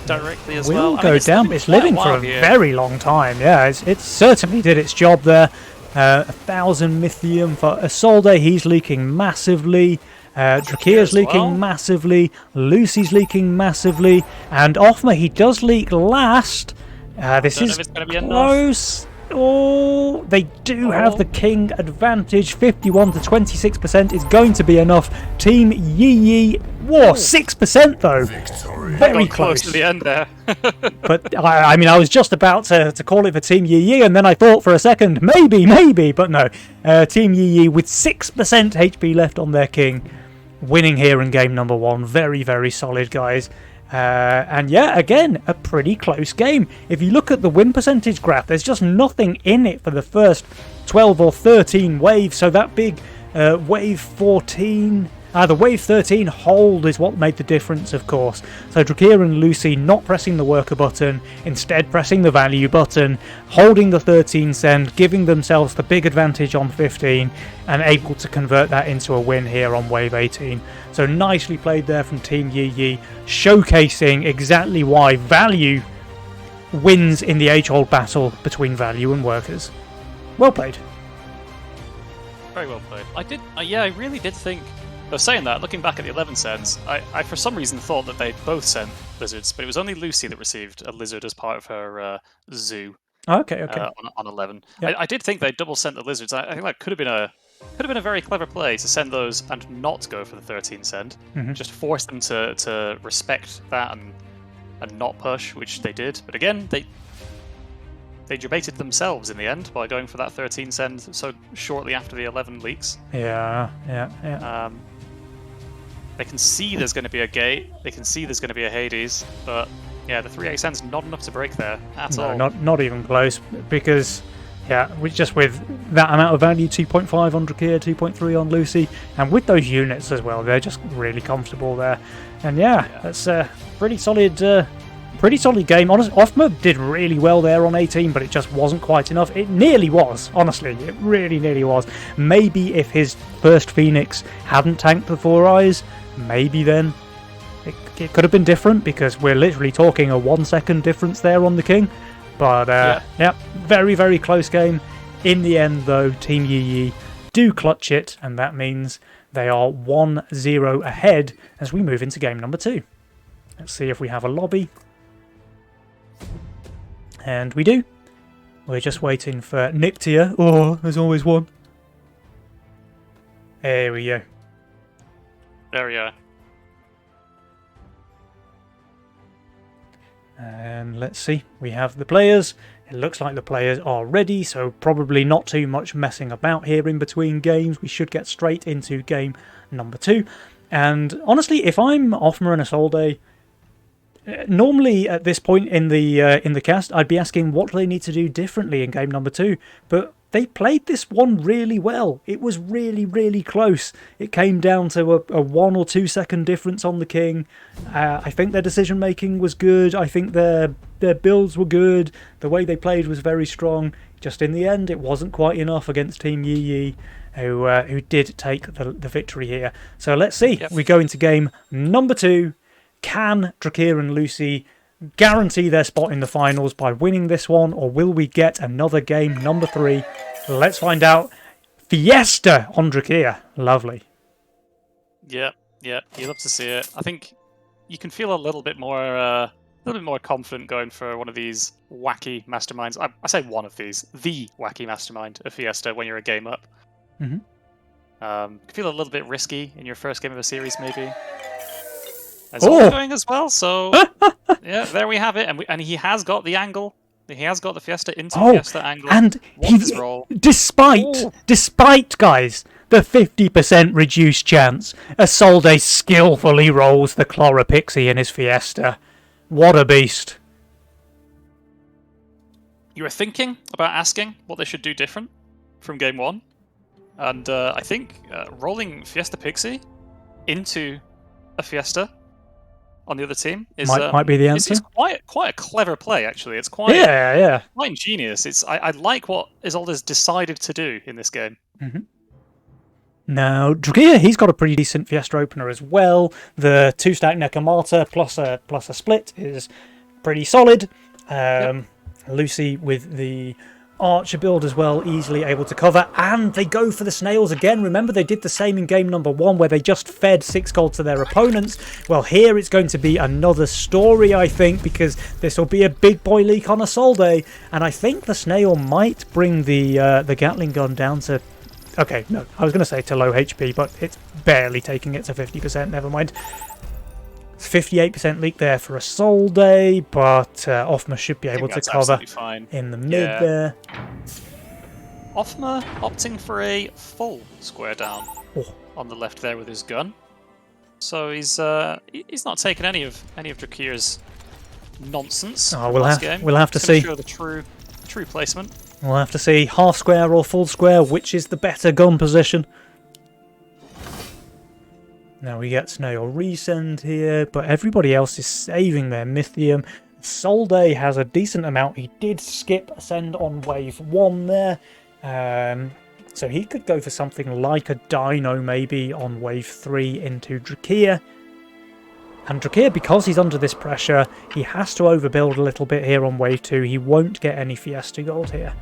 directly as well. Will go down, but it's living for a very long time. Yeah, it certainly did its job there. 1,000 Mythium for Isolde. He's leaking massively. Drakir's leaking massively. Lucy's leaking massively. And Offma, he does leak last. This is close. Oh, they do have the King advantage. 51 to 26% is going to be enough. Team Yi Yi. Whoa, 6% though. Victory. Very close to the end there. But I mean, I was just about to call it for Team Yi Yi, and then I thought for a second, maybe, but no. Team Yi Yi with 6% HP left on their King, winning here in game number 1. Very, very solid, guys. And yeah, again, a pretty close game. If you look at the win percentage graph, there's just nothing in it for the first 12 or 13 waves. So that big wave 14, the wave 13 hold is what made the difference, of course. So Drakir and Lucy not pressing the worker button, instead pressing the value button, holding the 13 send, giving themselves the big advantage on 15, and able to convert that into a win here on wave 18. So nicely played there from Team Yi Yi, showcasing exactly why value wins in the age-old battle between value and workers. Well played. Very well played. I really did think. Though saying that, looking back at the 11 sends, I for some reason thought that they'd both sent lizards, but it was only Lucy that received a lizard as part of her zoo. Okay. On 11, Yep. I did think they double sent the lizards. I think that could have been a very clever play to send those and not go for the 13 send. Just force them to respect that and not push, which they did. But again, they debated themselves in the end by going for that 13 send so shortly after the 11 leaks. Yeah. They can see there's going to be a gate. They can see there's going to be a Hades, but yeah, the 3A send's not enough to break there at all. Not even close, because yeah, with that amount of value, 2.5 on Drakir, 2.3 on Lucy, and with those units as well, they're just really comfortable there. And yeah. That's a pretty solid game. Honestly, Offma did really well there on 18, but it just wasn't quite enough. It nearly was, honestly. It really nearly was. Maybe if his first Phoenix hadn't tanked the Four Eyes, maybe then it could have been different, because we're literally talking a 1 second difference there on the King. But yeah, very, very close game. In the end, though, Team Yi Yi do clutch it, and that means they are 1-0 ahead as we move into game number 2. Let's see if we have a lobby. And we do. We're just waiting for Nictia. Oh, there's always one. There we go. There we are. And let's see, we have the players. It looks like the players are ready, so probably not too much messing about here in between games. We should get straight into game number 2. And honestly, if I'm Offma and Isolde, normally at this point in the cast, I'd be asking what do they need to do differently in game number 2. But they played this one really well. It was really, really close. It came down to a 1 or 2 second difference on the King. I think their decision making was good. I think their builds were good. The way they played was very strong. Just in the end, it wasn't quite enough against Team Yi Yi, who did take the victory here. So let's see. Yep. We go into game number 2. Can Drakir and Lucy guarantee their spot in the finals by winning this one, or will we get another game number 3? Let's find out. Fiesta on Drakir. Lovely. Yeah, you love to see it. I think you can feel a little bit more confident going for one of these wacky masterminds. I say one of these, the wacky mastermind of Fiesta when you're a game up. Mhm. Feel a little bit risky in your first game of a series, maybe. As Oh! going as well, so yeah, there we have it. And he has got the angle. He has got the Fiesta into Fiesta angle. And What's his role? despite, guys, the 50% reduced chance, Isolde skillfully rolls the Chloropixie in his Fiesta. What a beast. You were thinking about asking what they should do different from game one, and I think rolling Fiesta Pixie into a Fiesta on the other team is Might be the answer. It's quite a clever play, actually. It's quite quite ingenious. I like what Isolde's decided to do in this game. Now, Drakir, he's got a pretty decent Fiesta opener as well. The 2-stack Nekomata plus a split is pretty solid. Lucy with the Archer build as well, easily able to cover. And they go for the snails again. Remember, they did the same in game number 1 where they just fed 6 gold to their opponents. Well, here it's going to be another story, I think, because this will be a big boy leak on Isolde. And I think the snail might bring the Gatling gun down to... Okay, no, I was going to say to low HP, but it's barely taking it to 50%, never mind. 58% leak there for Isolde, but Offma should be able to cover in the mid there. Offma opting for a full square down on the left there with his gun. So he's not taking any of Drakir's nonsense. Oh, we'll have to see. Show the true placement. We'll have to see half square or full square, which is the better gun position. Now we get Snail resend here, but everybody else is saving their Mythium. Isolde has a decent amount. He did skip Ascend on wave 1 there. So he could go for something like a Dino maybe on wave 3 into Drakir. And Drakir, because he's under this pressure, he has to overbuild a little bit here on wave 2. He won't get any Fiesta gold here.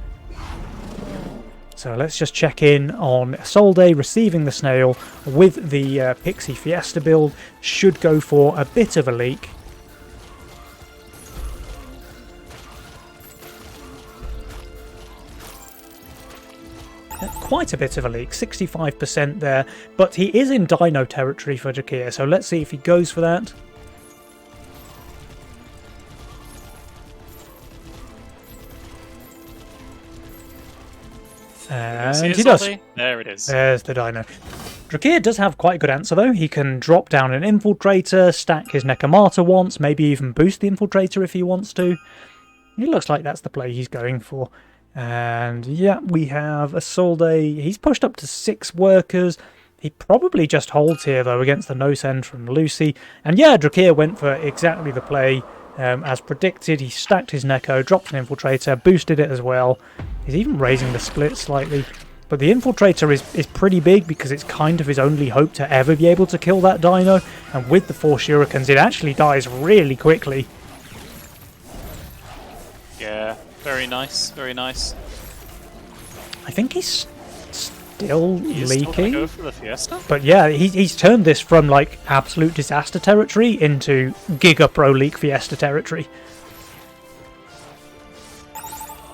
So let's just check in on Isolde receiving the snail with the Pixie Fiesta build. Should go for a bit of a leak. Quite a bit of a leak, 65% there, but he is in Dino territory for Drakir, so let's see if he goes for that. And he does. There it is. There's the Dino. Drakir does have quite a good answer though. He can drop down an Infiltrator, stack his Nekomata once, maybe even boost the Infiltrator if he wants to. It looks like that's the play he's going for. And yeah, we have Isolde. He's pushed up to 6 workers. He probably just holds here though against the no-send from Lucy. And yeah, Drakir went for exactly the play as predicted. He stacked his Neko, dropped an Infiltrator, boosted it as well. He's even raising the split slightly. But the Infiltrator is pretty big because it's kind of his only hope to ever be able to kill that Dino. And with the 4 Shurikens, it actually dies really quickly. Yeah, very nice, very nice. I think he's still He's leaking. still gonna go for the Fiesta? But yeah, he's turned this from like absolute disaster territory into Giga Pro League Fiesta territory.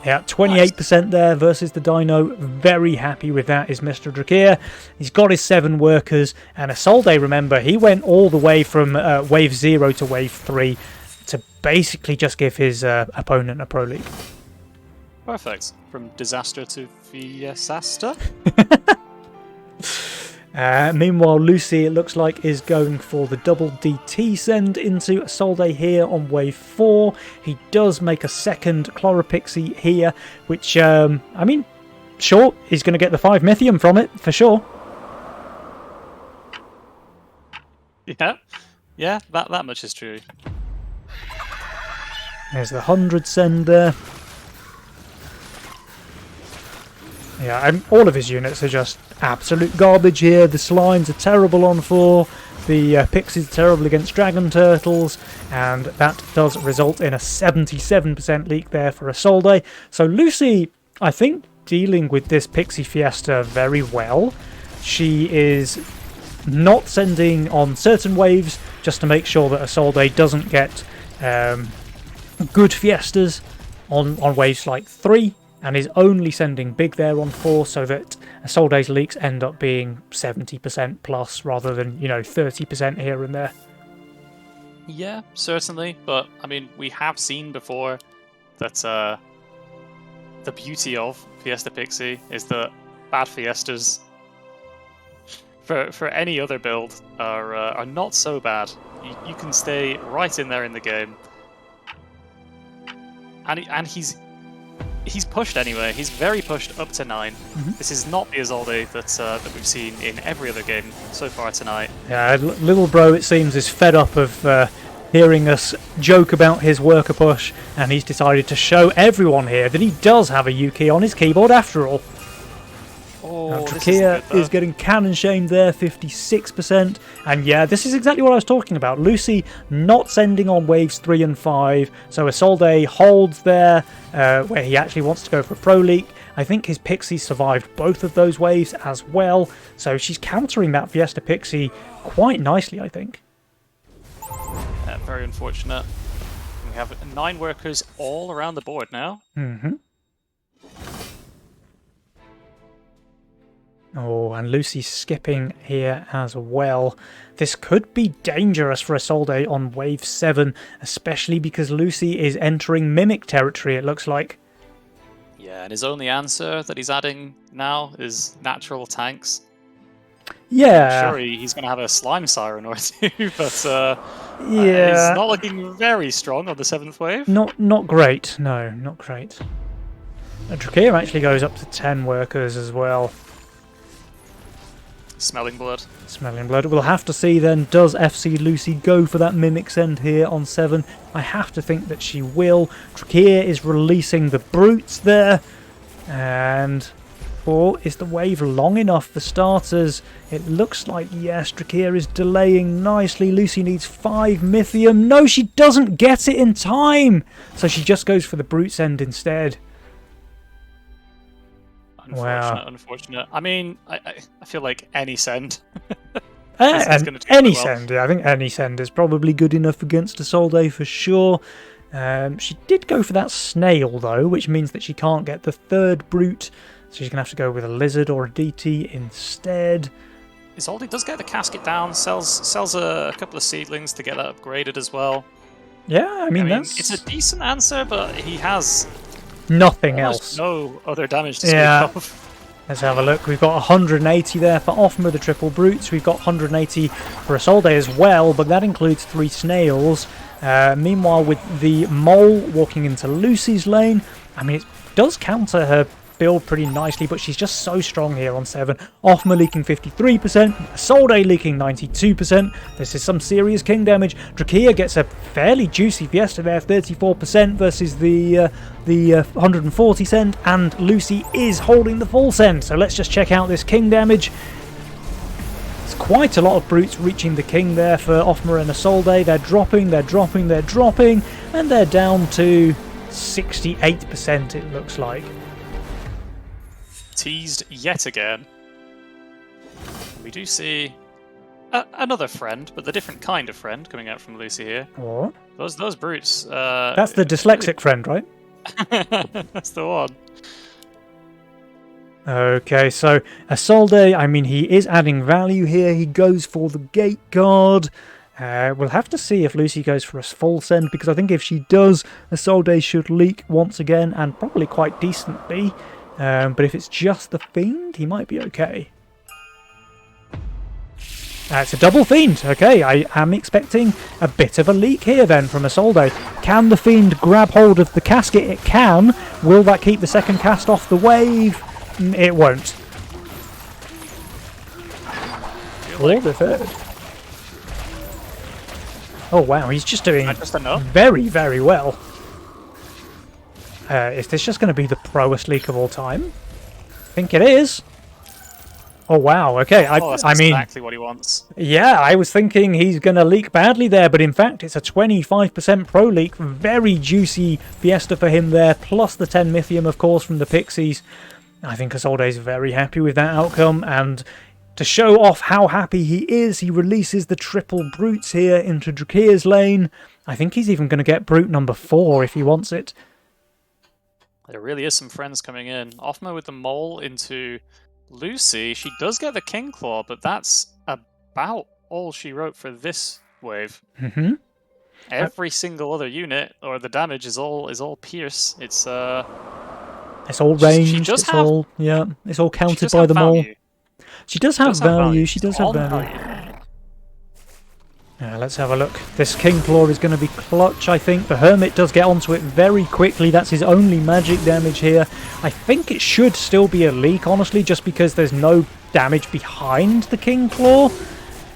Yeah, 28% there versus the Dino. Very happy with that is Mr. Drakir. He's got his 7 workers. And Isolde, remember, he went all the way from wave 0 to wave 3 to basically just give his opponent a Pro League. Perfect. From disaster to Fiesta. Meanwhile, Lucy, it looks like, is going for the double DT send into Isolde here on wave 4. He does make a second Chloropixie here, which, I mean, sure, he's going to get the 5 Mythium from it, for sure. Yeah, that much is true. There's the 100 send there. Yeah, and all of his units are just absolute garbage here. The Slimes are terrible on 4. The Pixies are terrible against Dragon Turtles. And that does result in a 77% leak there for Isolde. So Lucy, I think, dealing with this Pixie Fiesta very well. She is not sending on certain waves just to make sure that Isolde doesn't get good Fiestas on waves like 3, and is only sending big there on 4, so that Isolde's leaks end up being 70% plus rather than, 30% here and there. Yeah, certainly. But, I mean, we have seen before that the beauty of Fiesta Pixie is that bad Fiestas for any other build are not so bad. You can stay right in there in the game. And he's pushed anyway. He's very pushed up to 9. This is not the Isolde that we've seen in every other game so far tonight. Yeah, little bro, it seems, is fed up of hearing us joke about his worker push, and he's decided to show everyone here that he does have a U-key on his keyboard after all. Oh, Trakia is getting cannon shamed there, 56%. And yeah, this is exactly what I was talking about. Lucy not sending on waves 3 and 5. So Isolde holds there, where he actually wants to go for a pro leak. I think his Pixie survived both of those waves as well. So she's countering that Fiesta Pixie quite nicely, I think. Very unfortunate. We have 9 workers all around the board now. Oh, and Lucy's skipping here as well. This could be dangerous for Isolde on wave 7, especially because Lucy is entering Mimic territory, it looks like. Yeah, and his only answer that he's adding now is natural tanks. Yeah. I'm sure he's going to have a Slime Siren or 2, but yeah, he's not looking very strong on the 7th wave. Not great, no, not great. Trakia actually goes up to 10 workers as well. Smelling blood. Smelling blood. We'll have to see then, does FC Lucy go for that Mimic send here on 7? I have to think that she will. Trakia is releasing the Brutes there. And 4, is the wave long enough for starters? It looks like, yes, Trakia is delaying nicely. Lucy needs 5 Mythium. No, she doesn't get it in time! So she just goes for the Brute send instead. Unfortunate. I mean, I feel like any send. Any send, yeah. I think any send is probably good enough against Isolde for sure. She did go for that snail though, which means that she can't get the 3rd brute, so she's gonna have to go with a lizard or a DT instead. Isolde does get the casket down, sells a couple of seedlings to get that upgraded as well. Yeah, I mean that's it's a decent answer, but he has nothing else. No other damage to speak of. Let's have a look. We've got 180 there for Offmer, the triple brutes. We've got 180 for Isolde as well, but that includes 3 snails. Meanwhile, with the mole walking into Lucy's lane, I mean, it does counter her build pretty nicely, but she's just so strong here on 7. Offmer leaking 53%, Isolde leaking 92%. This is some serious king damage. Trakia gets a fairly juicy Fiesta there, 34% versus the 140 send, and Lucy is holding the full send. So let's just check out this king damage. It's quite a lot of brutes reaching the king there for Offmer and Isolde. They're dropping, and they're down to 68%, it looks like. Teased yet again. We do see another friend, but the different kind of friend coming out from Lucy here. What? Those brutes. That's the dyslexic friend, right? That's the one. Okay, so Isolde, I mean, he is adding value here. He goes for the gate guard. We'll have to see if Lucy goes for a full send, because I think if she does, Isolde should leak once again, and probably quite decently. But if it's just the Fiend, he might be okay. It's a double Fiend. Okay, I am expecting a bit of a leak here then from Isolde. Can the Fiend grab hold of the casket? It can. Will that keep the second cast off the wave? It won't. Or the 3rd. Oh wow, he's just doing very, very well. Is this just going to be the proest leak of all time? I think it is. Oh wow, okay. That's I mean, exactly what he wants. Yeah, I was thinking he's going to leak badly there, but in fact it's a 25% pro leak. Very juicy Fiesta for him there, plus the 10 Mythium, of course, from the Pixies. I think Isolde's very happy with that outcome, and to show off how happy he is, he releases the triple brutes here into Drakir's lane. I think he's even going to get brute number 4 if he wants it. There really is some friends coming in. Offma with the mole into Lucy. She does get the King Claw, but that's about all she wrote for this wave. Mm-hmm. Every single other unit, or the damage is all Pierce. It's all She ranged, does it's have- all, yeah, it's all she counted does by have the mole. value. She does have value, she does have On value. Let's have a look. This King Claw is going to be clutch, I think. The Hermit does get onto it very quickly. That's his only magic damage here. I think it should still be a leak, honestly, just because there's no damage behind the King Claw.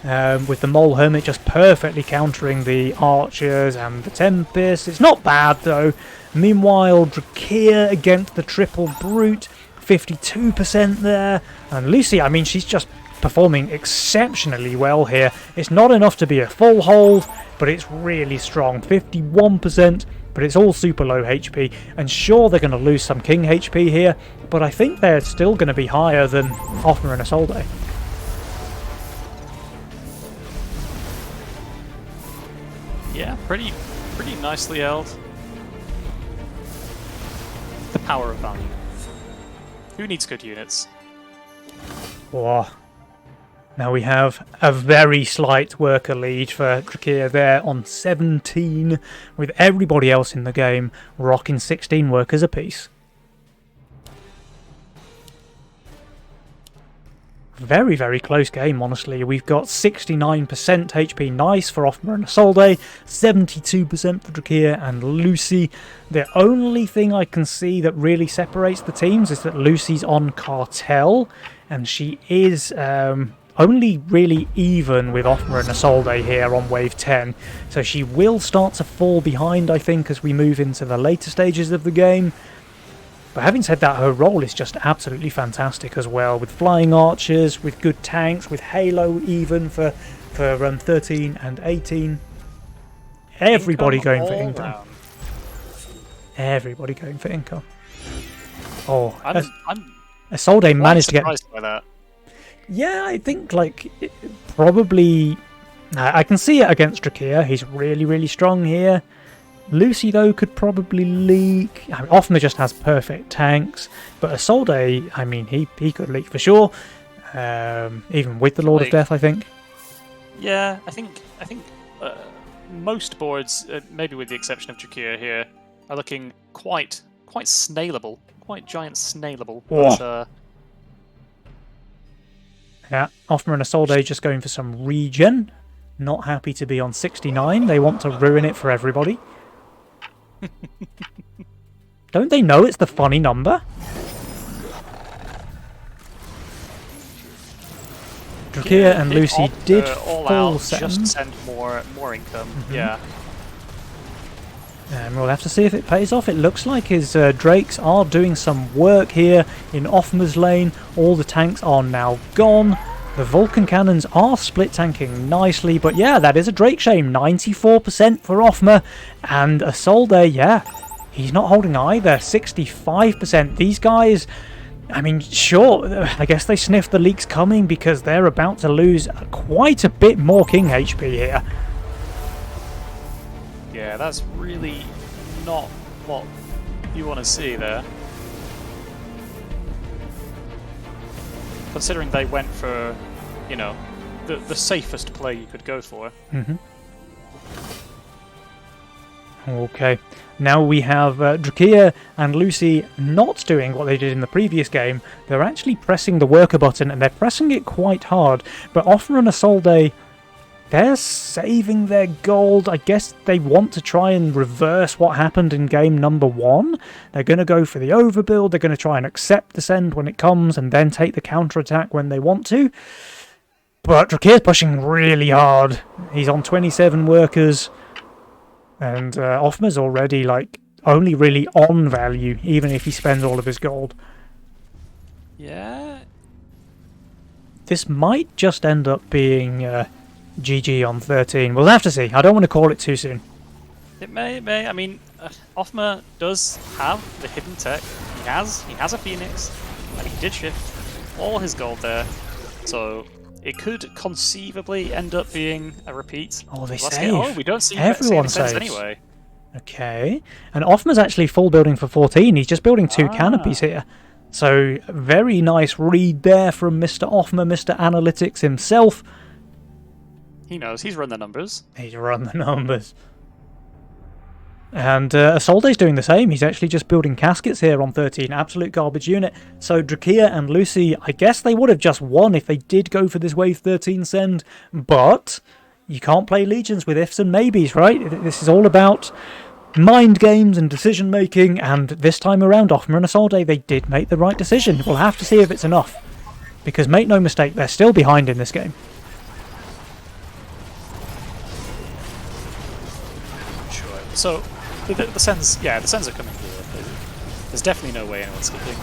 With the Mole Hermit just perfectly countering the Archers and the Tempest. It's not bad, though. Meanwhile, Drakir against the Triple Brute. 52% there. And Lucy, I mean, she's just performing exceptionally well here. It's not enough to be a full hold, but it's really strong. 51%, but it's all super low HP. And sure, they're going to lose some King HP here, but I think they're still going to be higher than Offmer and Isolde. Yeah, pretty nicely held. The power of value. Who needs good units? Whoa. Now we have a very slight worker lead for Drakir there on 17, with everybody else in the game rocking 16 workers apiece. Very, very close game, honestly. We've got 69% HP nice for Offmer and Isolde, 72% for Drakir and Lucy. The only thing I can see that really separates the teams is that Lucy's on Cartel, and she is only really even with Offmer and Isolde here on wave 10. So she will start to fall behind, I think, as we move into the later stages of the game. But having said that, her role is just absolutely fantastic as well, with flying archers, with good tanks, with Halo even for 13 and 18. Everybody Income going for all income. round. Everybody going for income. Oh, I'm Isolde quite managed to get... surprised by that. Yeah, I think, like, probably... I can see it against Drakir. He's really, really strong here. Lucy, though, could probably leak. I mean, Offmer just has perfect tanks. But Isolde, I mean, he could leak for sure. Even with the Lord of Death, I think. Yeah, I think most boards, maybe with the exception of Drakir here, are looking quite snailable, quite giant snailable. But, yeah, Offmer and Isolde just going for some regen. Not happy to be on 69. They want to ruin it for everybody. Don't they know it's the funny number? Drakir and Lucy did all full out send. just send more income. Yeah. And we'll have to see if it pays off. It looks like his Drakes are doing some work here in Offmer's lane. All the tanks are now gone. The Vulcan cannons are split tanking nicely, but yeah, that is a Drake shame. 94% for Offmer, and Isolde, yeah, he's not holding either. 65%. These guys, I mean, sure, I guess they sniffed the leaks coming because they're about to lose quite a bit more King HP here. Yeah, that's really not what you want to see there. Considering they went for, you know, the safest play you could go for. Okay, now we have Drakir and Lucy not doing what they did in the previous game. They're actually pressing the worker button, and they're pressing it quite hard. But Offmer and Isolde, they're saving their gold. I guess they want to try and reverse what happened in game number 1. They're going to go for the overbuild. They're going to try and accept the send when it comes and then take the counterattack when they want to. But Drakir's pushing really hard. He's on 27 workers. And Offmer's already, like, only really on value, even if he spends all of his gold. Yeah. This might just end up being... GG on 13. We'll have to see. I don't want to call it too soon. It may. I mean, Offmer does have the hidden tech. He has a Phoenix. And he did shift all his gold there. So it could conceivably end up being a repeat. Oh, they Let's save. get- oh, we don't see Everyone any sense saves. anyway. Okay. And Offma's actually full building for 14. He's just building 2 canopies here. So, very nice read there from Mr. Offma, Mr. Analytics himself. He knows. He's run the numbers. He's run the numbers. And Isolde's doing the same. He's actually just building caskets here on 13. Absolute garbage unit. So Drakia and Lucy, I guess they would have just won if they did go for this wave 13 send. But you can't play Legions with ifs and maybes, right? This is all about mind games and decision making. And this time around, Offma and Isolde, they did make the right decision. We'll have to see if it's enough. Because make no mistake, they're still behind in this game. Sure. So the sends, yeah, the sends are coming through. There's definitely no way anyone's skipping.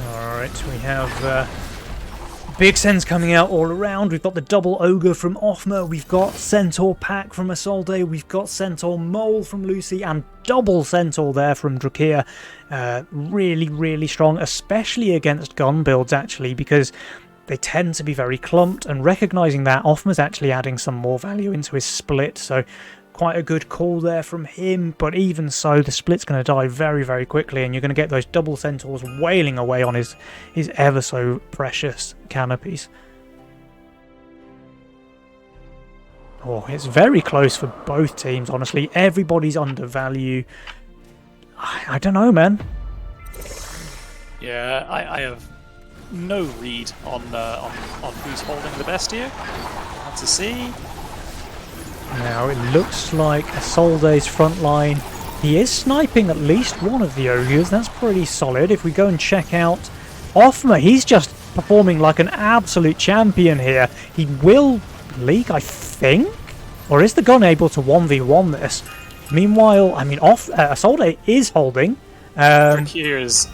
Alright, we have big sends coming out all around. We've got the double ogre from Offma, we've got Centaur Pack from Isolde, we've got Centaur Mole from Lucy, and double Centaur there from Drakia. Really, really strong, especially against gun builds actually, because they tend to be very clumped, and recognising that, Offma's actually adding some more value into his split, so quite a good call there from him, but even so, the split's going to die very, very quickly, and you're going to get those double centaurs wailing away on his ever so precious canopies. Oh, it's very close for both teams, honestly. Everybody's under value. I don't know, man. Yeah, I have no read on who's holding the best here. Have to see. Now it looks like Isolde's front line. He is sniping at least one of the ogres. That's pretty solid. If we go and check out Offma, he's just performing like an absolute champion here. He will leak, I think? Or is the gun able to 1v1 this? Meanwhile, I mean, Isolde is holding. Here is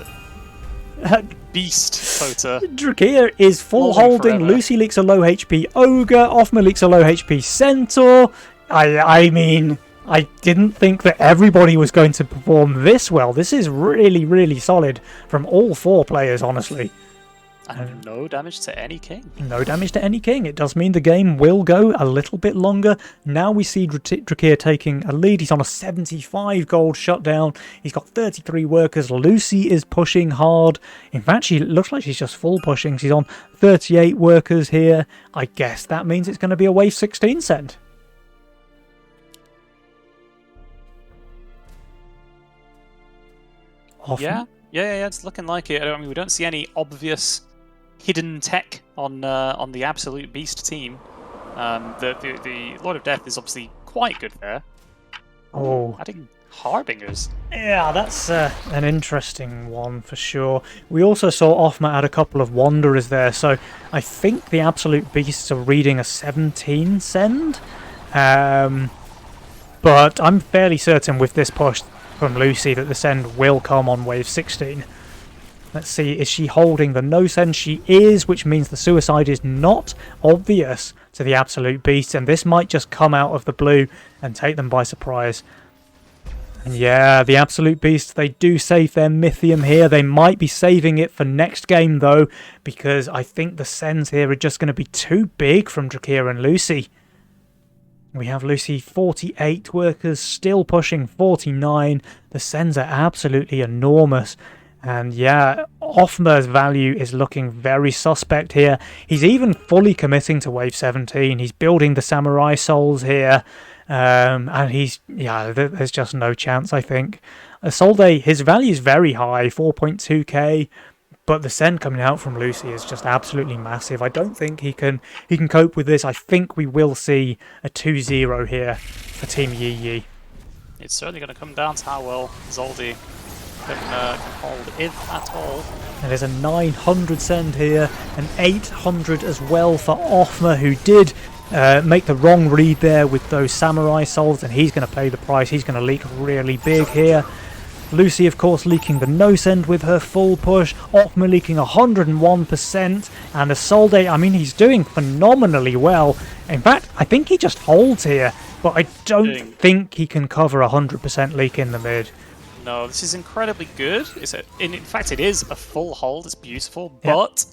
beast photo. Drakia is full Holding holding. forever. Lucy leaks a low HP ogre. Offma leaks a low HP centaur. I mean, I didn't think that everybody was going to perform this well. This is really, really solid from all 4 players, honestly. And no damage to any king. No damage to any king. It does mean the game will go a little bit longer. Now we see Drakia taking a lead. He's on a 75 gold shutdown. He's got 33 workers. Lucy is pushing hard. In fact, she looks like she's just full pushing. She's on 38 workers here. I guess that means it's going to be a wave 16 send. Yeah, it's looking like it. I mean, we don't see any obvious hidden tech on the Absolute Beast team. The Lord of Death is obviously quite good there. Oh, Adding Harbingers. yeah, that's an interesting one for sure. We also saw Offma add a couple of Wanderers there, so I think the Absolute Beasts are reading a 17 send. But I'm fairly certain with this push from Lucy that the send will come on wave 16. Let's see, is she holding the no send? She is, which means the suicide is not obvious to the Absolute Beast, and this might just come out of the blue and take them by surprise. And yeah, the Absolute Beast, they do save their Mythium here. They might be saving it for next game though, because I think the sends here are just going to be too big from Drakia and Lucy. We have Lucy 48 workers, still pushing 49. The sends are absolutely enormous. And yeah, Offma's value is looking very suspect here. He's even fully committing to wave 17. He's building the Samurai Souls here. And there's just no chance, I think. Isolde, his value is very high, 4.2k. But the send coming out from Lucy is just absolutely massive. I don't think he can cope with this. I think we will see a 2-0 here for Team Yi Yi. It's certainly going to come down to how well Zoldi can hold, if at all. And there's a 900 send here, an 800 as well for Offma, who did make the wrong read there with those Samurai Souls, and he's going to pay the price. He's going to leak really big here. Lucy, of course, leaking the no-send with her full push. Offma leaking 101%. And Isolde, I mean, he's doing phenomenally well. In fact, I think he just holds here. But I don't think he can cover 100% leak in the mid. No, this is incredibly good. In fact, it is a full hold. It's beautiful, Yeah. but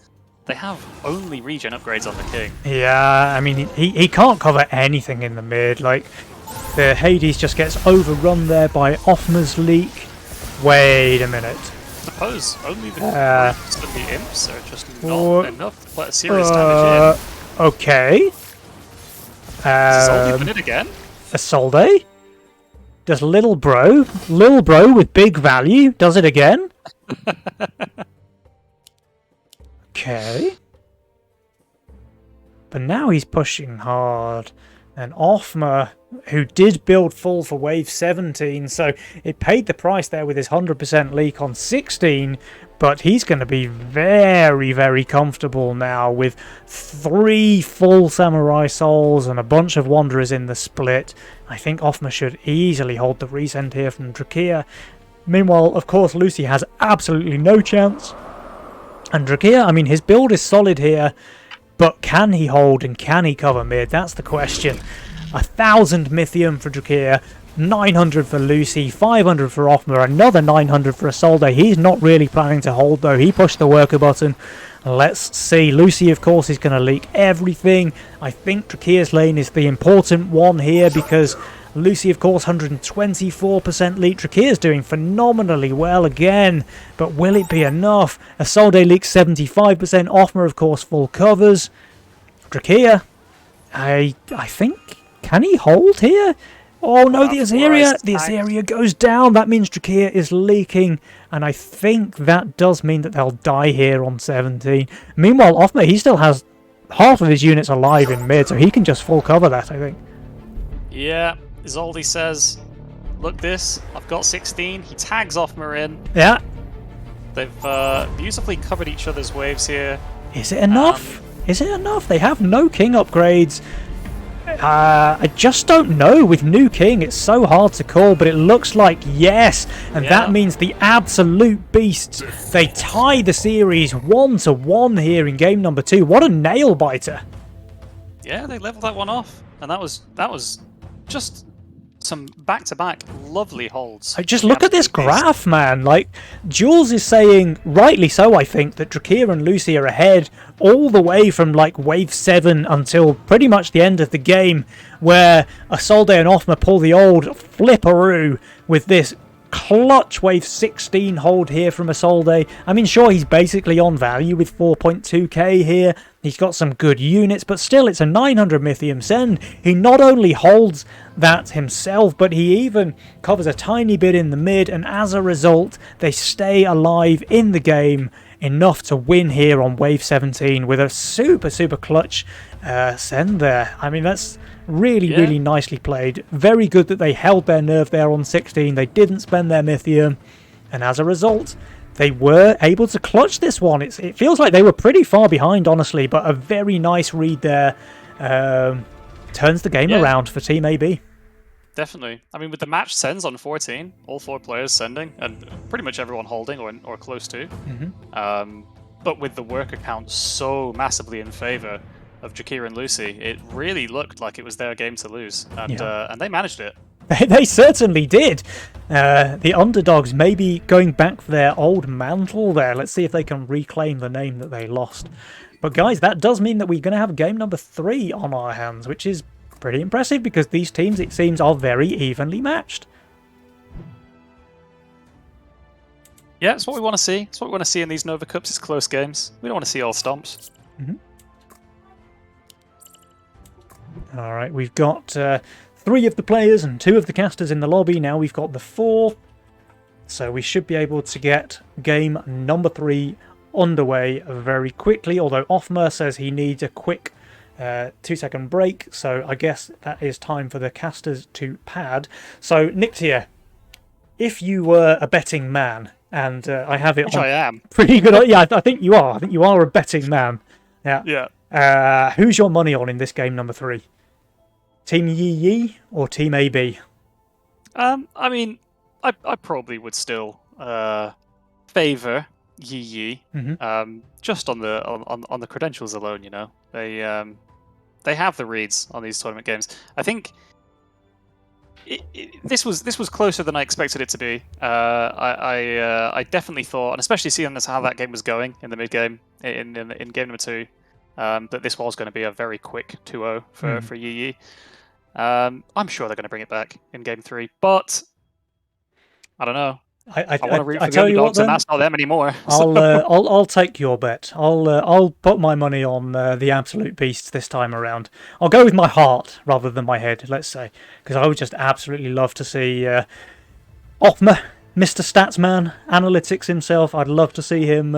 they have only regen upgrades on the king. Yeah, I mean, he can't cover anything in the mid. Like, the Hades just gets overrun there by Offma's leak. Wait a minute. I suppose only the Uh, creeps and the imps are just or- not enough to put a serious damage in. Okay. Soldi done it again. Isolde? Does Lil Bro with big value, does it again? Okay. But now he's pushing hard. And Offma, who did build full for wave 17, so it paid the price there with his 100% leak on 16, but he's going to be very, very comfortable now with 3 full Samurai Souls and a bunch of Wanderers in the split. I think Offma should easily hold the resend here from Drakia. Meanwhile, of course, Lucy has absolutely no chance. And Drakia, I mean, his build is solid here, but can he hold and can he cover mid? That's the question. 1,000 Mythium for Drakia, 900 for Lucy, 500 for Offma, another 900 for Isolde. He's not really planning to hold though. He pushed the worker button. Let's see. Lucy, of course, is going to leak everything. I think Drakia's lane is the important one here because Lucy, of course, 124% leak. Drakia's doing phenomenally well again, but will it be enough? Isolde leaks 75%. Offma, of course, full covers. Drakia, I think, can he hold here? Oh no, the Azaria goes down. That means Drakia is leaking, and I think that does mean that they'll die here on 17. Meanwhile, Offma, he still has half of his units alive in mid, so he can just full cover that, I think. Yeah, Isolde says, look this, I've got 16. He tags Offma in. Yeah. They've beautifully covered each other's waves here. Is it enough? Is it enough? They have no king upgrades. I just don't know. With new king, it's so hard to call, but it looks like yes. And that means the absolute beasts, they tie the series 1-1 here in game number 2. What a nail biter. Yeah, they leveled that one off. And that was just some back-to-back lovely holds. Just look at this graph, man. Like, Jules is saying, rightly so, I think, that Drakia and Lucy are ahead all the way from, like, wave 7 until pretty much the end of the game, where Isolde and Offma pull the old flipperoo with this clutch wave 16 hold here from Isolde. I mean, sure, he's basically on value with 4.2k here. He's got some good units, but still, it's a 900 Mythium send. He not only holds that himself, but he even covers a tiny bit in the mid, and as a result, they stay alive in the game enough to win here on wave 17 with a super, super clutch send there. I mean, that's really nicely played. Very good that they held their nerve there on 16. They didn't spend their Mythium, and as a result, they were able to clutch this one. It feels like they were pretty far behind, honestly, but a very nice read there turns the game around for Team AB. Definitely. I mean, with the match sends on 14, all 4 players sending, and pretty much everyone holding or close to. But with the worker count so massively in favor of Jakira and Lucy, it really looked like it was their game to lose, and they managed it. They certainly did. The underdogs maybe going back for their old mantle there. Let's see if they can reclaim the name that they lost. But guys, that does mean that we're going to have game number 3 on our hands, which is pretty impressive because these teams, it seems, are very evenly matched. Yeah, it's what we want to see. It's what we want to see in these Nova Cups. It's close games. We don't want to see all stomps. All right, we've got 3 of the players and 2 of the casters in the lobby. Now we've got the 4. So we should be able to get game number 3 underway very quickly. Although Offma says he needs a quick 2-second break. So I guess that is time for the casters to pad. So Nictia, if you were a betting man, and I have it Which on I am. pretty good. Yeah, I think you are. I think you are a betting man. Yeah. Yeah. Who's your money on in this game number 3? Team Yi Yi or Team AB? I mean, I probably would still favor Yi Yi, just on the credentials alone. You know, they have the reads on these tournament games. I think this was closer than I expected it to be. I definitely thought, and especially seeing as how that game was going in the mid game in game number 2, that this was going to be a very quick 2-0 for Yi Yi. I'm sure they're going to bring it back in game 3, but I don't know. I want to root for the underdogs, and that's not them anymore. I'll take your bet. I'll put my money on the absolute beasts this time around. I'll go with my heart rather than my head, let's say, because I would just absolutely love to see Othma, Mr. Statsman, analytics himself. I'd love to see him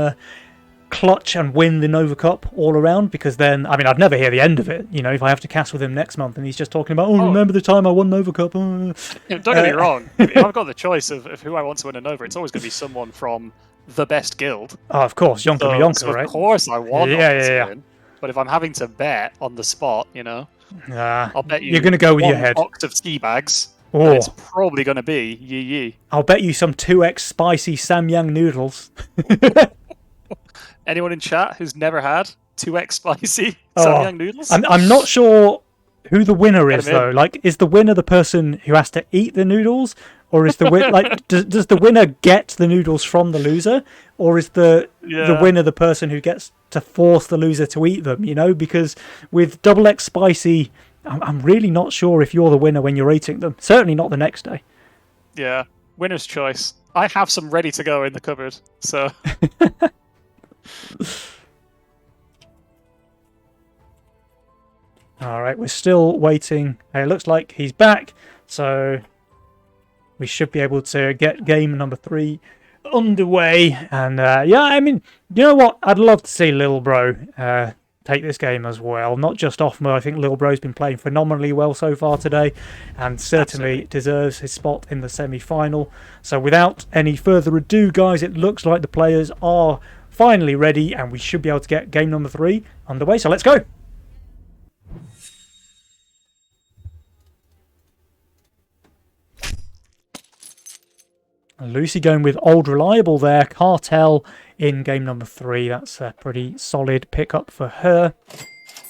clutch and win the Nova Cup all around, because then, I mean, I'd never hear the end of it, you know, if I have to cast with him next month and he's just talking about, remember the time I won Nova Cup? Don't get me wrong, if I've got the choice of who I want to win a Nova, it's always going to be someone from the best guild. Oh, of course, Yonka Yonka, right? Of course I want yeah. to win, but if I'm having to bet on the spot, you know, I'll bet you're going to go with your head. Box of ski bags, and it's probably going to be Yi Yi. I'll bet you some 2x spicy Samyang noodles. Anyone in chat who's never had 2x spicy Samyang noodles? I'm not sure who the winner is, though. Like, is the winner the person who has to eat the noodles? Or is the like does the winner get the noodles from the loser? Or is the winner the person who gets to force the loser to eat them, you know? Because with double X spicy, I'm really not sure if you're the winner when you're eating them. Certainly not the next day. Yeah, winner's choice. I have some ready to go in the cupboard, so... Alright, we're still waiting. It looks like he's back, so we should be able to get game number 3 underway. And yeah, I mean, you know what? I'd love to see Lil Bro take this game as well. Not just Othma. I think Lil Bro's been playing phenomenally well so far today, and certainly deserves his spot in the semi-final. So without any further ado, guys, it looks like the players are finally ready, and we should be able to get game number 3 underway. So let's go. Lucy going with Old Reliable there. Cartel in game number 3. That's a pretty solid pickup for her.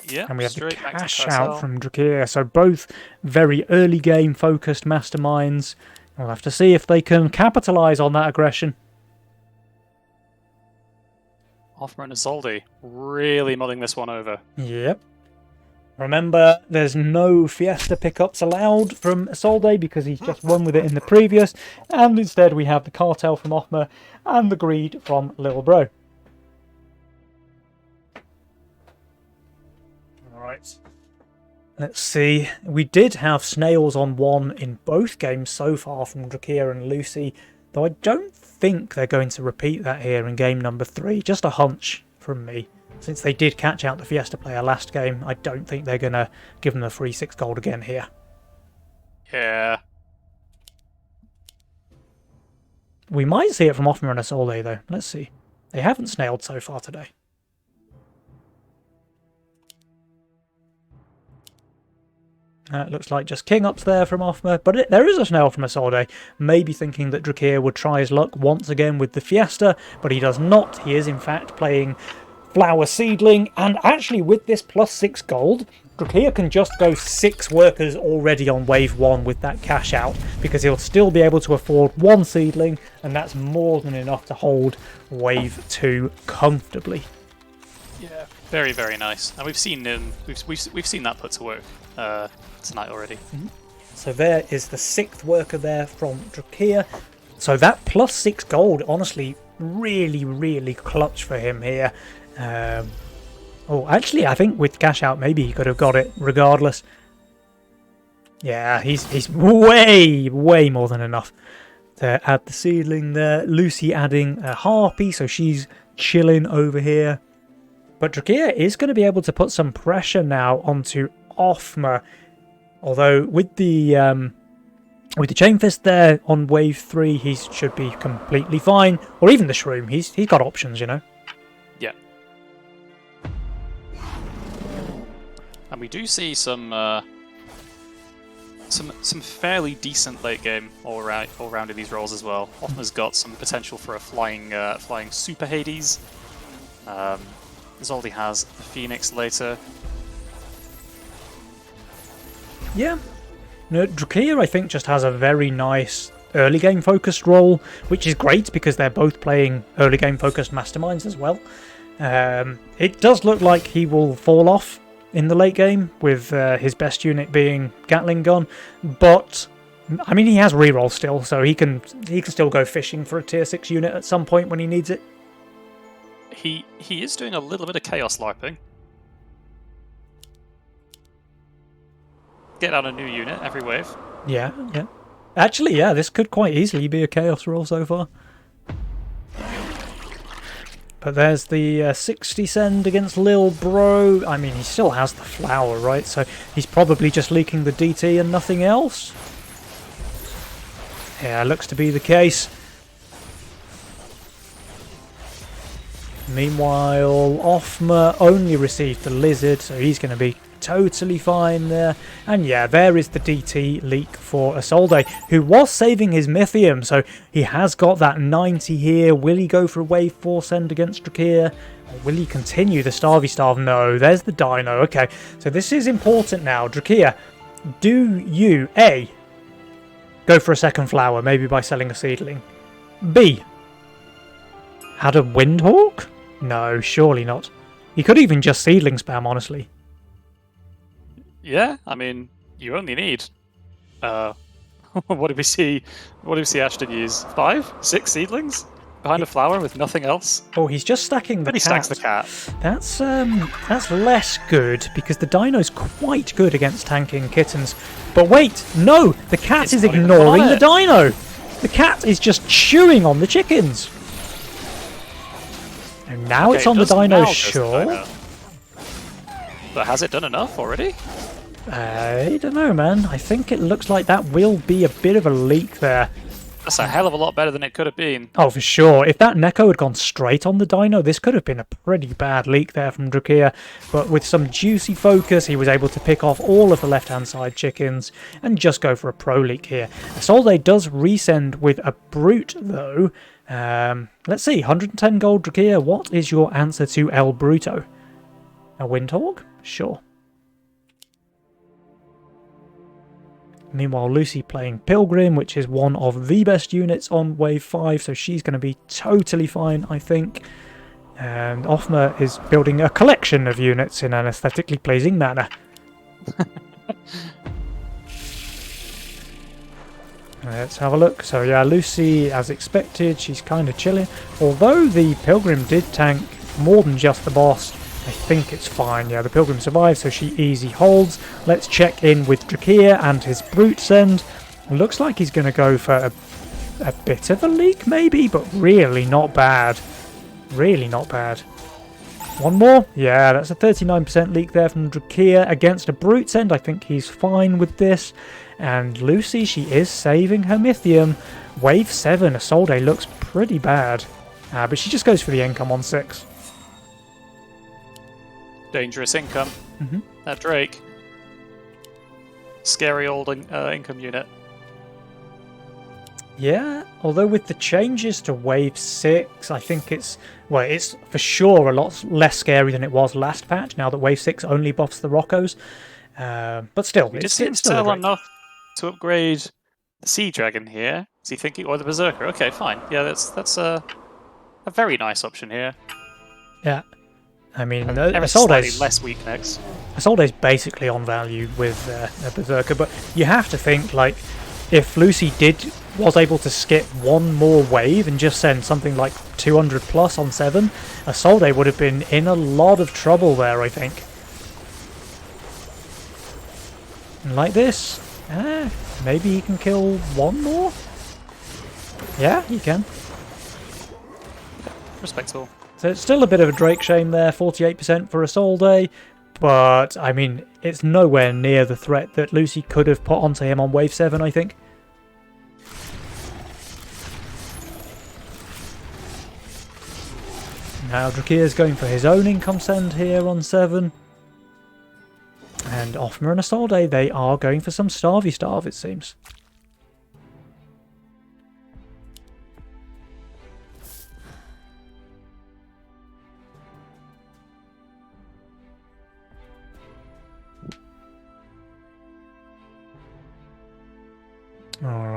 Yeah, and we have the cash out from Drakir. So both very early game focused masterminds. We'll have to see if they can capitalise on that aggression. Othma and Isolde really mulling this one over. Yep. Remember, there's no Fiesta pickups allowed from Isolde because he's just won with it in the previous, and instead we have the Cartel from Othma and the Greed from Lil Bro. Alright. Let's see. We did have Snails on 1 in both games so far from Drakir and Lucy, though I don't think they're going to repeat that here in game number 3. Just a hunch from me. Since they did catch out the Fiesta player last game, I don't think they're going to give them the free 6 gold again here. Yeah. We might see it from Othma and Isolde, though. Let's see. They haven't snailed so far today. It looks like just King ups there from Othma, but there is a snail from Isolde, maybe thinking that Drakir would try his luck once again with the Fiesta, but he does not. He is in fact playing Flower Seedling, and actually with this plus 6 gold, Drakir can just go 6 workers already on wave 1 with that cash out, because he'll still be able to afford 1 Seedling, and that's more than enough to hold wave 2 comfortably. Yeah, very, very nice. And we've seen we've seen that put to work tonight already. Mm-hmm. So there is the 6th worker there from Drakir. So that plus 6 gold, honestly, really, really clutch for him here. Oh, actually, I think with cash out, maybe he could have got it regardless. Yeah, he's way, way more than enough to add the Seedling there. Lucy adding a Harpy, so she's chilling over here. But Drakir is going to be able to put some pressure now onto Othma. Although with the Chain Fist there on wave 3, he should be completely fine. Or even the Shroom, he's got options, you know. Yeah. And we do see some fairly decent late game all around in these roles as well. Othma's got some potential for a flying Super Hades. Isolde has the Phoenix later. Yeah. Drakir, I think, just has a very nice early game focused role, which is great because they're both playing early game focused masterminds as well. It does look like he will fall off in the late game with his best unit being Gatling gun, but I mean he has reroll still, so he can still go fishing for a tier 6 unit at some point when he needs it. He is doing a little bit of chaos LARPing. Get out a new unit every wave. Yeah. Actually, yeah, this could quite easily be a chaos roll so far. But there's the 60 send against Lil Bro. I mean, he still has the flower, right? So he's probably just leaking the DT and nothing else. Yeah, looks to be the case. Meanwhile, Offmer only received the lizard, so he's going to be totally fine there. And yeah, there is the DT leak for Isolde, who was saving his Mythium, so he has got that 90 here. Will he go for a wave 4 send against Drakir? Or will he continue the Starvy Starve? No, there's the Dino. Okay, so this is important now. Drakir, do you A, go for a second flower, maybe by selling a seedling? B, had a Windhawk? No, surely not. He could even just seedling spam, honestly. Yeah, I mean, you only need. What did we see? What did we see Ashton use? 5, 6 seedlings behind a flower with nothing else. Oh, he's just stacking the But he cat. stacks the cat. That's less good because the Dino's quite good against tanking kittens. But wait, no, the cat It's is not even ignoring on the it. Dino. The cat is just chewing on the chickens. And now Okay, it's on it the does now Dino, go to the sure. Dino. But has it done enough already? I don't know, man. I think it looks like that will be a bit of a leak there. That's a hell of a lot better than it could have been. Oh, for sure. If that Neko had gone straight on the Dino, this could have been a pretty bad leak there from Drakir. But with some juicy focus, he was able to pick off all of the left-hand side chickens and just go for a pro leak here. Isolde does resend with a Brute, though. Let's see, 110 gold Drakir. What is your answer to El Bruto? A Windhawk? Sure. Meanwhile, Lucy playing Pilgrim, which is one of the best units on Wave 5, so she's going to be totally fine, I think. And Offmer is building a collection of units in an aesthetically pleasing manner. Let's have a look. So yeah, Lucy, as expected, she's kind of chilling. Although the Pilgrim did tank more than just the boss, I think it's fine. Yeah, the Pilgrim survives, so she easy holds. Let's check in with Drakir and his Brute send. Looks like he's going to go for a bit of a leak, maybe, but really not bad. Really not bad. One more? Yeah, that's a 39% leak there from Drakir against a Brute send. I think he's fine with this. And Lucy, she is saving her Mythium. Wave 7, Isolde looks pretty bad. But she just goes for the income on 6. Dangerous income. Mhm. That Drake. Scary old income unit. Yeah, although with the changes to Wave 6, I think it's for sure a lot less scary than it was last patch, now that Wave 6 only buffs the Roccos. But still, We did it's see him still a sell great- enough to upgrade the Sea Dragon here. Is he thinking, or the Berserker? Okay, fine. Yeah, that's a very nice option here. Yeah. I mean, Ever slightly Isolde's less weak next. basically on value with a Berserker, but you have to think, like, if Lucy was able to skip one more wave and just send something like 200 plus on 7, Isolde would have been in a lot of trouble there, I think. And like this, maybe he can kill one more? Yeah, he can. Respectable. So it's still a bit of a Drake shame there, 48% for Isolde, but I mean, it's nowhere near the threat that Lucy could have put onto him on Wave 7, I think. Now Drakir's going for his own income send here on 7. And Offmer and Isolde, they are going for some Starvy Starve, it seems.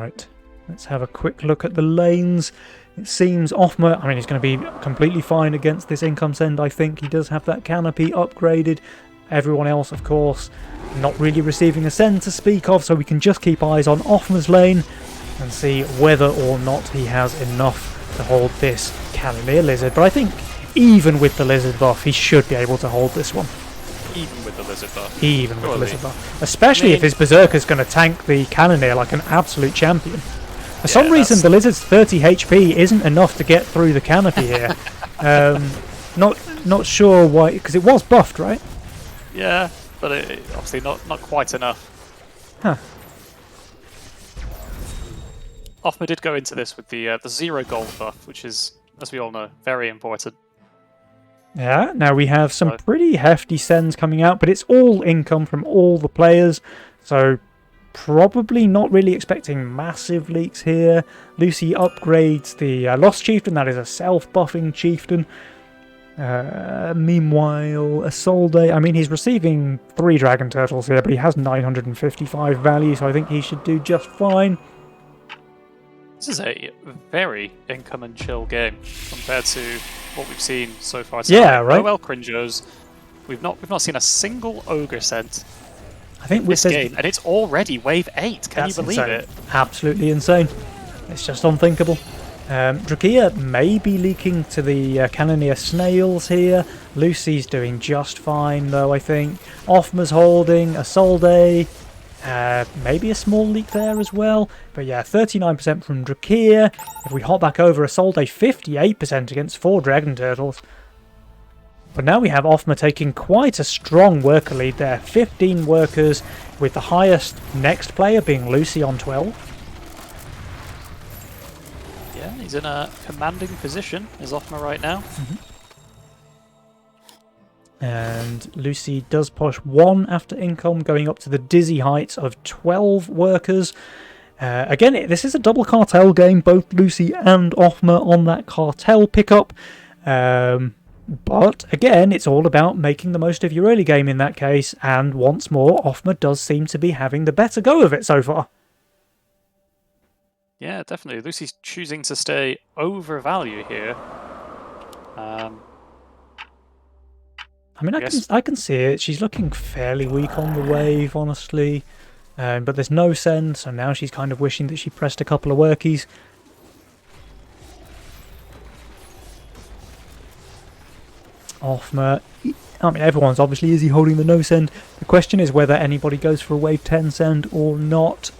Right, let's have a quick look at the lanes. It seems Offmer, I mean, he's going to be completely fine against this income send, I think. He does have that canopy upgraded. Everyone else, of course, not really receiving a send to speak of, so we can just keep eyes on Offmer's lane and see whether or not he has enough to hold this Cannoneer Lizard. But I think even with the Lizard buff, he should be able to hold this one. Even with the Lizard buff. Even with the Surely. Lizard buff. Especially if his Berserker's going to tank the Cannoneer like an absolute champion. For some reason, the Lizard's 30 HP isn't enough to get through the canopy here. Not sure why, because it was buffed, right? Yeah, but it, obviously not quite enough. Huh. Offmer did go into this with the 0 gold buff, which is, as we all know, very important. Yeah, now we have some Right. pretty hefty sends coming out, but it's all income from all the players, so probably not really expecting massive leaks here. Lucy upgrades the Lost Chieftain, that is a self-buffing chieftain. Meanwhile, Isolde, I mean, he's receiving 3 Dragon Turtles here, but he has 955 value, so I think he should do just fine. This is a very income and chill game compared to what we've seen so far tonight. Yeah, right. Oh well, Cringos. We've not seen a single ogre sent I think with this game, and it's already wave 8. Can you That's believe insane. it? Absolutely insane. It's just unthinkable. Drakia may be leaking to the Cannoneer Snails here. Lucy's doing just fine, though, I think. Offmer's holding. Isolde. Maybe a small leak there as well. But yeah, 39% from Drakia. If we hop back over, Isolde 58% against 4 Dragon Turtles. But now we have Offmer taking quite a strong worker lead there. 15 workers, with the highest next player being Lucy on 12. Yeah, he's in a commanding position, is Offmer right now. And Lucy does push 1 after income, going up to the dizzy heights of 12 workers. Again, this is a double cartel game, both Lucy and Offmer on that cartel pickup. But again, it's all about making the most of your early game in that case, and once more, Offmer does seem to be having the better go of it so far. Yeah, definitely. Lucy's choosing to stay over value here. I mean, Yes. I can see it. She's looking fairly weak on the wave, honestly. But there's no send, so now she's kind of wishing that she pressed a couple of workies. Offmer. I mean, everyone's obviously, is he holding the no send? The question is whether anybody goes for a wave 10 send or not.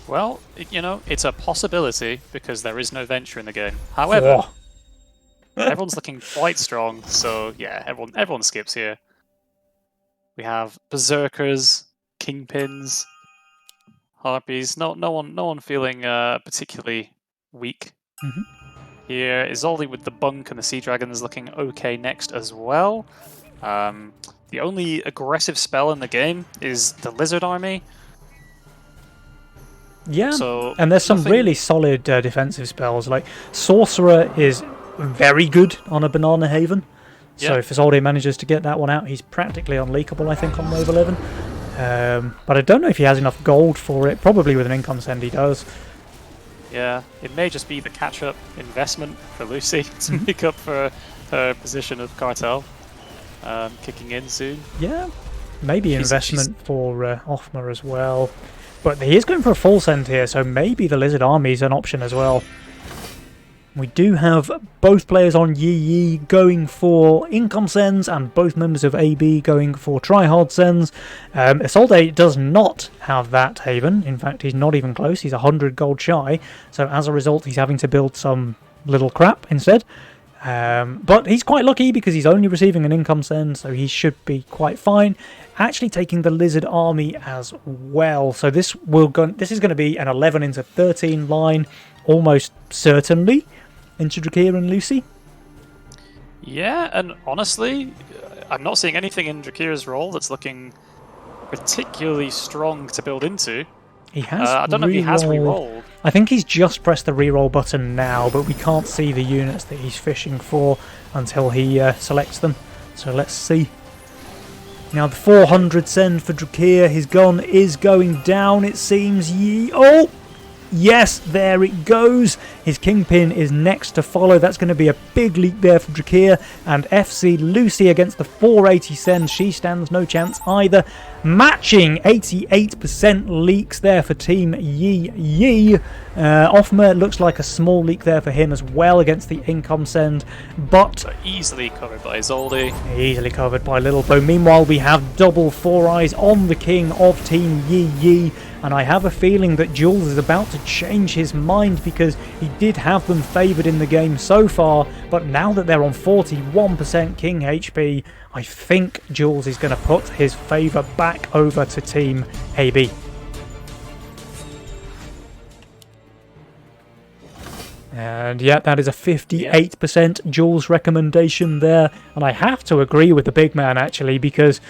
Well, you know, it's a possibility because there is no venture in the game. However, Whoa. everyone's looking quite strong, so yeah, everyone skips here. We have Berserkers, Kingpins, Harpies. No one feeling particularly weak. Mhm. Here, Isolde with the Bunk and the Sea Dragons looking okay next as well. The only aggressive spell in the game is the Lizard Army. Yeah, So and there's some nothing- really solid defensive spells. Like Sorcerer is very good on a Banana Haven. So Yeah. if Isolde manages to get that one out, he's practically unleakable, I think, on wave 11. But I don't know if he has enough gold for it. Probably with an income send he does. Yeah, it may just be the catch-up investment for Lucy to make up for her position of cartel kicking in soon. Yeah, maybe She's- investment for Offmer as well. But he is going for a full send here, so maybe the Lizard Army is an option as well. We do have both players on Yi Yi going for income sends, and both members of AB going for try-hard sends. Isolde does not have that Haven. In fact, he's not even close. He's 100 gold shy. So as a result, he's having to build some little crap instead. But he's quite lucky because he's only receiving an income send, so he should be quite fine. Actually taking the Lizard Army as well. So this is going to be an 11 into 13 line, almost certainly, into Drakir and Lucy. Yeah, and honestly, I'm not seeing anything in Drakira's role that's looking particularly strong to build into. He has. I don't know if he has re-rolled. re-rolled. I think he's just pressed the reroll button now, but we can't see the units that he's fishing for until he selects them. So let's see. Now the 400 send for Drakir, his gun is going down, it seems. Oh! Yes, there it goes. His Kingpin is next to follow. That's going to be a big leak there for Drakir. And FC Lucy against the 480 send. She stands no chance either. Matching 88% leaks there for Team Yi. Offmer looks like a small leak there for him as well against the income send. But easily covered by Zoldy. Easily covered by Little Bo. Meanwhile, we have double 4 eyes on the king of Team Yi. And I have a feeling that Jules is about to change his mind because he did have them favoured in the game so far, but now that they're on 41% King HP, I think Jules is going to put his favour back over to Team AB. And yeah, that is a 58% Jules recommendation there. And I have to agree with the big man actually, because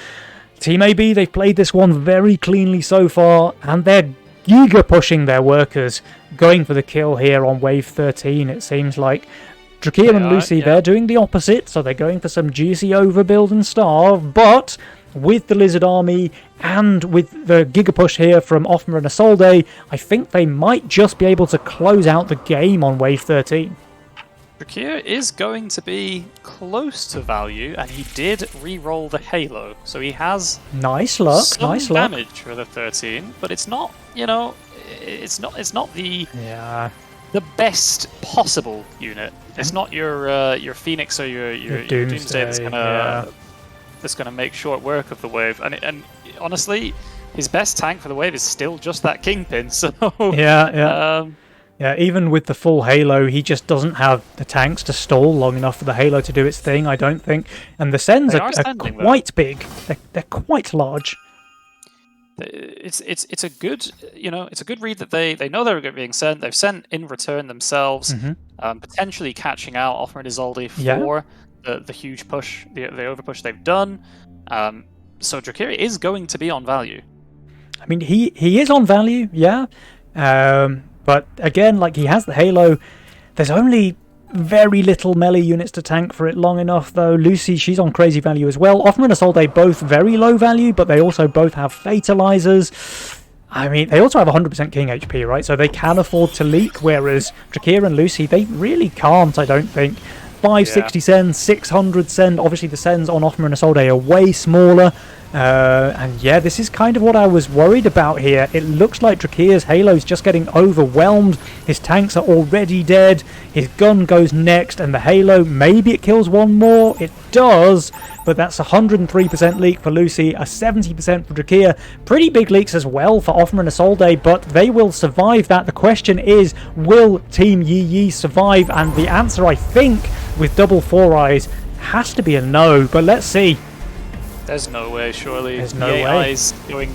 Team AB, they've played this one very cleanly so far, and they're eager pushing their workers, going for the kill here on wave 13, it seems like. Drakir and Lucy, they're doing the opposite, so they're going for some juicy overbuild and starve, but with the Lizard Army and with the Giga Push here from Offmer and Isolde, I think they might just be able to close out the game on wave 13. Drakir is going to be close to value, and he did re-roll the Halo, so he has nice luck, some nice luck. damage for the 13, but it's not, you know, it's not the best possible unit. It's not your Phoenix or your Doomsday that's gonna make short work of the wave. And honestly, his best tank for the wave is still just that Kingpin. So yeah, even with the full Halo, he just doesn't have the tanks to stall long enough for the Halo to do its thing, I don't think. And the sends are quite big. They're quite large. It's a good, you know, it's a good read that they know they're being sent. They've sent in return themselves, potentially catching out Offmer and Isolde for the huge push, the overpush they've done. So Drakir is going to be on value. I mean, he is on value, yeah. But again, like, he has the Halo. There's only very little melee units to tank for it long enough, though. Lucy, she's on crazy value as well. Offmer and Isolde both very low value, but they also both have Fatalizers. I mean, they also have 100% King HP, right? So they can afford to leak, whereas Drakir and Lucy, they really can't, I don't think. 560 send, 600 send. Obviously, the sends on Offmer and Isolde are way smaller. And yeah, this is kind of what I was worried about here. It looks like Drakir's Halo's just getting overwhelmed. His tanks are already dead. His gun goes next, and the Halo, maybe it kills one more. It does, but that's 103% leak for Lucy, a 70% for Drakir. Pretty big leaks as well for Offmer and Isolde, but they will survive that. The question is, will Team Yi survive? And the answer, I think, with double 4 eyes, has to be a no, but let's see. There's no way, surely. There's no way. Going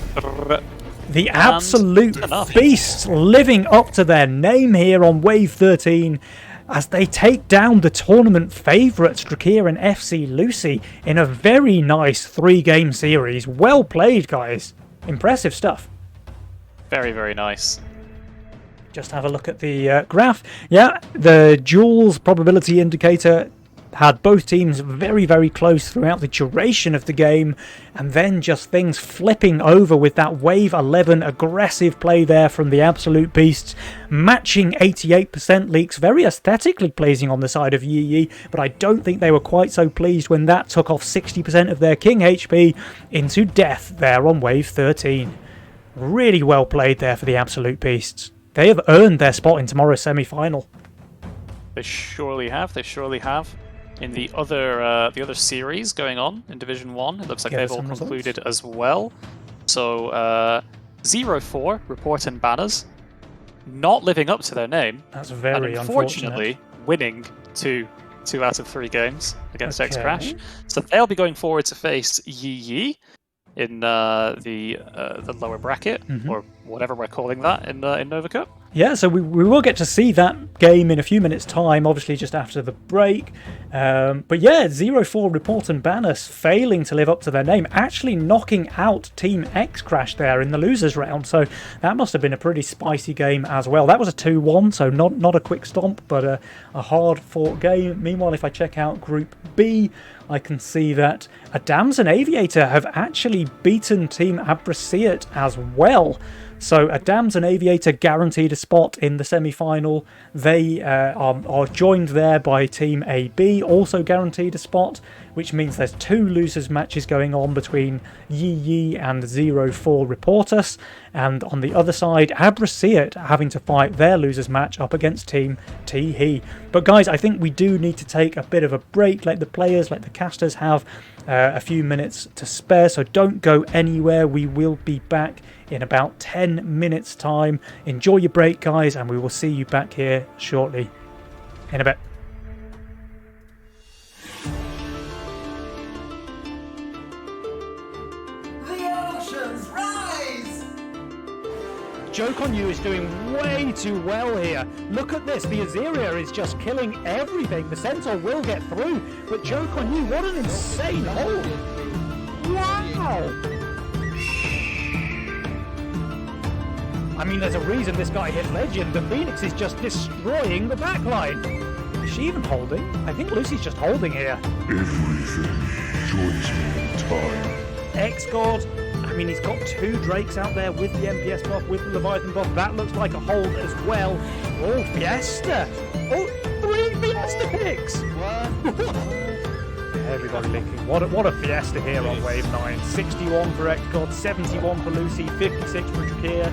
the absolute beasts living up to their name here on Wave 13 as they take down the tournament favourites, Drakir and FC Lucy, in a very nice 3-game series. Well played, guys. Impressive stuff. Very, very nice. Just have a look at the graph. Yeah, the Jules probability indicator had both teams very, very close throughout the duration of the game, and then just things flipping over with that Wave 11 aggressive play there from the Absolute Beasts, matching 88% leaks, very aesthetically pleasing on the side of Yi, but I don't think they were quite so pleased when that took off 60% of their King HP into death there on Wave 13. Really well played there for the Absolute Beasts. They have earned their spot in tomorrow's semi-final. They surely have. They surely have. In the other series going on in Division 1, it looks like they've all concluded as well. So 0-4 report and banners, not living up to their name. That's very unfortunately winning two out of 3 games against X-Crash. So they'll be going forward to face Yi in the lower bracket, or whatever we're calling that in Nova Cup. Yeah, so we will get to see that game in a few minutes' time, obviously just after the break. But yeah, 0-4 Report and Banners failing to live up to their name, actually knocking out Team X Crash there in the losers round. So that must have been a pretty spicy game as well. That was a 2-1, so not a quick stomp, but a hard-fought game. Meanwhile, if I check out Group B, I can see that Adams and Aviator have actually beaten Team Abrasiat as well. So Adams and Aviator guaranteed a spot in the semi-final. They are joined there by Team AB, also guaranteed a spot, which means there's 2 losers matches going on between Yi Yi and 0-4 Reportus. And on the other side, Abrasiat having to fight their losers match up against Team T-He. But guys, I think we do need to take a bit of a break, let the players, let the casters have a few minutes to spare, so don't go anywhere. We will be back in about 10 minutes time. Enjoy your break, guys, and we will see you back here shortly in a bit. The oceans rise! Joke on You is doing way too well here. Look at this, the Azeria is just killing everything. The Centaur will get through, but Joke on You, what an insane hold! Wow! I mean, there's a reason this guy hit Legend. The Phoenix is just destroying the backline. Is she even holding? I think Lucy's just holding here. Everything joins me in time. X-God, I mean, he's got 2 Drakes out there with the MPS buff, with the Leviathan buff. That looks like a hold as well. Oh, Fiesta! Oh, 3 Fiesta picks! Everybody linking. What a Fiesta here on Wave 9. 61 for X-God, 71 for Lucy, 56 for Drakir.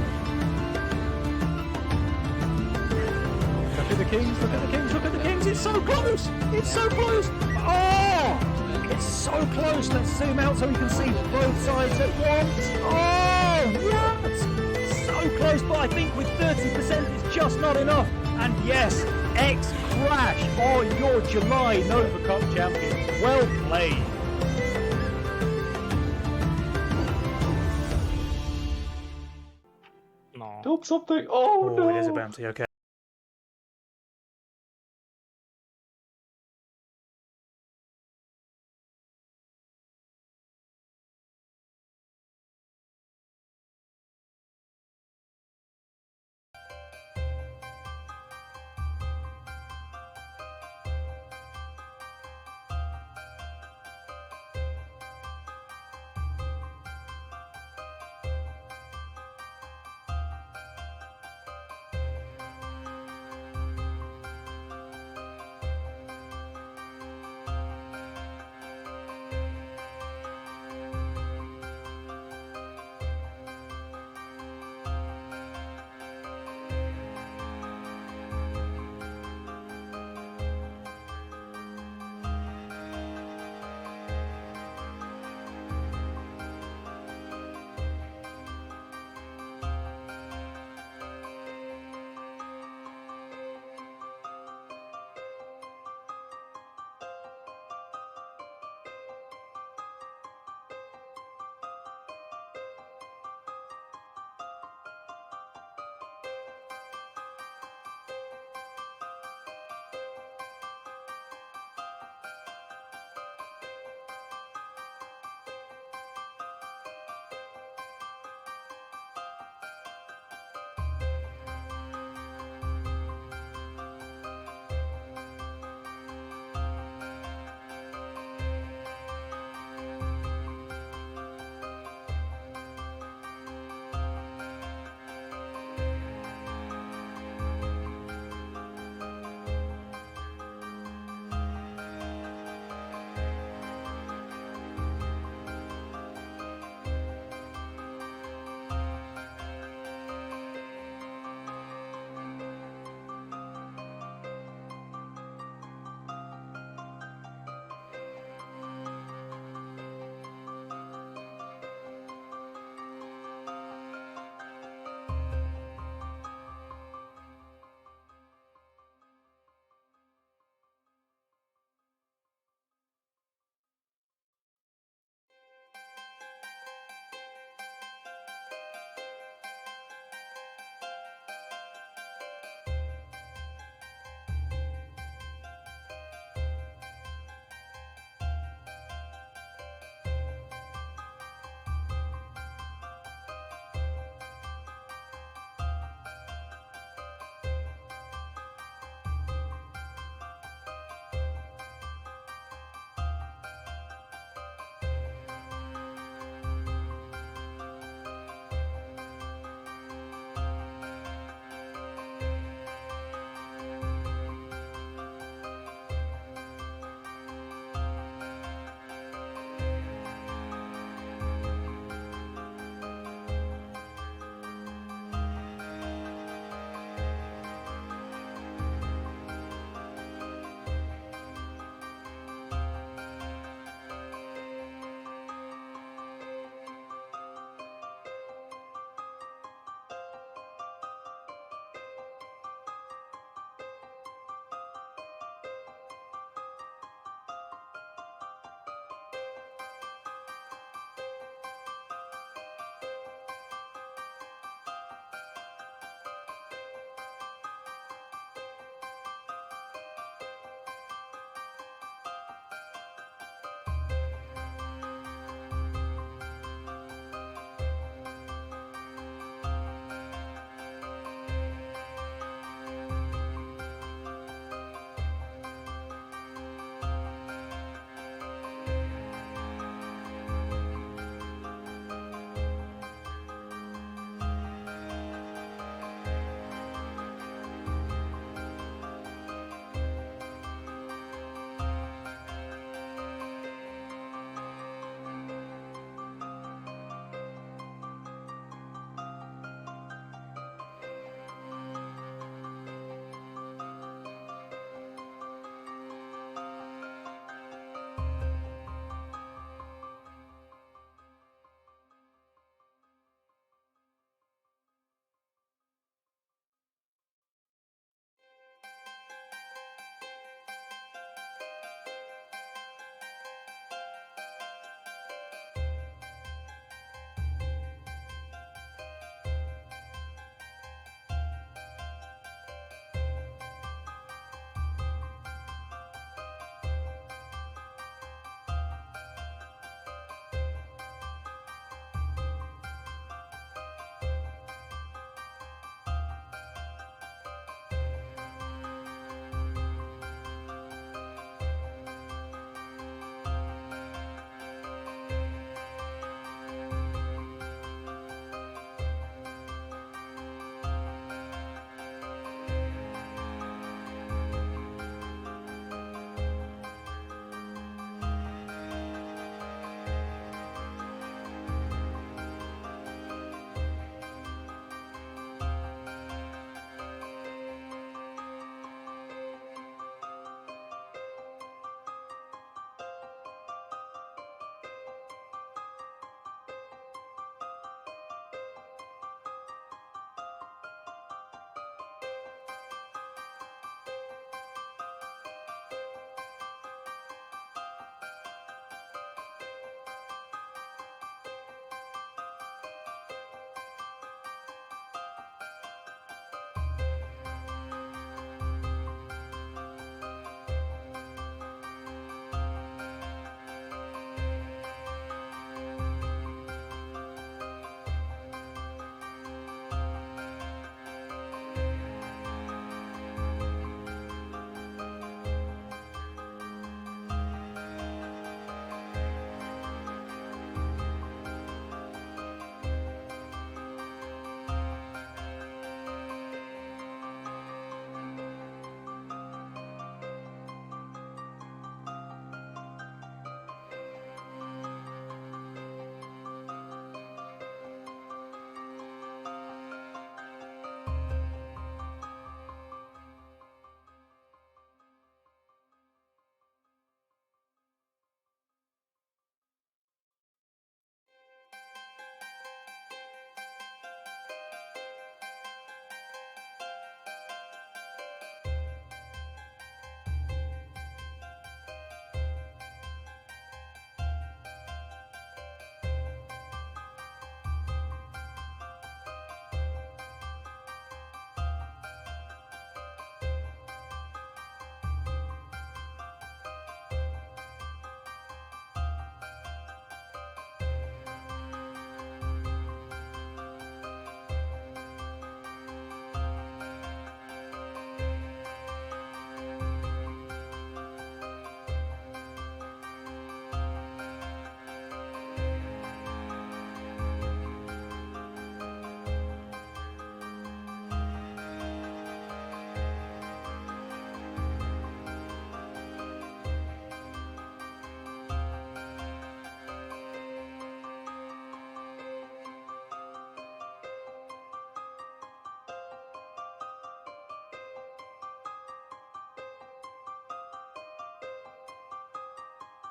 Look at the Kings, look at the Kings, look at the Kings! It's so close! It's so close! Oh! It's so close! Let's zoom out so we can see both sides at once! Oh! What? So close, but I think with 30% it's just not enough. And yes, X Crash are your July Nova Cup champions. Well played. No. Help something! Oh, no! It is a bounty, okay.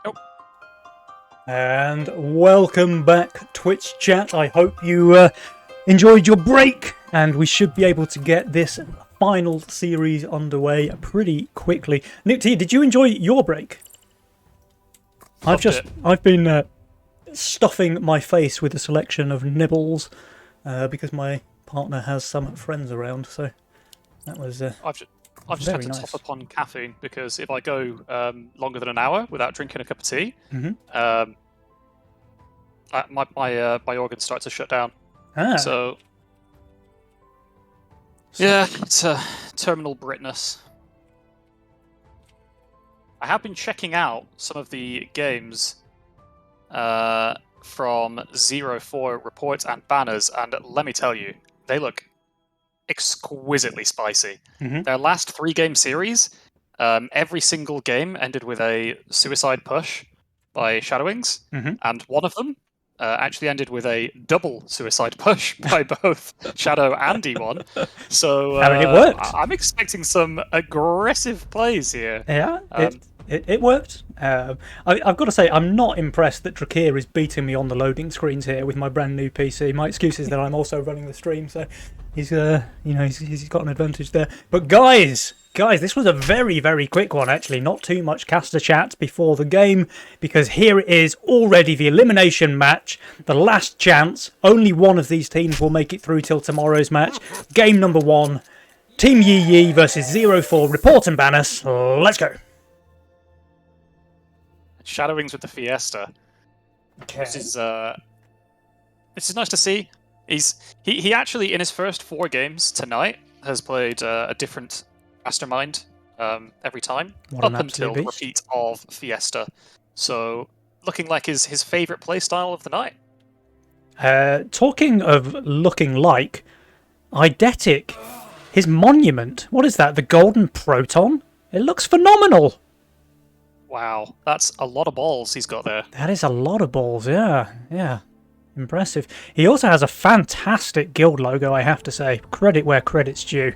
Oh. And welcome back, Twitch chat. I hope you enjoyed your break, and we should be able to get this final series underway pretty quickly. Nick T, did you enjoy your break? I've been stuffing my face with a selection of nibbles because my partner has some friends around, so that was I've just had to nice. top up on caffeine because if I go longer than an hour without drinking a cup of tea, my organs start to shut down. So yeah, it's a terminal Britness. I have been checking out some of the games from 04 reports and banners, and let me tell you, they look exquisitely spicy. Their last 3-game series, every single game ended with a suicide push by Shadowwings, and one of them actually ended with a double suicide push by both Shadow and E1. So I mean, it worked. I'm expecting some aggressive plays here. Yeah, it worked. I've got to say, I'm not impressed that Drakir is beating me on the loading screens here with my brand new PC. My excuse is that I'm also running the stream, so he's he's got an advantage there. But guys, this was a very, very quick one actually. Not too much caster chat before the game, because here it is already, the elimination match, the last chance. Only one of these teams will make it through till tomorrow's match. Game number 1, Team Yi Yi versus 04 Report and Banners. Let's go. Shadowwings with the Fiesta. Okay. This is nice to see. He actually, in his first 4 games tonight, has played a different mastermind every time, up until the repeat of Fiesta. So looking like his favourite playstyle of the night. Talking of looking like, Eidetic, his monument, what is that, the Golden Proton? It looks phenomenal. Wow, that's a lot of balls he's got there. That is a lot of balls, yeah. Impressive. He also has a fantastic guild logo, I have to say. Credit where credit's due.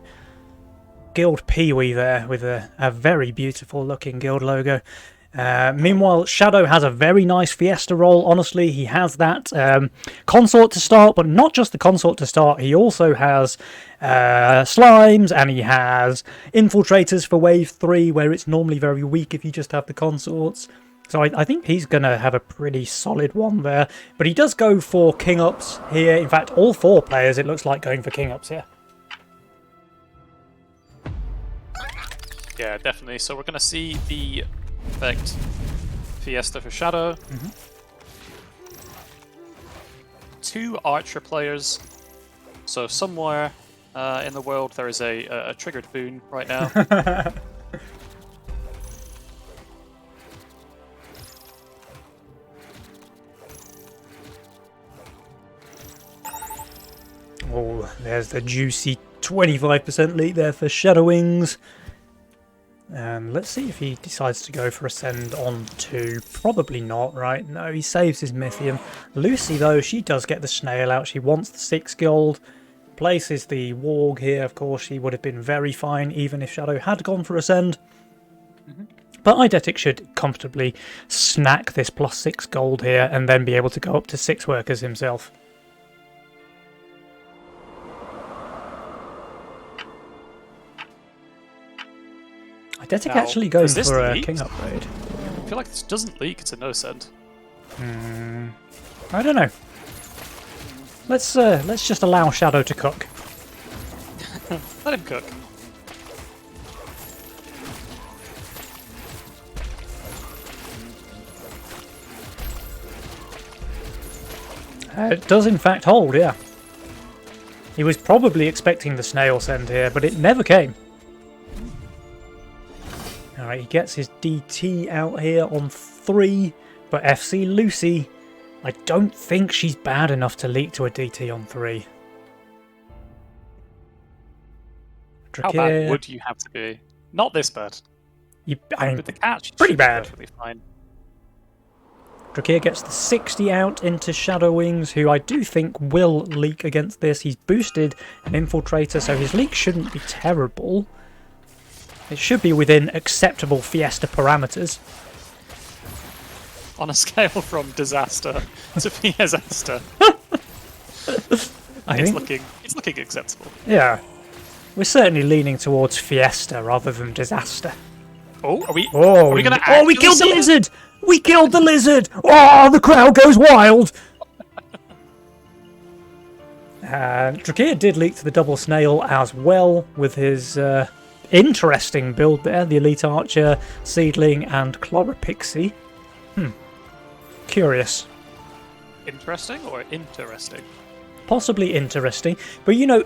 Guild Peewee there with a very beautiful looking guild logo. Meanwhile, Shadow has a very nice Fiesta role. Honestly, he has that consort to start, but not just the consort to start. He also has slimes, and he has infiltrators for wave 3, where it's normally very weak if you just have the consorts. So I think he's going to have a pretty solid one there. But he does go for king ups here. In fact, all 4 players, it looks like, going for king ups here. Yeah, definitely. So we're going to see the effect Fiesta for Shadow. 2 archer players. So somewhere in the world there is a triggered boon right now. Oh, there's the juicy 25% lead there for Shadowwings. And let's see if he decides to go for Ascend on 2. Probably not, right? No, he saves his Mythium. Lucy, though, she does get the snail out. She wants the 6 gold. Places the Warg here, of course. She would have been very fine, even if Shadow had gone for Ascend. But Eidetic should comfortably snack this plus 6 gold here, and then be able to go up to 6 workers himself. Eidetic actually goes for a king upgrade. I feel like this doesn't leak, it's a no send. I don't know. Let's just allow Shadow to cook. Let him cook. It does in fact hold, yeah. He was probably expecting the snail send here, but it never came. Alright, he gets his DT out here on 3, but FC Lucy, I don't think she's bad enough to leak to a DT on 3. How bad would you have to be? Not this bad. With the catch, pretty bad. Perfectly fine. Drakir gets the 60 out into Shadowwings, who I do think will leak against this. He's boosted an Infiltrator, so his leak shouldn't be terrible. It should be within acceptable Fiesta parameters. on a scale from disaster to fiasasta. It's looking acceptable. Yeah. We're certainly leaning towards fiesta rather than disaster. Oh, are we Oh, gonna we actually killed the see it? lizard! We killed the lizard! Oh, the crowd goes wild! Drakir did leak to the double snail as well with his interesting build there. The Elite Archer, Seedling, and Chloropixie. Curious. Interesting or interesting? Possibly interesting. But you know,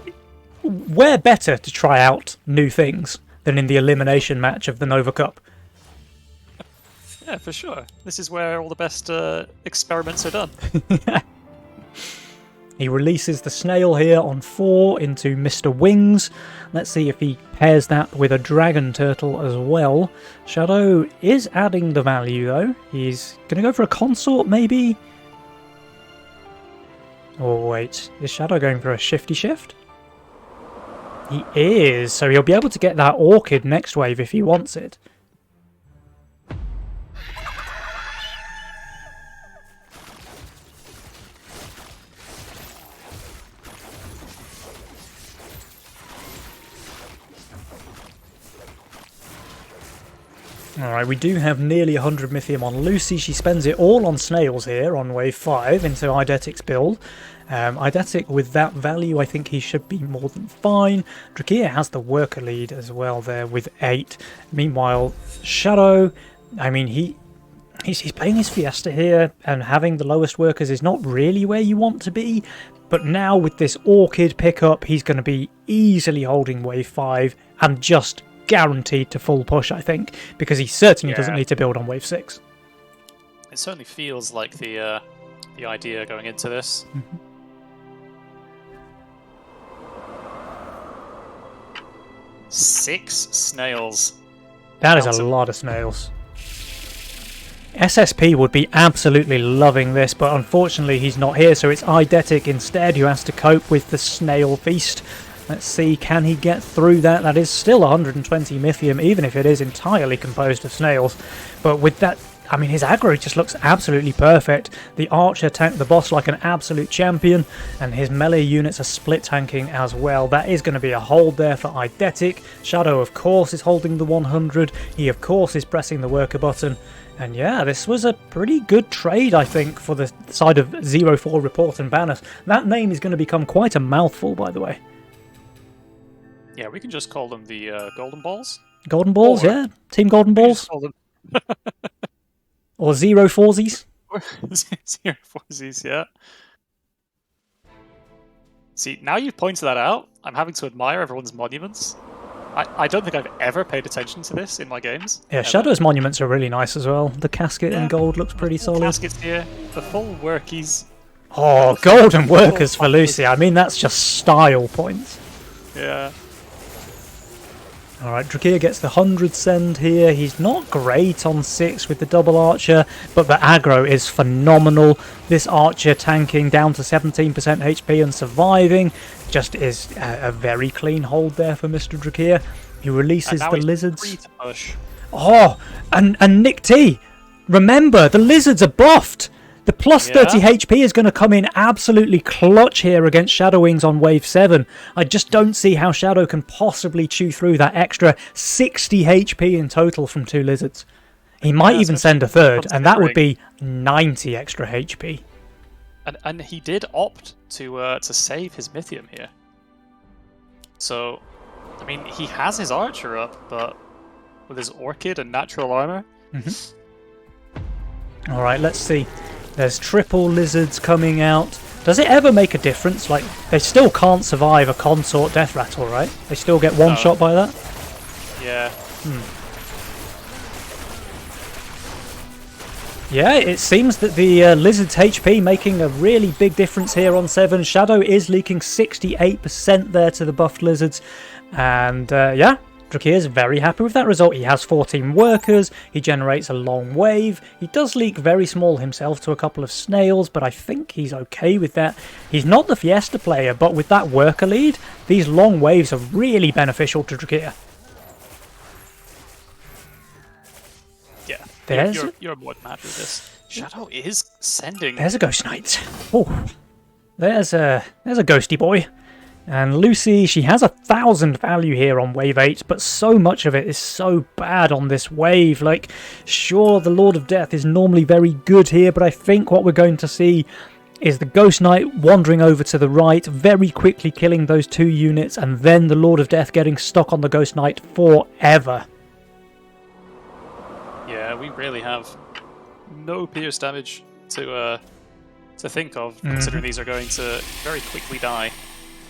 where better to try out new things than in the elimination match of the Nova Cup? Yeah, for sure. This is where all the best experiments are done. He releases the snail here on 4 into Mr. Wings. Let's see if he pairs that with a dragon turtle as well. Shadow is adding the value though. He's going to go for a consort maybe? Oh wait, is Shadow going for a shifty shift? He is, so he'll be able to get that orchid next wave if he wants it. Alright, we do have nearly 100 Mythium on Lucy. She spends it all on snails here on wave 5 into Eidetic's build. Eidetic, with that value, I think he should be more than fine. Drakir has the worker lead as well there with 8. Meanwhile, Shadow, I mean, he's playing his Fiesta here, and having the lowest workers is not really where you want to be. But now with this Orchid pickup, he's going to be easily holding wave 5 and just guaranteed to full push, I think, because he certainly doesn't need to build on wave 6. It certainly feels like the idea going into this. 6 snails. That is a lot of snails. SSP would be absolutely loving this, but unfortunately he's not here, so it's Eidetic instead who has to cope with the snail feast. Let's see, can he get through that? That is still 120 Mythium, even if it is entirely composed of snails. But with that, I mean, his aggro just looks absolutely perfect. The Archer tanked the boss like an absolute champion, and his melee units are split tanking as well. That is going to be a hold there for Eidetic. Shadow, of course, is holding the 100. He, of course, is pressing the worker button. And yeah, this was a pretty good trade, I think, for the side of 04 Report and Banners. That name is going to become quite a mouthful, by the way. Yeah, we can just call them the Golden Balls. Golden Balls, Or- yeah. Team Golden We can Balls. just call them Or 04sies. 04Zs, yeah. See, now you've pointed that out, I'm having to admire everyone's monuments. I don't think I've ever paid attention to this in my games. Yeah, ever. Shadow's monuments are really nice as well. The casket in Yeah. gold looks pretty solid. Caskets here, the full workies. Oh, golden workers for Lucy. I mean, that's just style points. Yeah. Alright, Drakir gets the 100 send here. He's not great on 6 with the double archer, but the aggro is phenomenal. This archer tanking down to 17% HP and surviving just is a very clean hold there for Mr. Drakir. He releases now the he's lizards. free to push. Oh, and Nick T, remember, the lizards are buffed. The plus 30 HP is going to come in absolutely clutch here against Shadow Wings on wave 7. I just don't see how Shadow can possibly chew through that extra 60 HP in total from 2 lizards. He might Yeah, even send a third, and that would be considering- 90 extra HP. And he did opt to save his Mythium here. So, I mean, he has his archer up, but with his orchid and natural armor. Alright, let's see. There's triple lizards coming out. Does it ever make a difference? Like, they still can't survive a consort death rattle, right? They still get one shot by that? Yeah. Yeah, it seems that the lizard's HP making a really big difference here on 7. Shadow is leaking 68% there to the buffed lizards. And yeah, Drakir's very happy with that result. He has 14 workers, he generates a long wave, he does leak very small himself to a couple of snails, but I think he's okay with that. He's not the Fiesta player, but with that worker lead, these long waves are really beneficial to Drakir. Yeah. There's- You're more than happy with this. Shadow is sending. There's a Ghost Knight. Oh, there's a ghosty boy. And Lucy, she has 1,000 value here on wave 8, but so much of it is so bad on this wave. Like, sure, the Lord of Death is normally very good here, but I think what we're going to see is the Ghost Knight wandering over to the right, very quickly killing those 2 units, and then the Lord of Death getting stuck on the Ghost Knight forever. Yeah, we really have no pierce damage to think of, considering these are going to very quickly die.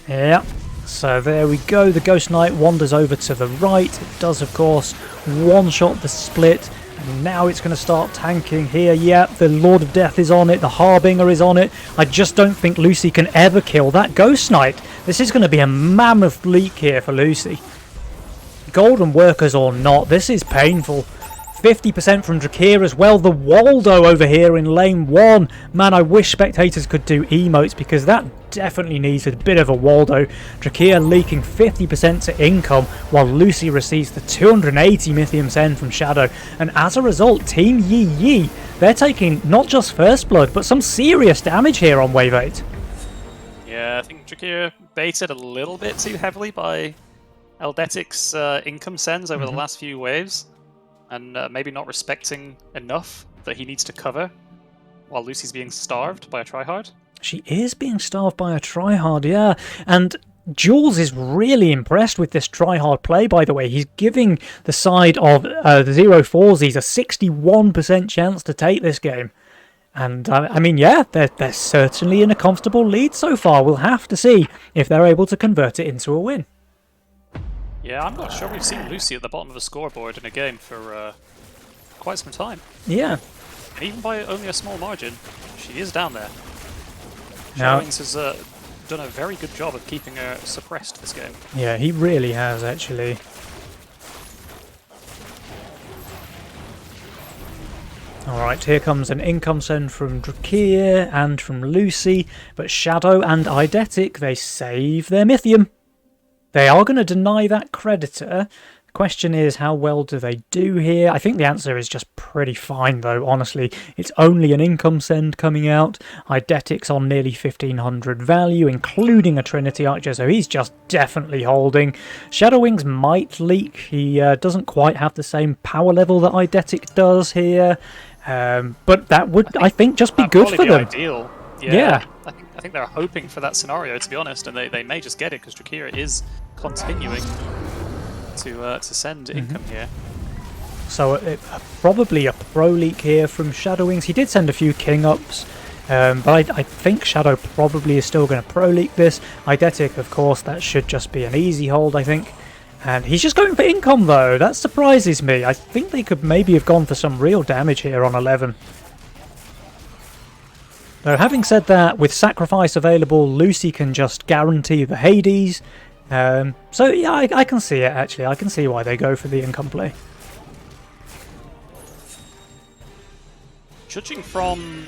Yeah, so there we go. The Ghost Knight wanders over to the right. It does, of course, one-shot the split. And now it's going to start tanking here. Yeah, the Lord of Death is on it. The Harbinger is on it. I just don't think Lucy can ever kill that Ghost Knight. This is going to be a mammoth leak here for Lucy. Golden Workers or not, this is painful. 50% from Drakir as well. The Waldo over here in lane 1. Man, I wish spectators could do emotes because that definitely needs a bit of a Waldo. Drakir leaking 50% to income while Lucy receives the 280 Mythium Send from Shadow. And as a result, Team Yi Yi, they're taking not just First Blood but some serious damage here on wave 8. Yeah, I think Drakir baited a little bit too heavily by Eldetic's income sends over the last few waves. And maybe not respecting enough that he needs to cover while Lucy's being starved by a tryhard. She is being starved by a tryhard, yeah. And Jules is really impressed with this tryhard play, by the way. He's giving the side of the 0-4s a 61% chance to take this game. And, I mean, yeah, they're certainly in a comfortable lead so far. We'll have to see if they're able to convert it into a win. Yeah, I'm not sure we've seen Lucy at the bottom of the scoreboard in a game for quite some time. Yeah. And even by only a small margin, she is down there. Now, Shadowwings has done a very good job of keeping her suppressed this game. yeah, he really has, actually. Alright, here comes an income send from Drakir and from Lucy, but Shadow and Eidetic, they save their Mythium. They are going to deny that Creditor. The question is, how well do they do here? I think the answer is just pretty fine, though, honestly. It's only an income send coming out. Eidetic's on nearly 1,500 value, including a Trinity Archer, so he's just definitely holding. Shadowwings might leak. He doesn't quite have the same power level that Eidetic does here. But that would, I think, just be good for them. Ideal. Yeah. I think they're hoping for that scenario, to be honest, and they may just get it because Drakir is continuing to send income here. So probably a pro leak here from Shadowwings. He did send a few king ups, but I think Shadow probably is still going to pro leak this. Eidetic, of course, that should just be an easy hold, I think. And he's just going for income, though. That surprises me. I think they could maybe have gone for some real damage here on 11. Though, having said that, with Sacrifice available, Lucy can just guarantee the Hades. So, yeah, I can see it, actually. I can see why they go for the income play. Judging from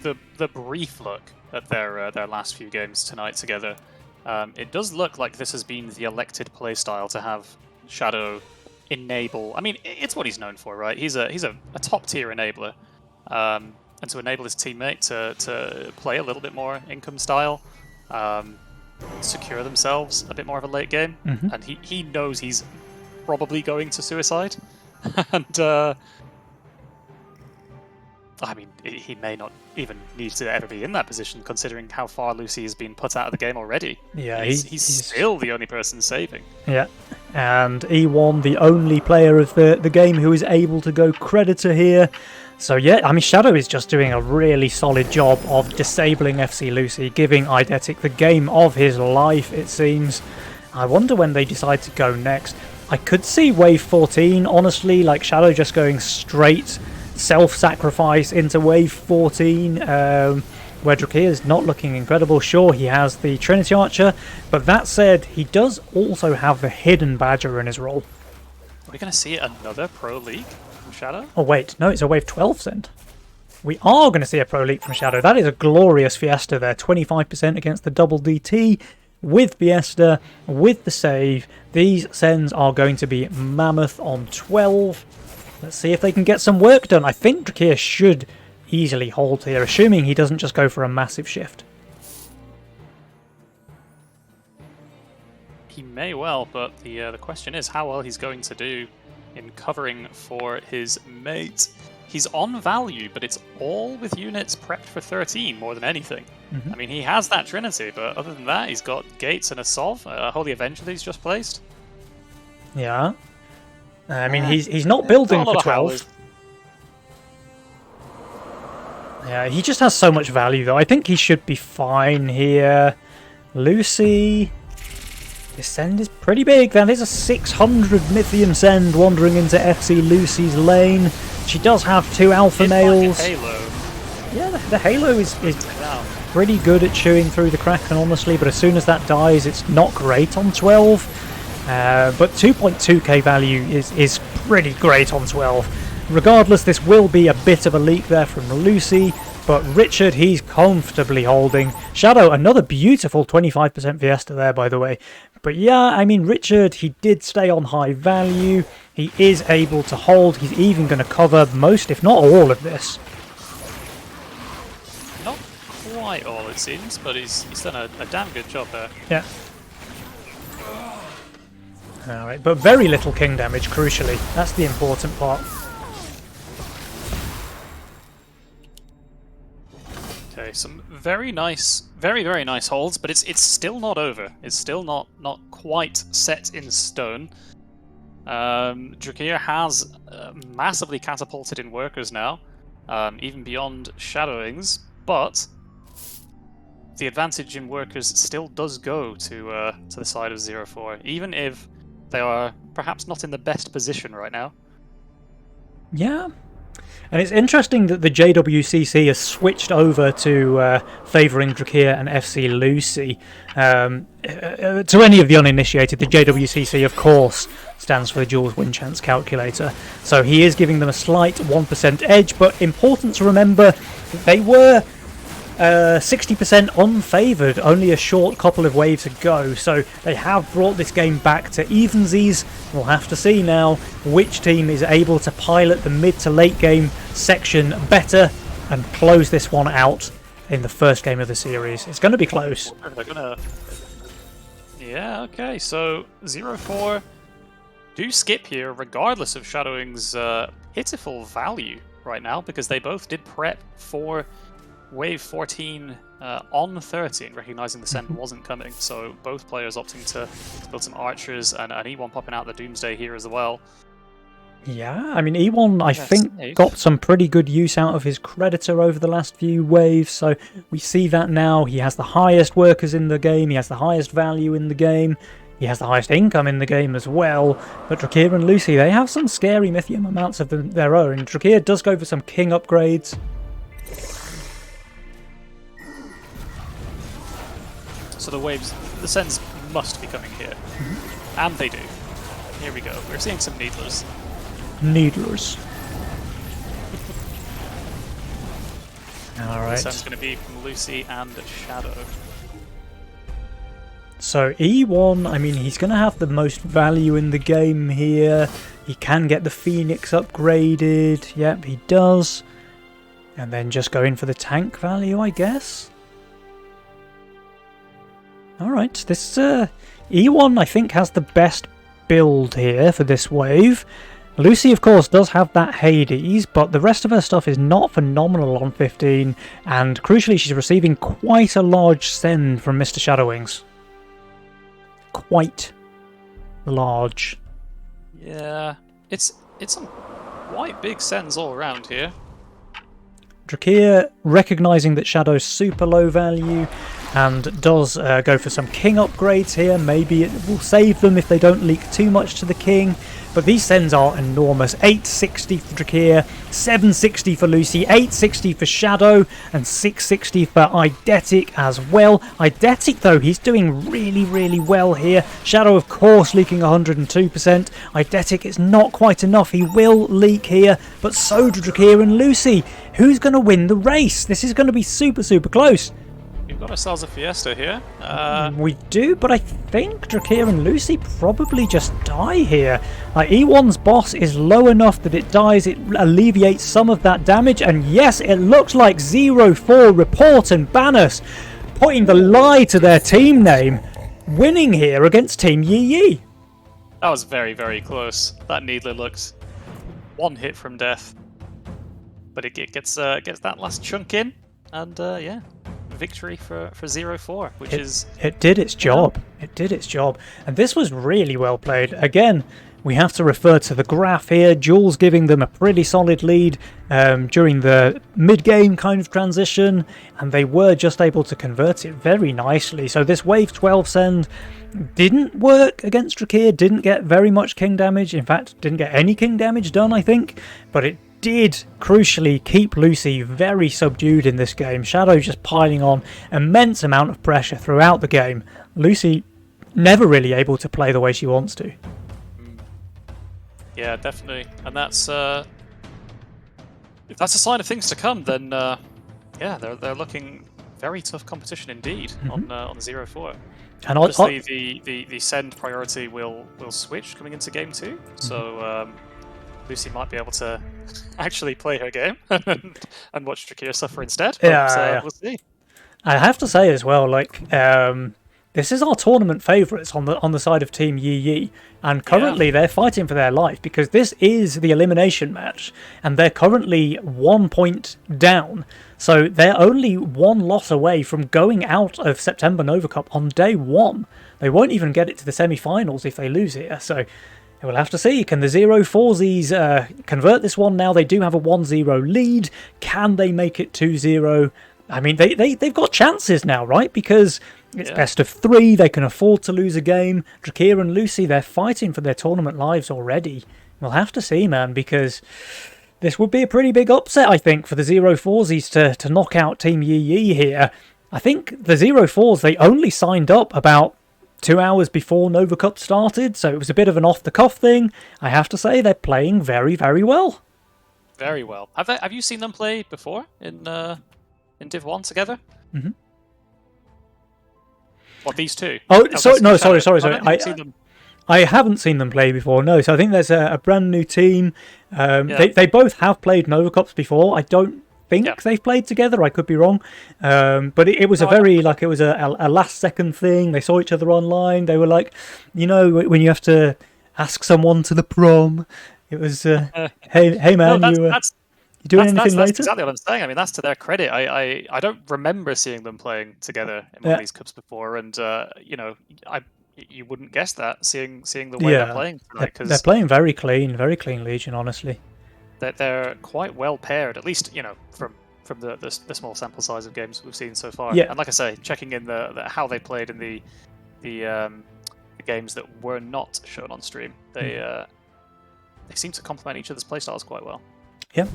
the brief look at their last few games tonight together, it does look like this has been the elected playstyle to have Shadow enable. I mean, it's what he's known for, right? He's a top-tier enabler. And to enable his teammate to play a little bit more income style, secure themselves a bit more of a late game, and he knows he's probably going to suicide, and I mean, he may not even need to ever be in that position, considering how far Lucy has been put out of the game already. Yeah, he's still the only person saving. Yeah, and E1, the only player of the game who is able to go Creditor here. So yeah, I mean, Shadow is just doing a really solid job of disabling FC Lucy, giving Eidetic the game of his life, it seems. I wonder when they decide to go next. I could see wave 14, honestly, like Shadow just going straight self-sacrifice into wave 14, where Drakir is not looking incredible. Sure, he has the Trinity Archer, but that said, he does also have the Hidden Badger in his role. Are we going to see another pro league from Shadow? Oh wait, no, it's a wave 12 send. We are going to see a pro league from Shadow. That is a glorious Fiesta there. 25% against the double DT with Fiesta, with the save. These sends are going to be mammoth on 12. Let's see if they can get some work done. I think Drakir should easily hold here, assuming he doesn't just go for a massive shift. He may well, but the question is how well he's going to do in covering for his mate. He's on value, but it's all with units prepped for 13 more than anything. I mean, he has that Trinity, but other than that, he's got Gates and a Sov. Holy Avenger that he's just placed. Yeah. I mean, he's not building for 12. Yeah, he just has so much value, though. I think he should be fine here. Lucy... This send is pretty big. That is a 600 Mythium send wandering into FC Lucy's lane. She does have 2 alpha males. Like Halo. Yeah, the Halo is pretty good at chewing through the Kraken, honestly, but as soon as that dies, it's not great on 12. But 2.2k value is pretty great on 12. Regardless, this will be a bit of a leak there from Lucy, but Richard, he's comfortably holding. Shadow, another beautiful 25% Fiesta there, by the way. But yeah, I mean, Richard, he did stay on high value. He is able to hold. He's even going to cover most, if not all, of this. Not quite all, it seems, but he's done a damn good job there. Yeah. Alright, but very little king damage, crucially. That's the important part. Okay, some very nice, very nice holds, but it's still not over. It's still not quite set in stone. Drakir has massively catapulted in workers now, even beyond Shadowings, but the advantage in workers still does go to the side of 0-4, even if they are perhaps not in the best position right now. Yeah. And it's interesting that the JWCC has switched over to favouring Drakir and FC Lucy. To any of the uninitiated, the JWCC, of course, stands for the Jules Win Chance Calculator. So he is giving them a slight 1% edge, but important to remember that they were 60% unfavoured only a short couple of waves ago, so they have brought this game back to evensies. We'll have to see now which team is able to pilot the mid to late game section better and close this one out in the first game of the series. It's going to be close. They're gonna... Yeah, okay, so 0-4 do skip here regardless of Shadowing's pitiful value right now, because they both did prep for Wave 14 on 13, recognizing the send wasn't coming, so both players opting to build some archers and an E1 popping out the Doomsday here as well. Yeah, I mean, E1, I think, got some pretty good use out of his Creditor over the last few waves, so we see that now. He has the highest workers in the game, he has the highest value in the game, he has the highest income in the game as well, but Drakir and Lucy, they have some scary Mythium amounts of their own. Drakir does go for some king upgrades. So the waves, the sends must be coming here. And they do. Here we go. We're seeing some Needlers. Needlers. Alright. The send's going to be from Lucy and Shadow. So E1, I mean, he's going to have the most value in the game here. He can get the Phoenix upgraded. Yep, he does. And then just go in for the tank value, I guess. Alright, this E1 I think has the best build here for this wave. Lucy of course does have that Hades, but the rest of her stuff is not phenomenal on 15, and crucially she's receiving quite a large send from Mr. Shadowwings. Quite large. Yeah, it's some quite big sends all around here. Drakir, recognising that Shadow's super low value, and does go for some king upgrades here. Maybe it will save them if they don't leak too much to the king. But these sends are enormous. 860 for Drakir, 760 for Lucy, 860 for Shadow, and 660 for Eidetic as well. Eidetic, though, he's doing really well here. Shadow, of course, leaking 102%. Eidetic, it's not quite enough. He will leak here, but so do Drakir and Lucy. Who's going to win the race? This is going to be super close. we've got ourselves a Fiesta here. We do, but I think Drakir and Lucy probably just die here. Like, E1's boss is low enough that it dies, it alleviates some of that damage, and yes, it looks like 0-4 Report and Banos putting the lie to their team name, winning here against Team Yi Yi. That was very, very close. That Needler looks one hit from death. But it gets that last chunk in, and yeah, victory for 0-4, which is... It did its job. It did its job. And this was really well played. Again, we have to refer to the graph here. Jules giving them a pretty solid lead during the mid-game kind of transition, and they were just able to convert it very nicely. So this Wave 12 send didn't work against Drakir, didn't get very much king damage. In fact, didn't get any king damage done, I think. But it did crucially keep Lucy very subdued in this game. Shadow just piling on immense amount of pressure throughout the game. Lucy never really able to play the way she wants to. Yeah, definitely. And that's if that's a sign of things to come, then yeah, they're looking very tough competition indeed on the 0-4. And obviously the send priority will switch coming into game 2. So Lucy might be able to actually play her game and watch Drakir suffer instead. But, yeah. We'll see. I have to say as well, like, this is our tournament favourites on the side of Team Yi Yi, and currently they're fighting for their life because this is the elimination match, and they're currently 1 point down. So they're only one loss away from going out of September Nova Cup on day 1. They won't even get it to the semi-finals if they lose here. So we'll have to see. Can the 0-4s convert this one now? They do have a 1-0 lead. Can they make it 2-0? I mean, they've got chances now, right? Because it's best of 3. They can afford to lose a game. Drakir and Lucy, they're fighting for their tournament lives already. We'll have to see, man, because this would be a pretty big upset, I think, for the 0-4s to knock out Team Yi Yi here. I think the 0-4s, they only signed up about 2 hours before Nova Cup started, so it was a bit of an off-the-cuff thing. I have to say, they're playing very, very well. Very well. Have you seen them play before in Div 1 together? Mm-hmm. Well, these two? Oh, sorry. I I haven't seen them play before, no. So I think there's a brand new team. They both have played Nova Cups before. I don't think they've played together. I could be wrong. But it was it was a last second thing. They saw each other online. They were like, you know, when you have to ask someone to the prom, it was, hey man, you doing anything later? That's exactly what I'm saying. I mean, that's to their credit. I don't remember seeing them playing together in one of these cups before, and you know, you wouldn't guess that seeing the way they're playing tonight. They're playing very clean Legion, honestly. They're quite well paired, at least, you know, from the small sample size of games we've seen so far. Yeah. And like I say, checking in the how they played in the games that were not shown on stream, they seem to complement each other's playstyles quite well. Yep.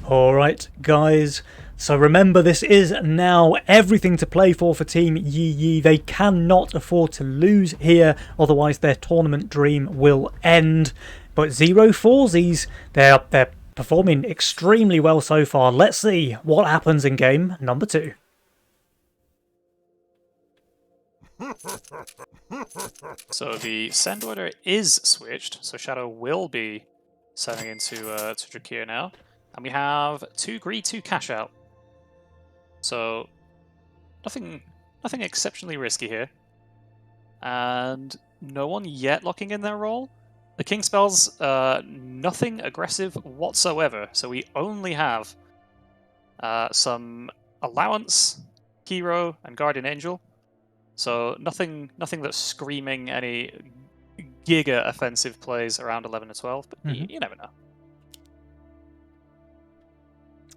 All right, guys. So remember, this is now everything to play for Team Yi Yi. They cannot afford to lose here, otherwise their tournament dream will end. But 0-4s, they're performing extremely well so far. Let's see what happens in game number 2. So the send order is switched. So Shadow will be sending into to Drakir now. And we have 2 greed, 2 cash out. So nothing exceptionally risky here. And no one yet locking in their role. The King spells nothing aggressive whatsoever. So we only have some allowance, hero, and guardian angel. So nothing that's screaming any giga offensive plays around 11 or 12. But you never know.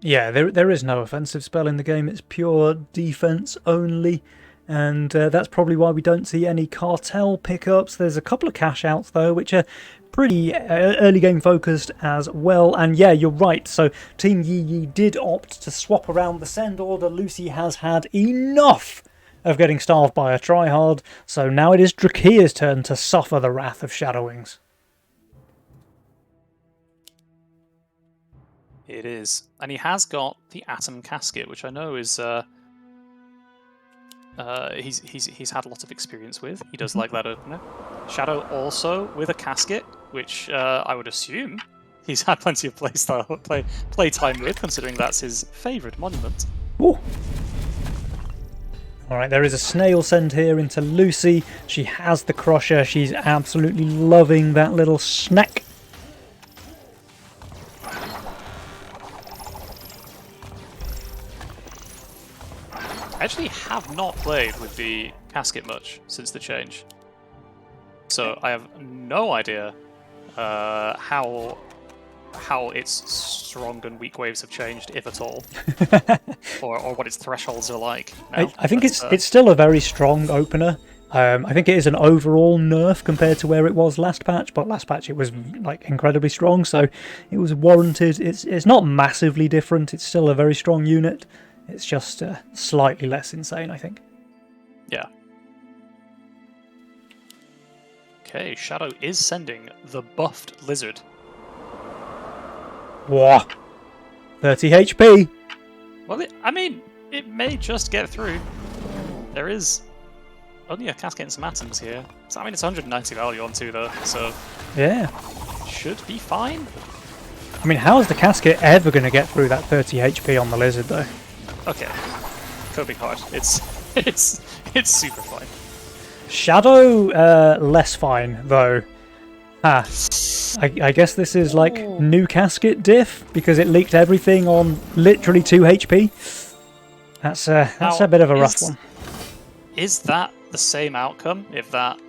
Yeah, there is no offensive spell in the game. It's pure defense only. And that's probably why we don't see any cartel pickups. There's a couple of cash outs, though, which are pretty early game focused as well. And yeah, you're right. So Team Yi Yi did opt to swap around the send order. Lucy has had enough of getting starved by a tryhard. So now it is Drakir's turn to suffer the wrath of Shadowwings. It is. And he has got the Atom Casket, which I know is he's had a lot of experience with. He does like that opener. Shadow also with a casket, which I would assume he's had plenty of play time with, considering that's his favourite monument. Ooh. Alright, there is a snail send here into Lucy. She has the crusher. She's absolutely loving that little snack. I actually have not played with the casket much since the change. So I have no idea how its strong and weak waves have changed, if at all, or what its thresholds are like. Now. I think it's still a very strong opener. I think it is an overall nerf compared to where it was last patch, but last patch it was like incredibly strong, so it was warranted. It's not massively different. It's still a very strong unit. It's just slightly less insane, I think. Yeah. Okay, Shadow is sending the buffed lizard. Whoa. 30 HP. Well, I mean, it may just get through. There is only a casket and some atoms here. So, I mean, it's 190 value on 2, though, so... Yeah. Should be fine. I mean, how is the casket ever going to get through that 30 HP on the lizard, though? Okay. Coping hard. It's super fine. Shadow, less fine, though. I guess this is like new casket diff, because it leaked everything on literally 2 HP. That's a bit of a rough one. Is that the same outcome if that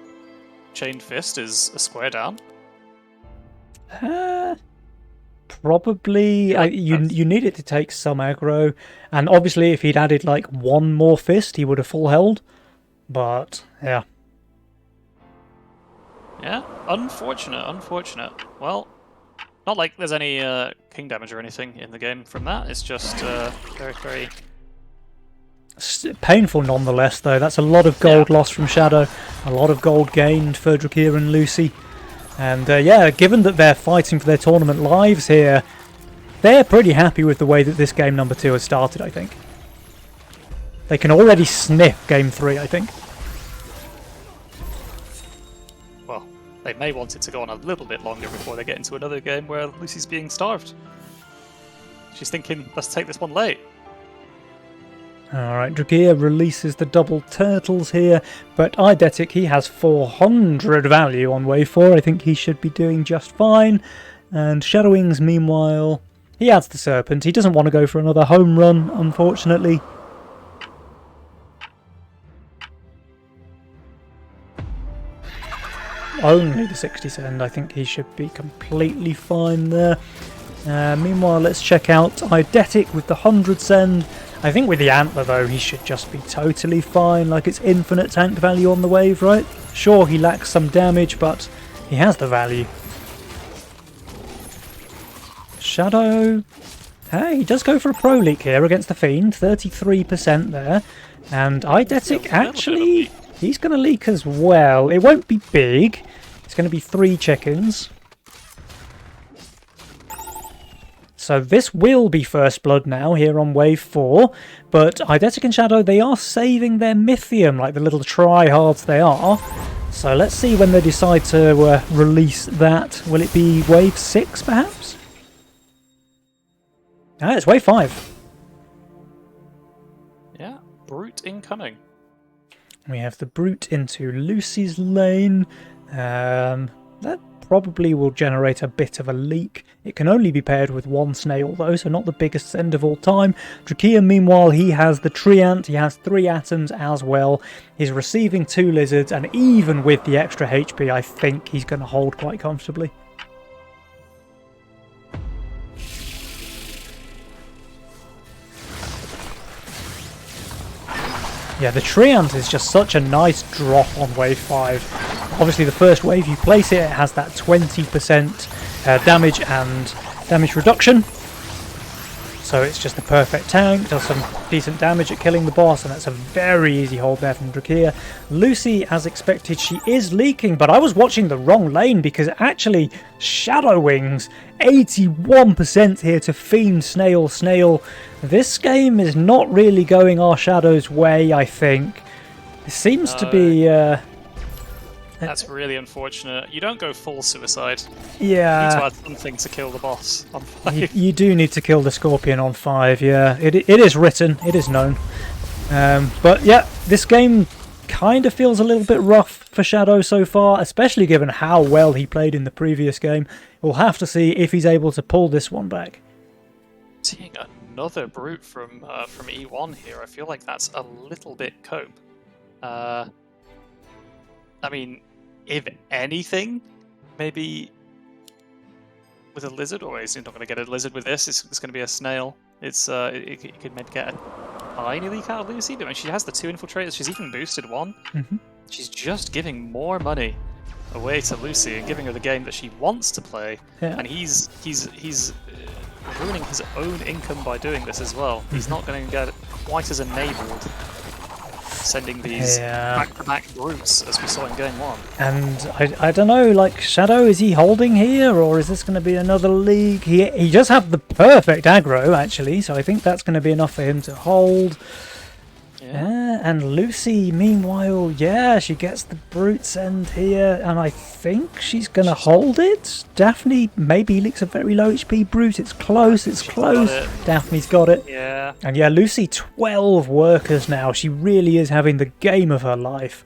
chained fist is a square down? Probably. You need it to take some aggro, and obviously if he'd added like one more fist, he would have full held. But yeah. Yeah, unfortunate. Well, not like there's any king damage or anything in the game from that. It's just very... Painful nonetheless, though. That's a lot of gold lost from Shadow, a lot of gold gained for Drakir and Lucy. And yeah, given that they're fighting for their tournament lives here, they're pretty happy with the way that this game number 2 has started, I think. They can already sniff game 3, I think. Well, they may want it to go on a little bit longer before they get into another game where Lucy's being starved. She's thinking, let's take this one late. Alright, Drakir releases the double turtles here, but Eidetic, he has 400 value on wave 4. I think he should be doing just fine. And Shadowwings, meanwhile, he adds the Serpent. He doesn't want to go for another home run, unfortunately. Only the 60 send. I think he should be completely fine there. Meanwhile, let's check out Eidetic with the 100 send. I think with the Antler, though, he should just be totally fine. Like, it's infinite tank value on the wave, right? Sure, he lacks some damage, but he has the value. Shadow. Hey, he does go for a Pro Leak here against the Fiend. 33% there. And Eidetic, actually, he's going to leak as well. It won't be big. It's going to be 3 chickens. So this will be First Blood now here on Wave 4, but Eidetic and Shadow, they are saving their Mythium, like the little try-hards they are. So let's see when they decide to release that. Will it be Wave 6, perhaps? Ah, it's Wave 5. Yeah, Brute incoming. We have the Brute into Lucy's lane. That probably will generate a bit of a leak. It can only be paired with 1 snail though, so not the biggest send of all time. Drakir, meanwhile, he has the Treant, he has 3 atoms as well. He's receiving 2 lizards, and even with the extra HP, I think he's going to hold quite comfortably. Yeah, the Treant is just such a nice drop on wave 5. Obviously, the first wave you place it, it has that 20% damage and damage reduction. So it's just the perfect tank, does some decent damage at killing the boss, and that's a very easy hold there from Drakir. Lucy, as expected, she is leaking, but I was watching the wrong lane because actually Shadowwings, 81% here to Fiend, Snail. This game is not really going our Shadow's way, I think. It seems to be... That's really unfortunate. You don't go full suicide. You need to yeah, add something to kill the boss on 5. you do need to kill the Scorpion on 5, yeah. It is written, it is known. But yeah, this game kind of feels a little bit rough for Shadow so far, especially given how well he played in the previous game. We'll have to see if he's able to pull this one back. Seeing another brute from E1 here, I feel like that's a little bit cope. I mean, if anything, maybe with a lizard, or he's not going to get a lizard with this. It's going to be a snail. It could maybe get a tiny leak out of Lucy. I mean, she has the 2 infiltrators. She's even boosted 1. She's just giving more money away to Lucy and giving her the game that she wants to play. Yeah. And he's ruining his own income by doing this as well. He's not going to get quite as enabled sending these back-to-back brutes as we saw in game 1. And I don't know, like, Shadow, is he holding here, or is this going to be another league? He does have the perfect aggro, actually, so I think that's going to be enough for him to hold. Yeah, and Lucy, meanwhile, yeah, she gets the Brute's End here, and I think she's going to hold it. Daphne maybe leaks a very low HP Brute. It's close, it's close. Daphne's got it. Yeah. And yeah, Lucy, 12 workers now. She really is having the game of her life.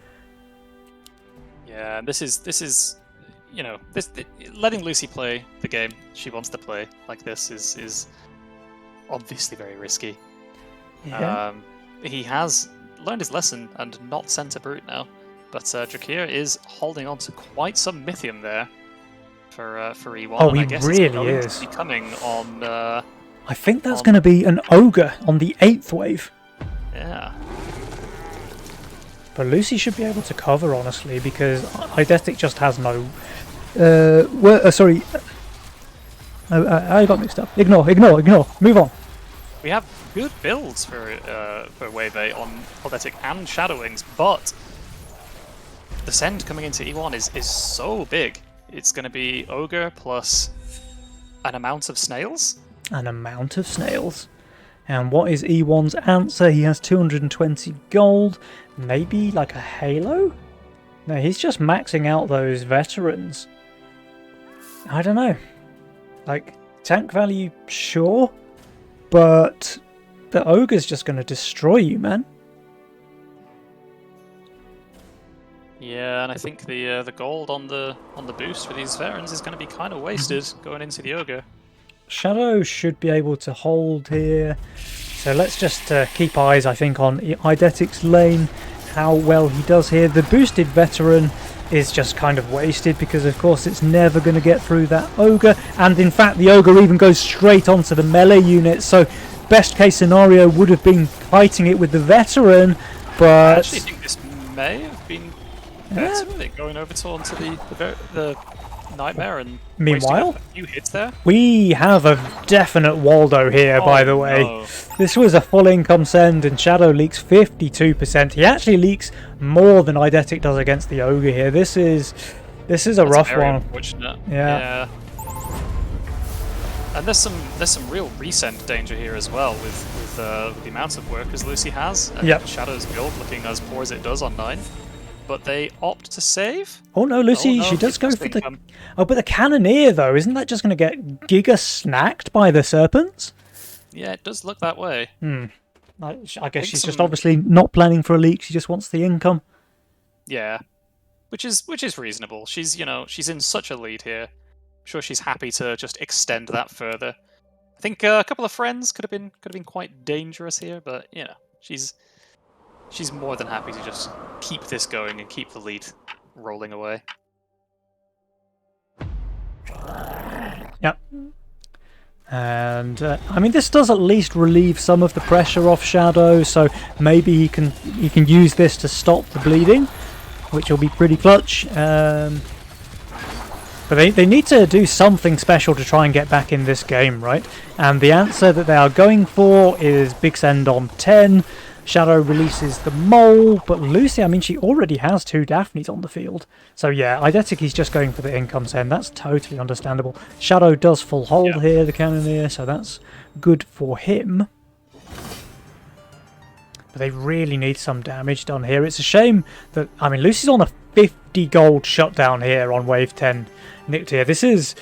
Yeah, this is, you know, letting Lucy play the game she wants to play like this is obviously very risky. Yeah. He has learned his lesson and not sent a brute now, but Drakir is holding on to quite some Mythium there for E1. Oh, and he I guess really it's going is. to be coming on. I think that's going to be an Ogre on the 8th wave. Yeah. But Lucy should be able to cover, honestly, because Eidetic just has no... sorry. I got mixed up. Ignore. Move on. We have good builds for Wave 8 on Helvetic and Shadowwings, but the send coming into E1 is so big. It's going to be Ogre plus an amount of snails. An amount of snails. And what is E1's answer? He has 220 gold. Maybe like a Halo? No, he's just maxing out those veterans. I don't know. Like, tank value, sure. But the Ogre's just going to destroy you, man. Yeah, and I think the gold on the boost for these veterans is going to be kind of wasted going into the Ogre. Shadow should be able to hold here. So let's just keep eyes, I think, on Eidetic's lane, how well he does here. The boosted veteran is just kind of wasted because, of course, it's never going to get through that Ogre. And, in fact, the Ogre even goes straight onto the melee unit. So, best case scenario would have been fighting it with the veteran, but... I actually think this may have been better, going over onto the Nightmare and meanwhile, wasting a few hits there. We have a definite Waldo here, by the way. No. This was a full income send, and Shadow leaks 52%. He actually leaks more than Eidetic does against the Ogre here. This is a rough very one. Unfortunate. Yeah. And there's some real resend danger here as well with the amount of workers Lucy has. And Yep. Shadow's build looking as poor as it does on 9. But they opt to save. Oh no, Lucy, Oh, no, she does go keep for missing the... them. Oh, but the Cannoneer, though, isn't that just going to get giga snacked by the Serpents? Yeah, it does look that way. I guess she's just some- obviously not planning for a leak. She just wants the income. Yeah, which is reasonable. She's she's in such a lead here. I'm sure she's happy to just extend that further. I think a couple of friends could have been quite dangerous here, but she's more than happy to just keep this going and keep the lead rolling away. Yep. And I mean, this does at least relieve some of the pressure off Shadow, so maybe he can use this to stop the bleeding, which will be pretty clutch. But they need to do something special to try and get back in this game, right? And the answer that they are going for is Big Send on 10. Shadow releases the Mole, but Lucy, I mean, she already has 2 Daphnes on the field. So yeah, Eidetic is just going for the income send. That's totally understandable. Shadow does full hold here, the Cannoneer, so that's good for him. But they really need some damage done here. It's a shame that, I mean, Lucy's on a 50 gold shutdown here on wave 10. Nicked here. This is...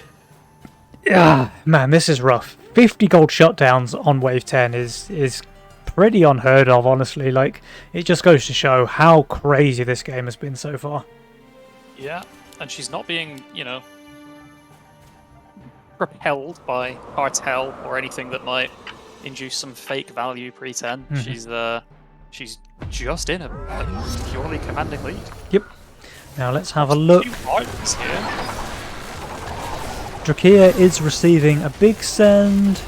man, this is rough. 50 gold shutdowns on wave 10 is pretty unheard of, honestly. Like, it just goes to show how crazy this game has been so far. Yeah, and she's not being, you know, propelled by cartel or anything that might induce some fake value pre-10. She's just in a purely commanding lead. Yep. Now let's have a look. 2 items here. Drakir is receiving a big send.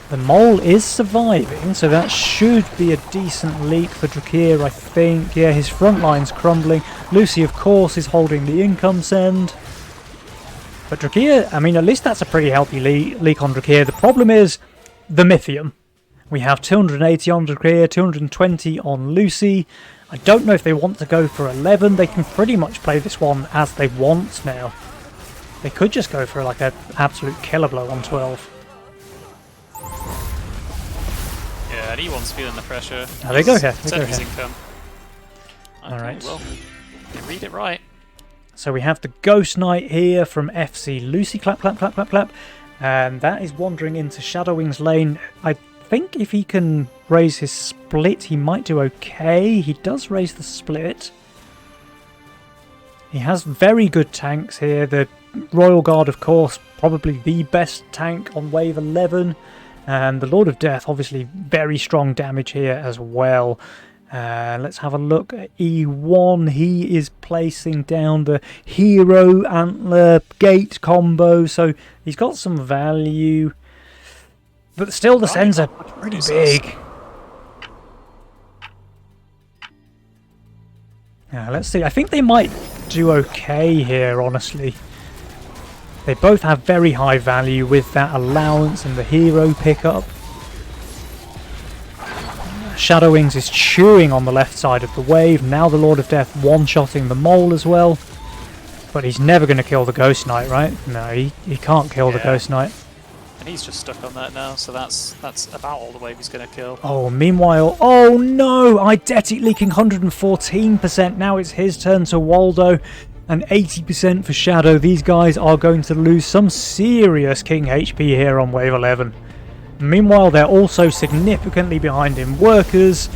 The mole is surviving, so that should be a decent leak for Drakir, I think. Yeah, his front line's crumbling. Lucy, of course, is holding the income send. But Drakir, I mean, at least that's a pretty healthy leak on Drakir. The problem is the Mythium. We have 280 on Drakir, 220 on Lucy. I don't know if they want to go for 11. They can pretty much play this one as they want now. They could just go for like an absolute killer blow on 12. Yeah, and E1's feeling the pressure. Oh, they go here. They Set go his here. income. Okay, Alright. well, you read it right. So we have the Ghost Knight here from FC Lucy. Clap, clap, clap, clap, clap. And that is wandering into Shadowwing's lane. I think if he can raise his split, he might do okay. He does raise the split. He has very good tanks here. The Royal Guard, of course, probably the best tank on wave 11. And the Lord of Death, obviously very strong damage here as well. Let's have a look at E1. He is placing down the Hero Antler Gate combo, so he's got some value. But still, the sends are pretty big. Now, let's see. I think they might do okay here, honestly. They both have very high value with that allowance and the hero pickup. Shadowwings is chewing on the left side of the wave. Now the Lord of Death one-shotting the mole as well. But he's never going to kill the Ghost Knight, right? No, he can't kill the Ghost Knight. And he's just stuck on that now, so that's about all the wave he's going to kill. Oh, meanwhile... Oh, no! Eidetic leaking 114%. Now it's his turn to Waldo. And 80% for Shadow. These guys are going to lose some serious King HP here on wave 11. Meanwhile, they're also significantly behind in Workers.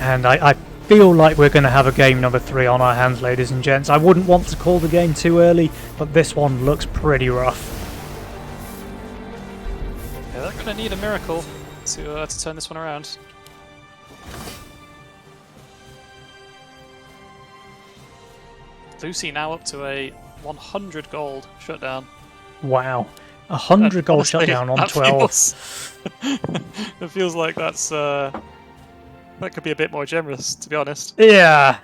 And I feel like we're going to have a game number 3 on our hands, ladies and gents. I wouldn't want to call the game too early, but this one looks pretty rough. Yeah, they're going to need a miracle to turn this one around. Lucy now up to a 100 gold shutdown. Wow. 100 gold Honestly, shutdown on that 12. It feels like that could be a bit more generous, to be honest. Yeah.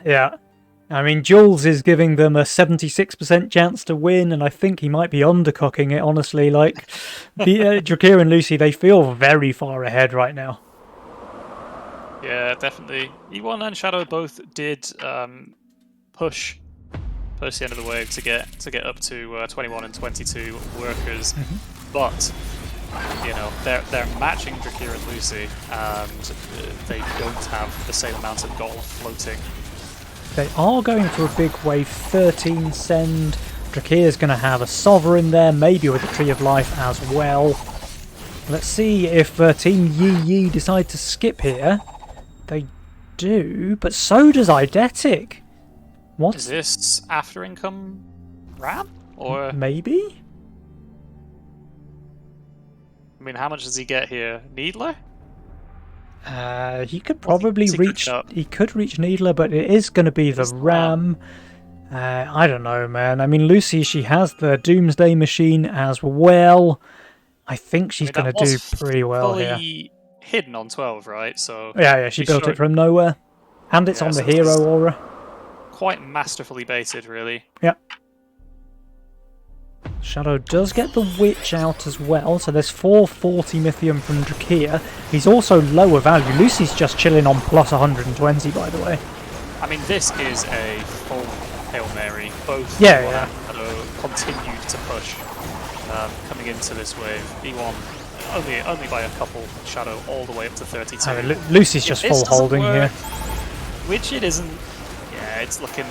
I mean, Jules is giving them a 76% chance to win, and I think he might be undercooking it, honestly. Like, the Drakir and Lucy, they feel very far ahead right now. Yeah, definitely. E1 and Shadow both did push the end of the wave to get up to 21 and 22 Workers, but you know they're matching Drakir and Lucy, and they don't have the same amount of gold floating. They are going for a big wave 13 send. Drakir's going to have a Sovereign there, maybe with a Tree of Life as well. Let's see if Team Yi Yi decide to skip here. They do, but so does Eidetic. What? Is this after income Ram? Or maybe? I mean, how much does he get here? Needler? He could probably reach. up? He could reach Needler, but it is going to be the Ram. I don't know, man. I mean, Lucy, she has the Doomsday Machine as well. I think she's going to do pretty well here. Hidden on 12, right? So Yeah. She built it from nowhere, and it's on the hero aura. Quite masterfully baited, really. Yeah. Shadow does get the Witch out as well, so there's 440 Mythium from Drakir. He's also lower value. Lucy's just chilling on plus 120, by the way. I mean, this is a full Hail Mary. Both Yeah. Shadow continued to push coming into this wave. E1 only by a couple. Shadow all the way up to 32. I mean, Lucy's If just this full doesn't holding work, here. which it isn't. Yeah, it's looking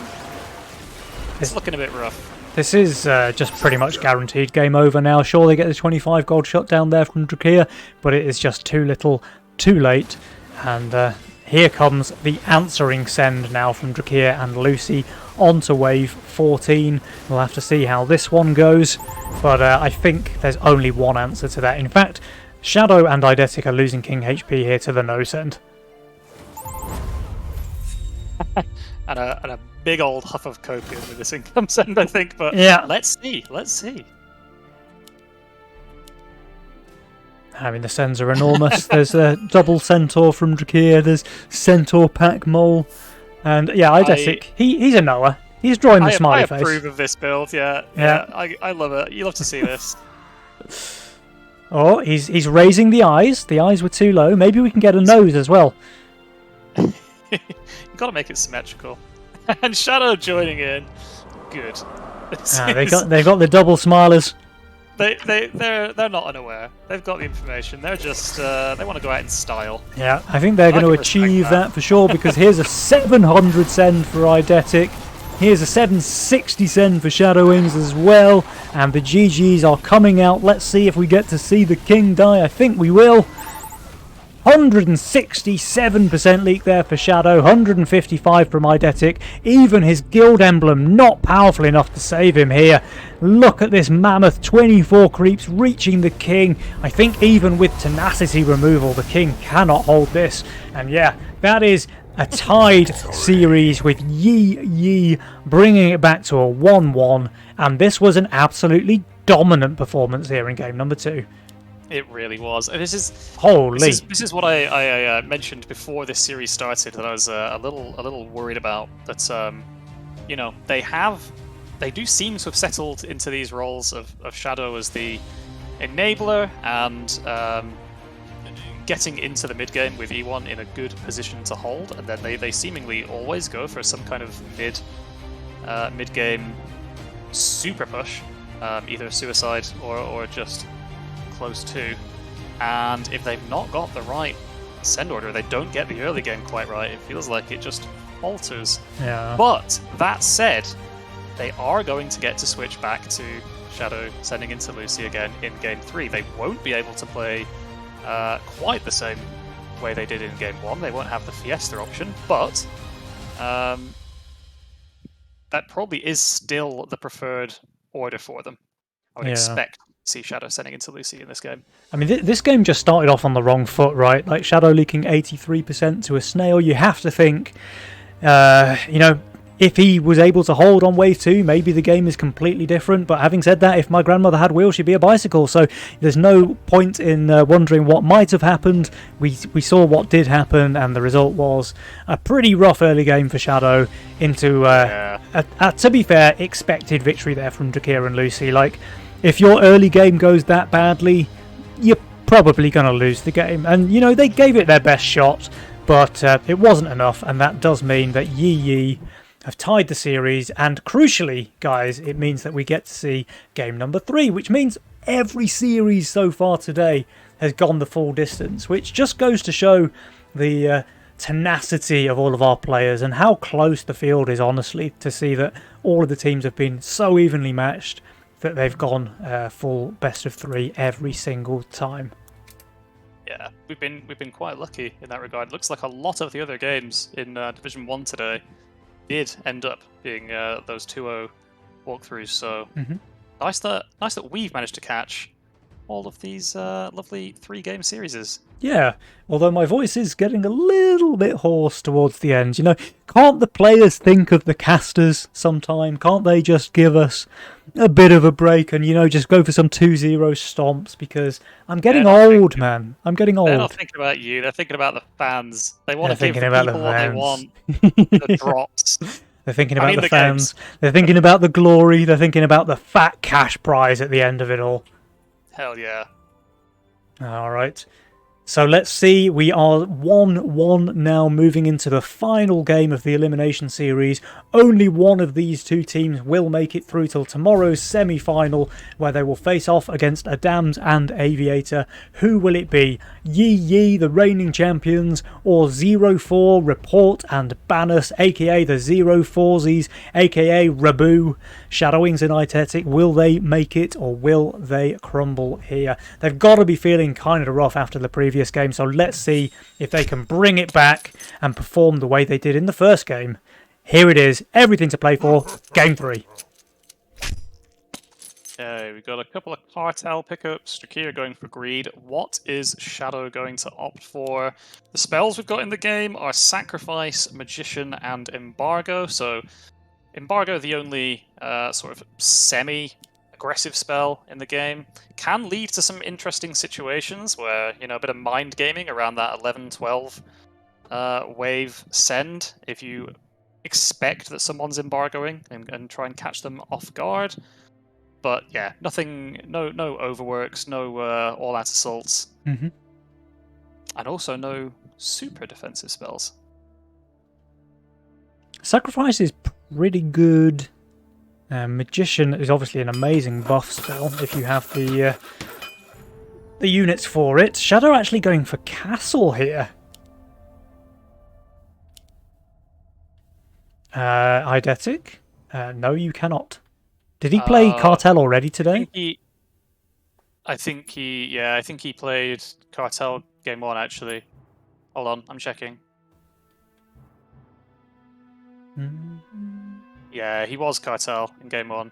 a bit rough. This is just pretty much guaranteed game over now. Sure, they get the 25 gold shot down there from Drakir, but it is just too little, too late. And here comes the answering send now from Drakir and Lucy onto wave 14. We'll have to see how this one goes, but I think there's only one answer to that. In fact, Shadow and Eidetic are losing King HP here to the no send. And a big old huff of copium with this income send, I think. But Yeah. let's see. I mean, the sends are enormous. There's a double Centaur from Drakir, there's Centaur Pack Mole, and yeah, Eidetic, he's a knower. He's drawing the smiley I face. approve of this build, yeah. I love it. You love to see this. Oh, he's raising the eyes. The eyes were too low. Maybe we can get a nose as well. You've got to make it symmetrical. And Shadow joining in. Good. They've got the double smilers. They're not unaware. They've got the information. They're just they want to go out in style. Yeah, I think they're going to can respect achieve that. that for sure, because here's a 700 send for Eidetic. Here's a 760 send for Shadow Wings as well. And the GGs are coming out. Let's see if we get to see the king die. I think we will. 167% leak there for Shadow, 155 from Eidetic. Even his guild emblem not powerful enough to save him here. Look at this mammoth, 24 creeps reaching the king. I think even with tenacity removal, the king cannot hold this. And yeah, that is a tied series with Yi bringing it back to a 1-1. And this was an absolutely dominant performance here in game number 2. It really was. And this is Holy. This is what I mentioned before this series started, that I was a little worried about. That you know, they do seem to have settled into these roles of Shadow as the enabler and getting into the mid game with E1 in a good position to hold, and then they seemingly always go for some kind of mid game super push, either suicide or just close to. And if they've not got the right send order, they don't get the early game quite right, it feels like it just falters. Yeah. But that said, they are going to get to switch back to Shadow sending into Lucy again in game 3. They won't be able to play quite the same way they did in game 1. They won't have the Fiesta option, but that probably is still the preferred order for them. I would expect see Shadow sending into Lucy in this game. I mean, this game just started off on the wrong foot, right? Like, Shadow leaking 83% to a snail. You have to think, you know, if he was able to hold on wave 2, maybe the game is completely different. But having said that, if my grandmother had wheels, she'd be a bicycle. So there's no point in wondering what might have happened. We saw what did happen, and the result was a pretty rough early game for Shadow into, to be fair, expected victory there from Drakir and Lucy. Like, if your early game goes that badly, you're probably going to lose the game. And, you know, they gave it their best shot, but it wasn't enough. And that does mean that Yi have tied the series. And crucially, guys, it means that we get to see game number 3, which means every series so far today has gone the full distance, which just goes to show the tenacity of all of our players and how close the field is, honestly, to see that all of the teams have been so evenly matched that they've gone full best of 3 every single time. Yeah, we've been quite lucky in that regard. Looks like a lot of the other games in Division 1 today did end up being those 2-0 walkthroughs. So nice that we've managed to catch all of these lovely 3-game series. Yeah, although my voice is getting a little bit hoarse towards the end. You know, can't the players think of the casters sometime? Can't they just give us a bit of a break and, you know, just go for some 2-0 stomps? Because I'm getting old, man. I'm getting old. They're not thinking about you. They're thinking about the fans. They want to give the about people the what they fans. want. The drops. They're thinking about the the fans. games. They're thinking about the glory. They're thinking about the fat cash prize at the end of it all. Hell yeah. All right. So let's see, we are 1-1 now, moving into the final game of the Elimination Series. Only one of these two teams will make it through till tomorrow's semi-final, where they will face off against Adams and Aviator. Who will it be? Yi, the reigning champions, or 0-4, Report and Banus, aka the 0-4sies, aka Rabu? Shadowwings and Itetic, will they make it or will they crumble here? They've got to be feeling kind of rough after the previous game, so let's see if they can bring it back and perform the way they did in the first game. Here it is, everything to play for, game 3. Okay, we've got a couple of Cartel pickups. Drakir going for Greed. What is Shadow going to opt for? The spells we've got in the game are Sacrifice, Magician, and Embargo. So, Embargo, the only sort of semi-aggressive spell in the game, can lead to some interesting situations where, you know, a bit of mind gaming around that 11-12 wave send if you expect that someone's embargoing and try and catch them off guard. But yeah, nothing, no overworks, no all-out assaults, Mm-hmm. and also no super defensive spells. Sacrifice is pretty good. Magician is obviously an amazing buff spell if you have the units for it. Shadow actually going for Castle here. Eidetic? No, you cannot. Did he play Cartel already today? I think he played Cartel game 1 actually. Hold on, I'm checking. Yeah, he was Cartel in game 1.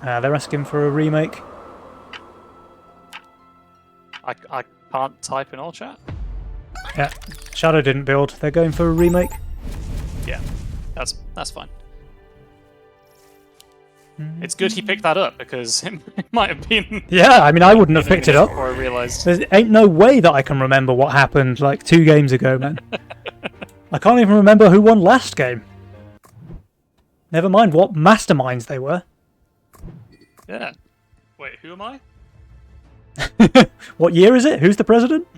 They're asking for a remake. I can't type in all chat. Yeah, Shadow didn't build. They're going for a remake. Yeah, that's fine. It's good he picked that up because it might have been. Yeah, I mean, I wouldn't have picked it up. Before I realised. There ain't no way that I can remember what happened like 2 games ago, man. I can't even remember who won last game. Never mind what masterminds they were. Yeah. Wait, who am I? What year is it? Who's the president?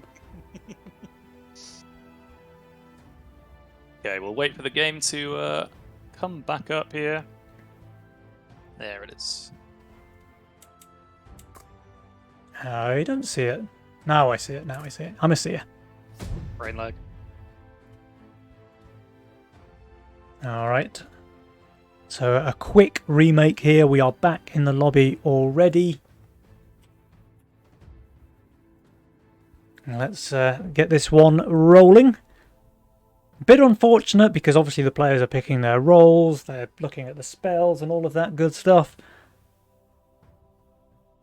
Okay, we'll wait for the game to come back up here. There it is. I don't see it. Now I see it. Now I see it. I'm a seer. Brain lag. Alright. So a quick remake here. We are back in the lobby already. Let's get this one rolling. A bit unfortunate because obviously the players are picking their roles, they're looking at the spells and all of that good stuff.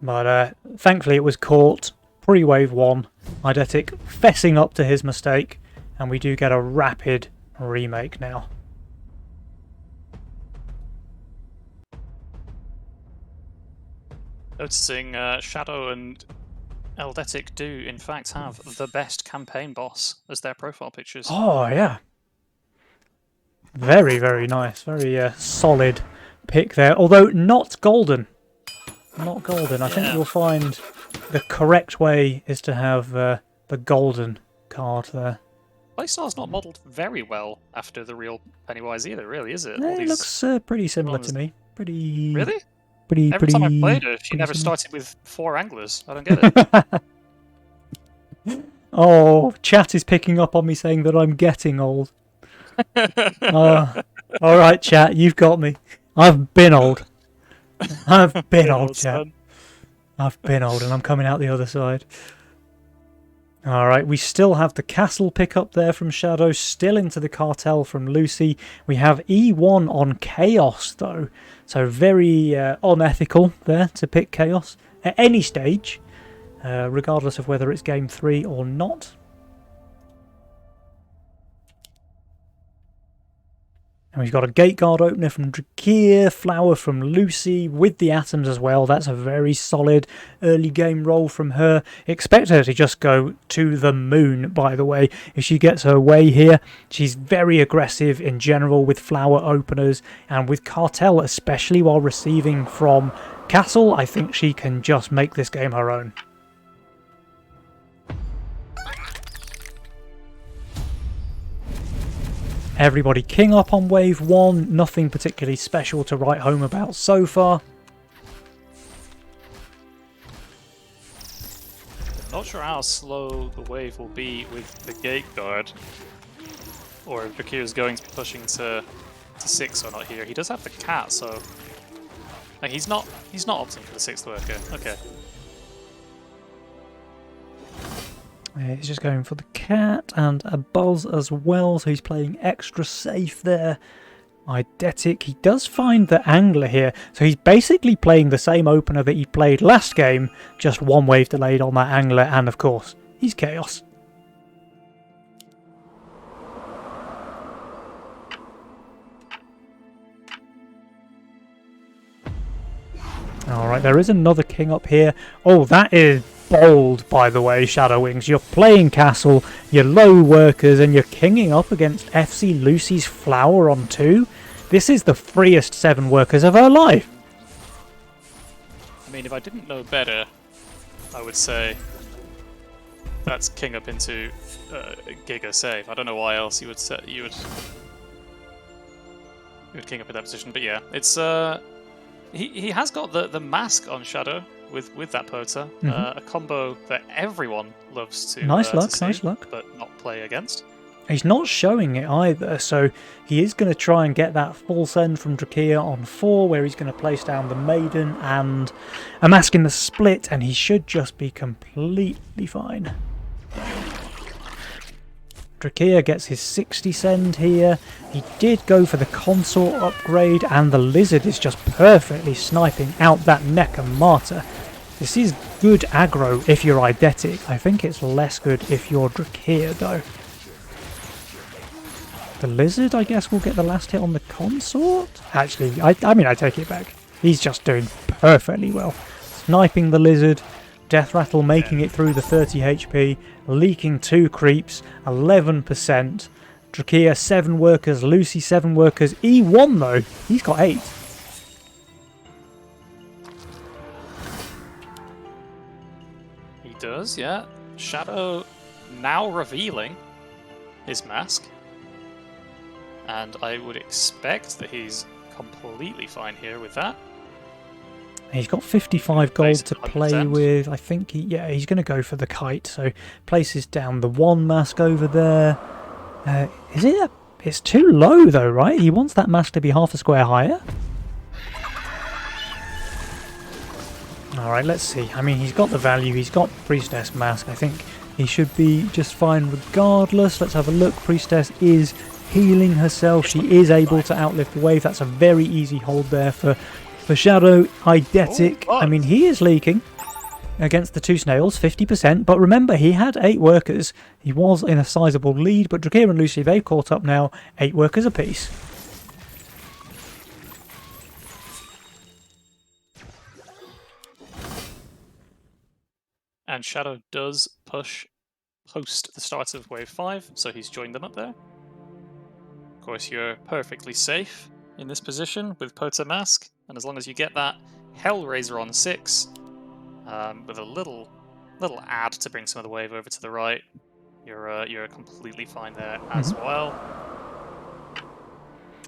But thankfully it was caught pre-wave 1. Eidetic fessing up to his mistake, and we do get a rapid remake now. Noticing Shadow and Eldetic do in fact have the best campaign boss as their profile pictures. Oh, yeah. Very, very nice. Very solid pick there. Although not golden. Not golden. I think you'll find the correct way is to have the golden card there. Playstyle's not modelled very well after the real Pennywise either, really, is it? It looks pretty similar to me. Pretty... Really? Pretty, Every time I played her, she never started with 4 anglers. I don't get it. Oh, chat is picking up on me saying that I'm getting old. Alright, chat, you've got me. I've been old. I've been old, chat. I've been old and I'm coming out the other side. Alright, we still have the castle pickup there from Shadow, still into the cartel from Lucy. We have E1 on Chaos though, so very unethical there to pick Chaos at any stage, regardless of whether it's game 3 or not. And we've got a Gate Guard opener from Drakir, Flower from Lucy, with the atoms as well. That's a very solid early game roll from her. Expect her to just go to the moon, by the way, if she gets her way here. She's very aggressive in general with Flower openers, and with Cartel, especially while receiving from Castle, I think she can just make this game her own. Everybody king up on wave 1. Nothing particularly special to write home about so far. Not sure how slow the wave will be with the gate guard, or if Drakir is going to be pushing to 6 or not here. He does have the cat, so like, he's not opting for the 6th worker. Okay. He's just going for the cat and a buzz as well, so he's playing extra safe there. Eidetic, he does find the angler here, so he's basically playing the same opener that he played last game, just one wave delayed on that angler, and of course, he's Chaos. Alright, there is another king up here. Oh, that is bold, by the way, Shadow Wings. You're playing castle, you're low workers, and you're kinging up against FC Lucy's flower on 2. This is the freest 7 workers of her life. I mean, if I didn't know better, I would say that's king up into Giga save. I don't know why else you would king up in that position, but yeah, it's he has got the mask on Shadow with that Pota, a combo that everyone loves to Nice luck, to see, nice luck. but not play against. He's not showing it either, so he is going to try and get that full send from Drakir on 4, where he's going to place down the Maiden and a mask in the split, and he should just be completely fine. Drakir gets his 60 send here. He did go for the consort upgrade, and the lizard is just perfectly sniping out that Mecha Martyr. This is good aggro if you're Eidetic. I think it's less good if you're Drakir though. The lizard, I guess, will get the last hit on the consort? Actually, I mean, I take it back. He's just doing perfectly well. Sniping the lizard, Death Rattle making it through the 30 HP, leaking 2 creeps, 11%. Drakir 7 workers, Lucy 7 workers. E1 though, he's got 8. He does, yeah. Shadow now revealing his mask. And I would expect that he's completely fine here with that. He's got 55 gold to play 100%. with. I think he's going to go for the kite. So places down the 1 mask over there. Is it? It's too low though, right? He wants that mask to be half a square higher. Alright, let's see. I mean, he's got the value. He's got Priestess mask. I think he should be just fine regardless. Let's have a look. Priestess is healing herself. She is able to outlive the wave. That's a very easy hold there for Shadow. Eidetic. I mean, he is leaking against the 2 snails, 50%. But remember, he had 8 workers. He was in a sizable lead, but Drakir and Lucy, they've caught up now. 8 workers apiece. And Shadow does push post the start of wave 5, so he's joined them up there. Of course, you're perfectly safe in this position with Pota Mask, and as long as you get that Hellraiser on 6, with a little add to bring some of the wave over to the right, you're completely fine there as well.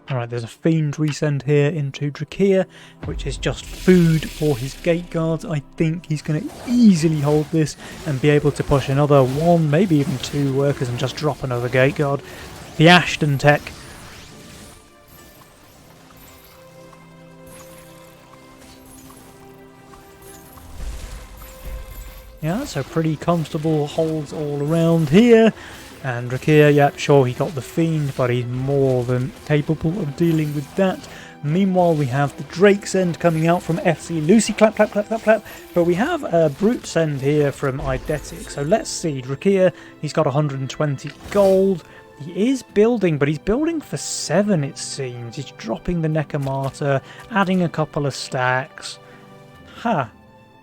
Alright, there's a Fiend resend here into Drakir, which is just food for his gate guards. I think he's going to easily hold this and be able to push another 1, maybe even 2 workers and just drop another gate guard. The Ashton tech. Yeah, so pretty comfortable holds all around here. And Drakir, yeah, sure, he got the Fiend, but he's more than capable of dealing with that. Meanwhile, we have the Drake send coming out from FC Lucy. Clap, clap, clap, clap, clap. But we have a Brute send here from Eidetic. So let's see. Drakir, he's got 120 gold. He is building, but he's building for 7, it seems. He's dropping the Necromartyr, adding a couple of stacks.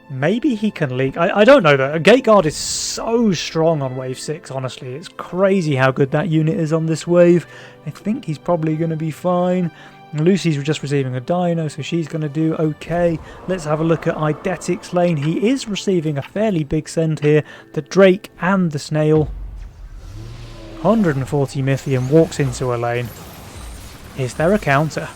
Maybe he can leak. I don't know though. A Gate Guard is so strong on wave 6, honestly. It's crazy how good that unit is on this wave. I think he's probably going to be fine. Lucy's just receiving a Dino, so she's going to do okay. Let's have a look at Eidetic's lane. He is receiving a fairly big send here. The Drake and the Snail. 140 Mythium walks into a lane. Is there a counter?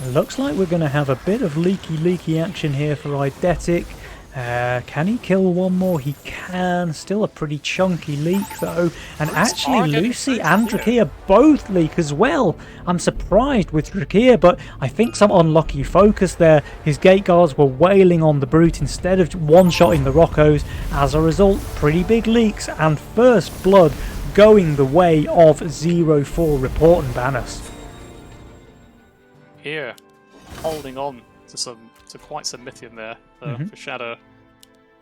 Looks like we're going to have a bit of leaky action here for Eidetic. Can he kill one more? He can. Still a pretty chunky leak though. And actually Lucy and Drakir both leak as well. I'm surprised with Drakir, but I think some unlucky focus there. His gate guards were wailing on the Brute instead of one-shotting the Roccos. As a result, pretty big leaks and first blood going the way of 0-4 Report and Banos. Here, holding on to quite some Mythium there for Shadow.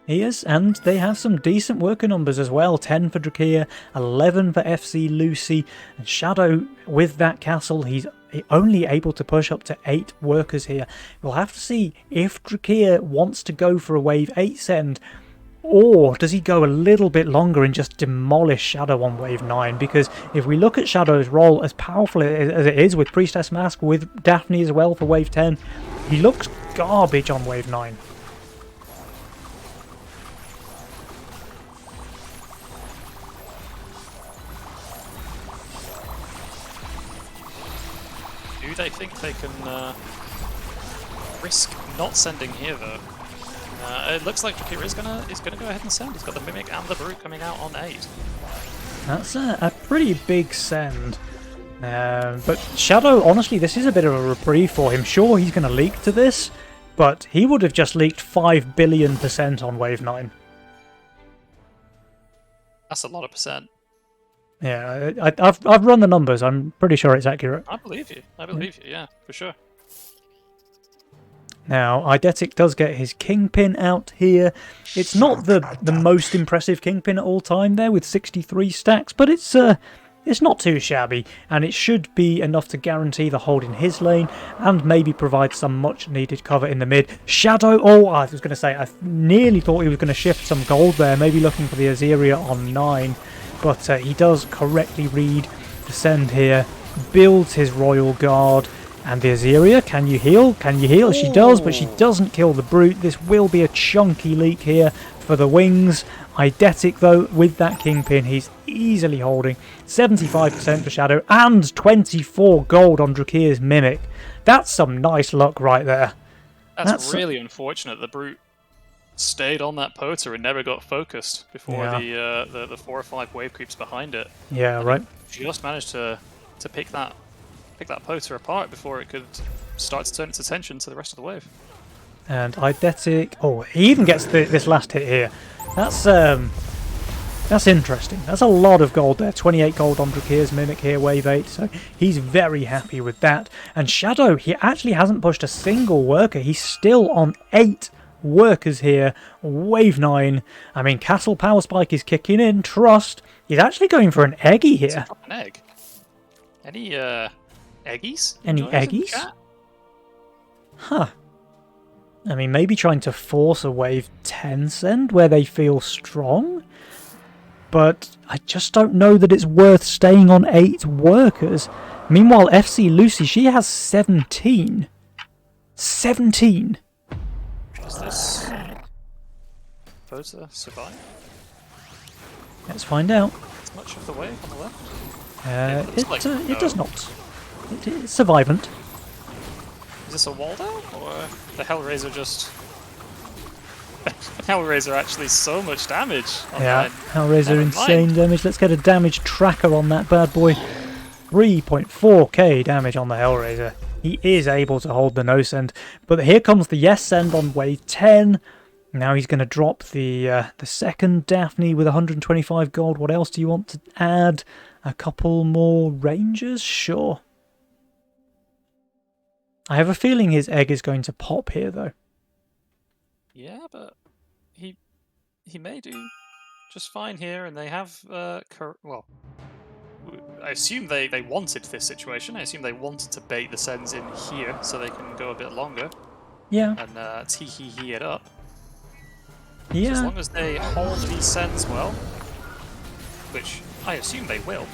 He is, and they have some decent worker numbers as well. 10 for Drakir, 11 for FC Lucy, and Shadow with that castle, he's only able to push up to 8 workers here. We'll have to see if Drakir wants to go for a wave 8 send, or does he go a little bit longer and just demolish Shadow on wave 9? Because if we look at Shadow's role, as powerful as it is with Priestess Mask, with Daphne as well for wave 10, he looks garbage on wave 9. Do they think they can risk not sending here though? It looks like Drakir is gonna go ahead and send. He's got the Mimic and the Brute coming out on 8. That's a pretty big send. But Shadow, honestly, this is a bit of a reprieve for him. Sure, he's going to leak to this, but he would have just leaked 5 billion% on wave 9. That's a lot of percent. Yeah, I've run the numbers. I'm pretty sure it's accurate. I believe you. I believe you. Yeah, for sure. Now, Eidetic does get his Kingpin out here. It's not the most impressive Kingpin at all time there with 63 stacks, but it's not too shabby, and it should be enough to guarantee the hold in his lane and maybe provide some much needed cover in the mid. Shadow, I was going to say, I nearly thought he was going to shift some gold there, maybe looking for the Azeria on 9, but he does correctly read the send here, builds his Royal Guard. And the Azeria, can you heal? Can you heal? She does, but she doesn't kill the Brute. This will be a chunky leak here for the wings. Eidetic, though, with that Kingpin, he's easily holding 75% for Shadow and 24 gold on Drakir's Mimic. That's some nice luck right there. That's really unfortunate. The Brute stayed on that Poter and never got focused before the 4 or 5 wave creeps behind it. Yeah, right. Just managed to pick that Poter apart before it could start to turn its attention to the rest of the wave. And Eidetic, he even gets this last hit here. That's interesting. That's a lot of gold there. 28 gold on Drakir's Mimic here, wave 8, so he's very happy with that. And Shadow, he actually hasn't pushed a single worker. He's still on 8 workers here, wave 9. I mean, Castle Power Spike is kicking in, Trust. He's actually going for an Eggy here. An egg? Any, eggies? Any eggies? Huh. I mean, maybe trying to force a wave 10 send where they feel strong? But I just don't know that it's worth staying on 8 workers. Meanwhile, FC Lucy, she has 17. 17! Does this Poter survive? Let's find out. It's much of the wave on the left? It does not. It's survivant. Is this a Waldo? Or the Hellraiser just... Hellraiser actually so much damage on Yeah, that. Hellraiser insane damage. Let's get a damage tracker on that bad boy. 3.4k damage on the Hellraiser. He is able to hold the no send. But here comes the yes send on wave 10. Now he's going to drop the second Daphne with 125 gold. What else do you want to add? A couple more Rangers? Sure. I have a feeling his egg is going to pop here, though. Yeah, but he may do just fine here, and they have well, I assume they wanted this situation. I assume they wanted to bait the sends in here so they can go a bit longer. Yeah. And tee-hee-hee it up. Yeah. So as long as they hold these sends well, which I assume they will.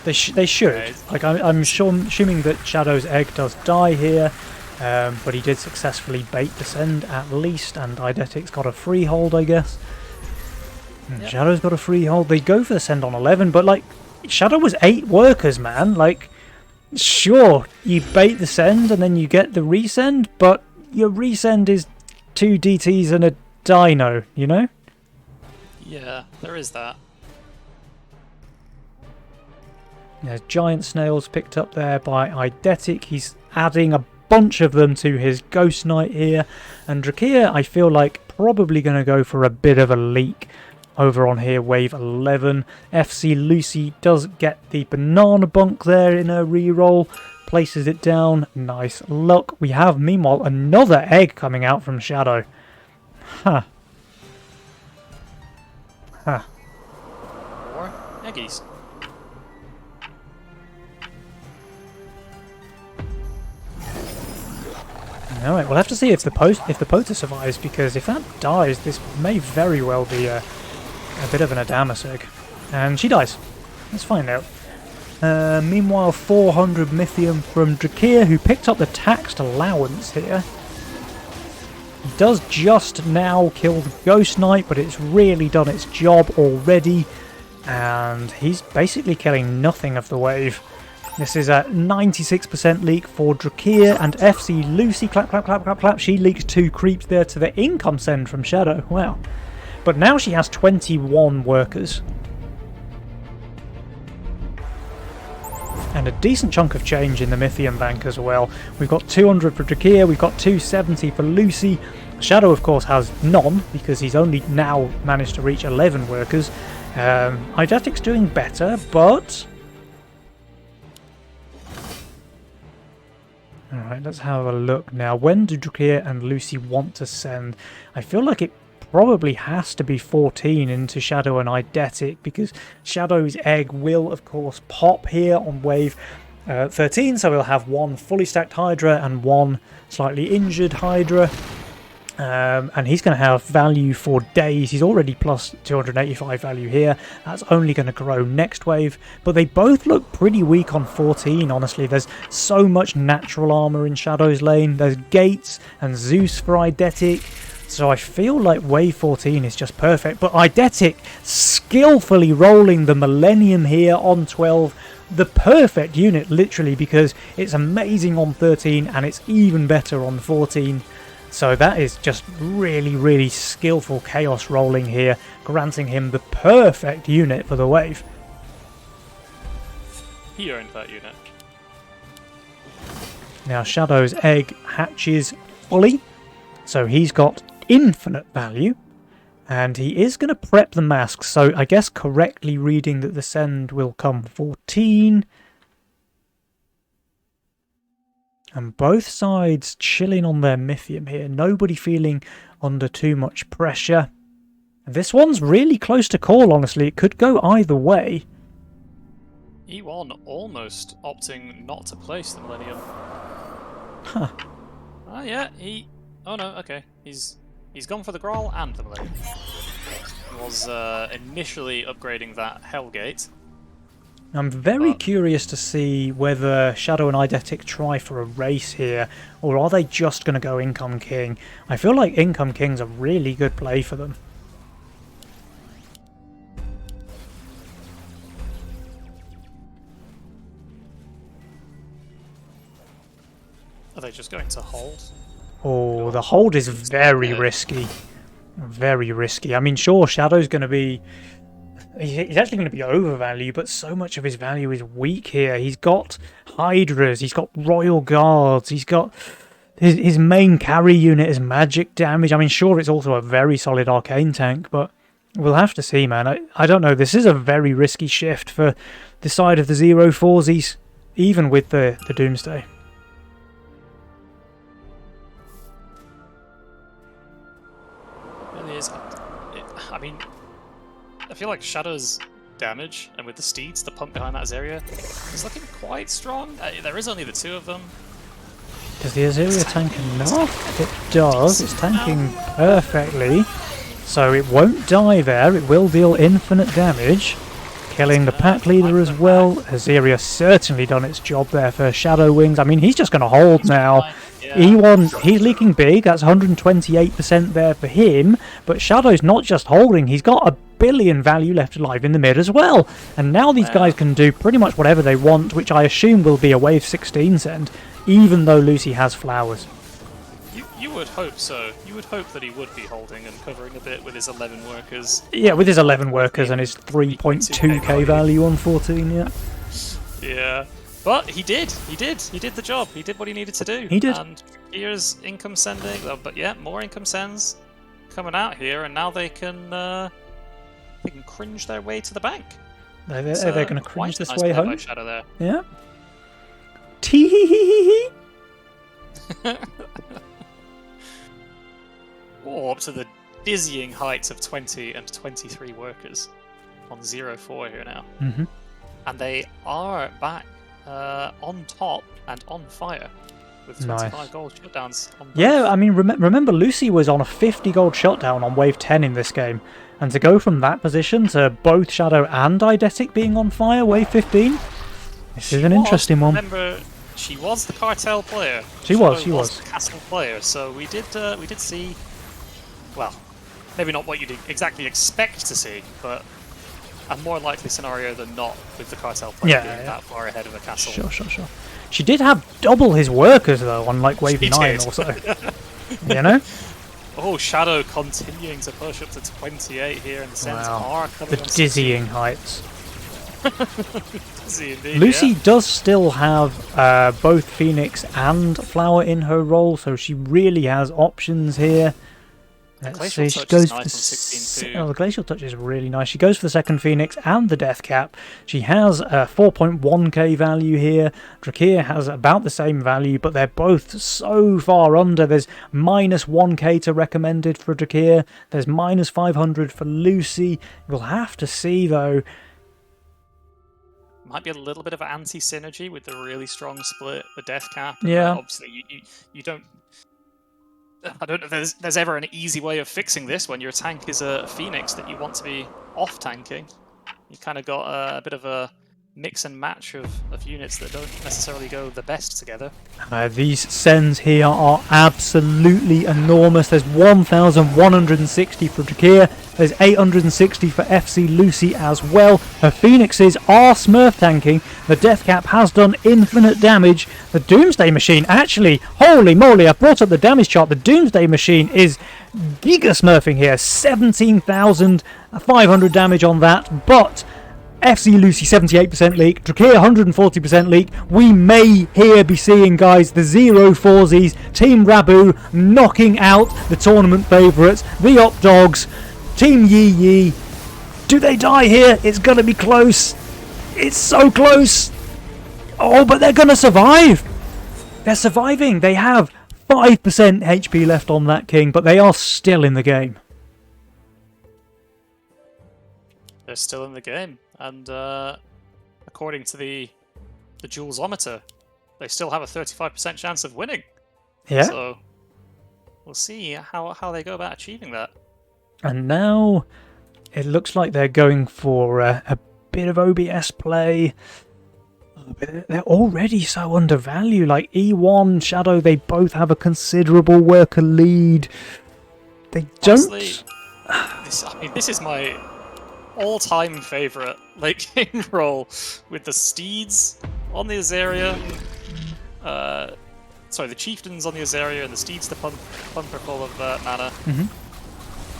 They should. Like I'm assuming that Shadow's egg does die here, but he did successfully bait descend at least, and Eidetic's got a freehold, I guess. Yep. Shadow's got a freehold. They go for the send on 11, but like Shadow was 8 workers, man. Like, sure, you bait the send and then you get the resend, but your resend is 2 DTs and a dino, you know? Yeah, there is that. There's giant snails picked up there by Eidetic. He's adding a bunch of them to his Ghost Knight here. And Drakir, I feel like, probably going to go for a bit of a leak over on here, wave 11. FC Lucy does get the banana bunk there in a reroll. Places it down. Nice luck. We have, meanwhile, another egg coming out from Shadow. Huh. Huh. More eggies. Alright, we'll have to see if the Pota survives, because if that dies, this may very well be a bit of an Adamas egg. And she dies. Let's find out. Meanwhile, 400 Mythium from Drakir, who picked up the taxed allowance here. He does just now kill the Ghost Knight, but it's really done its job already. And he's basically killing nothing of the wave. This is a 96% leak for Drakir, and FC Lucy, clap, clap, clap, clap, clap. She leaks 2 creeps there to the income send from Shadow. Wow. But now she has 21 workers. And a decent chunk of change in the Mythium bank as well. We've got 200 for Drakir, we've got 270 for Lucy. Shadow, of course, has none, because he's only now managed to reach 11 workers. Eidetic's doing better, but... Alright, let's have a look now. When do Drakir and Lucy want to send? I feel like it probably has to be 14 into Shadow and Eidetic, because Shadow's egg will, of course, pop here on wave 13, so we'll have 1 fully stacked Hydra and 1 slightly injured Hydra. And he's going to have value for days. He's already plus 285 value here. That's only going to grow next wave. But they both look pretty weak on 14, honestly. There's so much natural armor in Shadow's lane. There's Gates and Zeus for Eidetic. So I feel like wave 14 is just perfect. But Eidetic skillfully rolling the Millennium here on 12. The perfect unit, literally, because it's amazing on 13 and it's even better on 14. So that is just really, really skillful chaos rolling here, granting him the perfect unit for the wave. He earned that unit. Now Shadow's egg hatches fully, so he's got infinite value, and he is going to prep the masks, so I guess correctly reading that the send will come 14. And both sides chilling on their Mythium here. Nobody feeling under too much pressure. This one's really close to call, honestly. It could go either way. E1 almost opting not to place the Millennium. Huh. Ah, yeah, he... Oh no, okay. He's gone for the Growl and the Millennium. He was initially upgrading that Hellgate. I'm very curious to see whether Shadow and Eidetic try for a race here, or are they just going to go Income King? I feel like Income King's a really good play for them. Are they just going to hold? Oh, the hold is very risky. Very risky. I mean, sure, Shadow's going to be... He's actually going to be overvalued, but so much of his value is weak here. He's got Hydras, he's got Royal Guards, he's got... His main carry unit is magic damage. I mean, sure, it's also a very solid arcane tank, but we'll have to see, man. I don't know. This is a very risky shift for the side of the 0-4s, even with the Doomsday. Really is. I mean... I feel like Shadow's damage, and with the steeds, the pump behind that Azaria, is looking quite strong. There is only the 2 of them. Does the Azaria tank enough? It does. It's tanking perfectly. So it won't die there. It will deal infinite damage. killing the pack leader as well. Azeria certainly done its job there for Shadow Wings. I mean, he's just going to hold now. Yeah. E1, he's leaking big. That's 128% there for him. But Shadow's not just holding. He's got a billion value left alive in the mid as well. And now these guys can do pretty much whatever they want, which I assume will be a wave 16 send, even though Lucy has flowers. You would hope so. You would hope that he would be holding and covering a bit with his 11 workers. Yeah, with his 11 workers and his 3.2k value on 14, yeah. Yeah. But he did. He did the job. He did what he needed to do. He did. And here's income sending. But yeah, more income sends coming out here, and now they can cringe their way to the bank. They're going to cringe this nice way play by home. Shadow there. Yeah. Tee. Oh, up to the dizzying heights of 20 and 23 workers on 0-4 here now. Mm-hmm. And they are back on top and on fire with 25 Nice. gold shutdowns. On both. Yeah, I mean, remember Lucy was on a 50 gold shutdown on wave 10 in this game. And to go from that position to both Shadow and Eidetic being on fire, wave 15, this is an interesting one. Remember, she was the cartel player. She was. the castle player. So we did see, well, maybe not what you'd exactly expect to see, but a more likely scenario than not with the cartel player being that far ahead of a castle. Sure. She did have double his workers though on like wave 9 did. or so. You know? Oh, Shadow continuing to push up to 28 here, and the Sens are coming The on dizzying heights. dizzy indeed, Lucy yeah. does still have both Phoenix and Flower in her role, so she really has options here. Let's Glacial see, she Touch goes is for nice on 16 too. the Glacial Touch is really nice. She goes for the second Phoenix and the Death Cap. She has a 4.1k value here. Drakir has about the same value, but they're both so far under. There's minus 1k to recommended for Drakir. There's minus 500 for Lucy. We'll have to see though. Might be a little bit of anti-synergy with the really strong split, the Death Cap. Yeah. Obviously, you don't... I don't know if there's ever an easy way of fixing this when your tank is a Phoenix that you want to be off-tanking. You kind of got a bit of a mix and match of units that don't necessarily go the best together. These sends here are absolutely enormous. There's 1,160 for Drakir. There's 860 for FC Lucy as well. Her Phoenixes are smurf tanking. The Death Cap has done infinite damage. The Doomsday Machine, actually, holy moly, I brought up the damage chart. The Doomsday Machine is giga smurfing here. 17,500 damage on that, but FC Lucy 78% leak, Drakir 140% leak. We may here be seeing, guys, the 0-4s, Team Rabu knocking out the tournament favourites, the Op Dogs, Team Yi Yi. Do they die here? It's going to be close. It's so close. Oh, but they're going to survive. They're surviving. They have 5% HP left on that King, but they are still in the game. They're still in the game, and according to the Julesometer, they still have a 35% chance of winning. Yeah. So we'll see how they go about achieving that. And now it looks like they're going for a bit of OBS play. But they're already so undervalued. Like E1, Shadow, they both have a considerable worker lead. They don't. Honestly, this is my all-time favorite late game role with the Steeds on the Azaria. Sorry, the Chieftains on the Azaria and the Steeds the Pumper full of mana.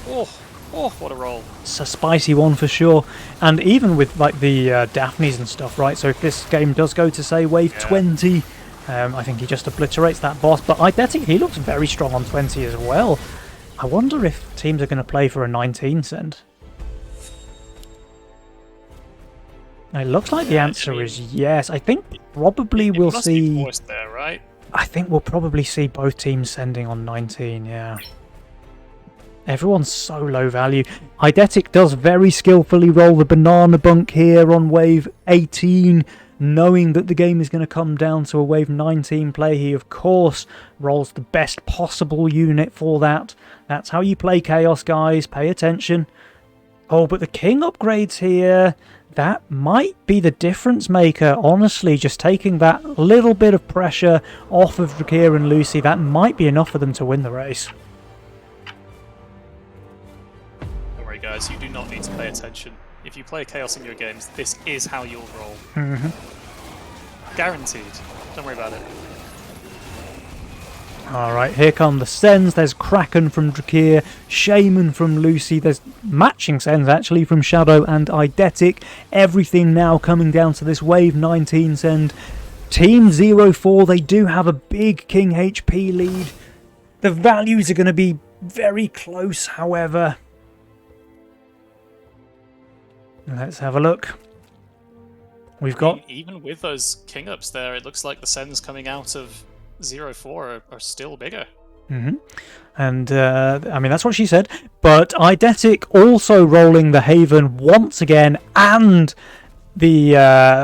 Oh, what a roll. It's a spicy one for sure. And even with like the Daphnes and stuff, right? So if this game does go to, say, wave 20, I think he just obliterates that boss. But Eidetic, he looks very strong on 20 as well. I wonder if teams are going to play for a 19 send. It looks like the answer is yes. I think probably we'll see. Be forced there, right? I think we'll probably see both teams sending on 19. Yeah. Everyone's so low value. Eidetic does very skillfully roll the banana bunk here on wave 18, knowing that the game is going to come down to a wave 19 play. He, of course, rolls the best possible unit for that. That's how you play Chaos, guys. Pay attention. Oh, but the king upgrades here, that might be the difference maker. Honestly, just taking that little bit of pressure off of Drakir and Lucy, that might be enough for them to win the race. Don't worry, guys. You do not need to pay attention. If you play Chaos in your games, this is how you'll roll. Guaranteed. Don't worry about it. Alright, here come the Sens. There's Kraken from Drakir, Shaman from Lucy. There's matching Sens, actually, from Shadow and Eidetic. Everything now coming down to this Wave 19 Send. Team 04, they do have a big King HP lead. The values are going to be very close, however. Let's have a look. We've got... Even with those king ups there, it looks like the Sens coming out of 04 are still bigger. And, I mean, that's what she said. But Eidetic also rolling the Haven once again, and the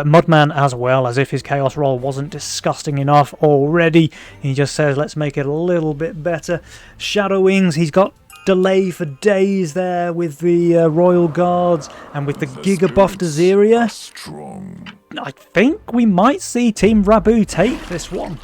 Mudman as well, as if his Chaos roll wasn't disgusting enough already. He just says, let's make it a little bit better. Shadow Wings, he's got delay for days there with the Royal Guards and with the Giga buffed Azeria. Strong. I think we might see Team Rabu take this one.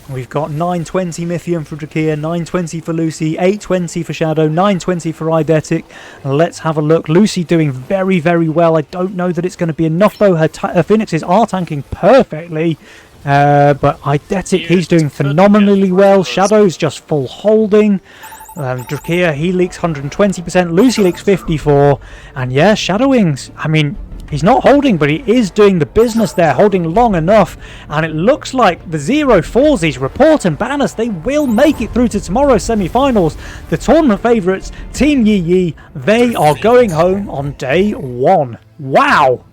We've got 920 Mythium for Drakir, 920 for Lucy, 820 for Shadow, 920 for Eidetic. Let's have a look. Lucy doing very, very well. I don't know that it's going to be enough, though. Her Phoenixes are tanking perfectly. But Eidetic, he's doing phenomenally well. Shadow's just full holding. Drakir, he leaks 120%. Lucy leaks 54%. And yeah, Shadow Wings, I mean... He's not holding, but he is doing the business there, holding long enough. And it looks like the 04s, Report and Banners, they will make it through to tomorrow's semi-finals. The tournament favourites, Team Yi Yi, they are going home on day one. Wow!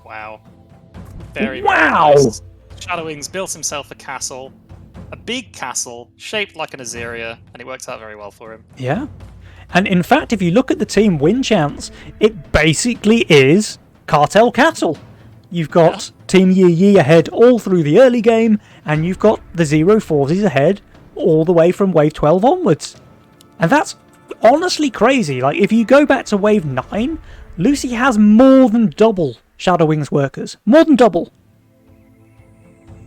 Wow. Very wow! Nice. Shadow Wings built himself a castle. A big castle, shaped like an Azeria, and it worked out very well for him. Yeah. And in fact, if you look at the team win chance, it basically is... Cartel Castle. You've got Team Yi Yi ahead all through the early game, and you've got the 04s ahead all the way from Wave 12 onwards. And that's honestly crazy. Like, if you go back to Wave 9, Lucy has more than double Shadow Wings workers. More than double.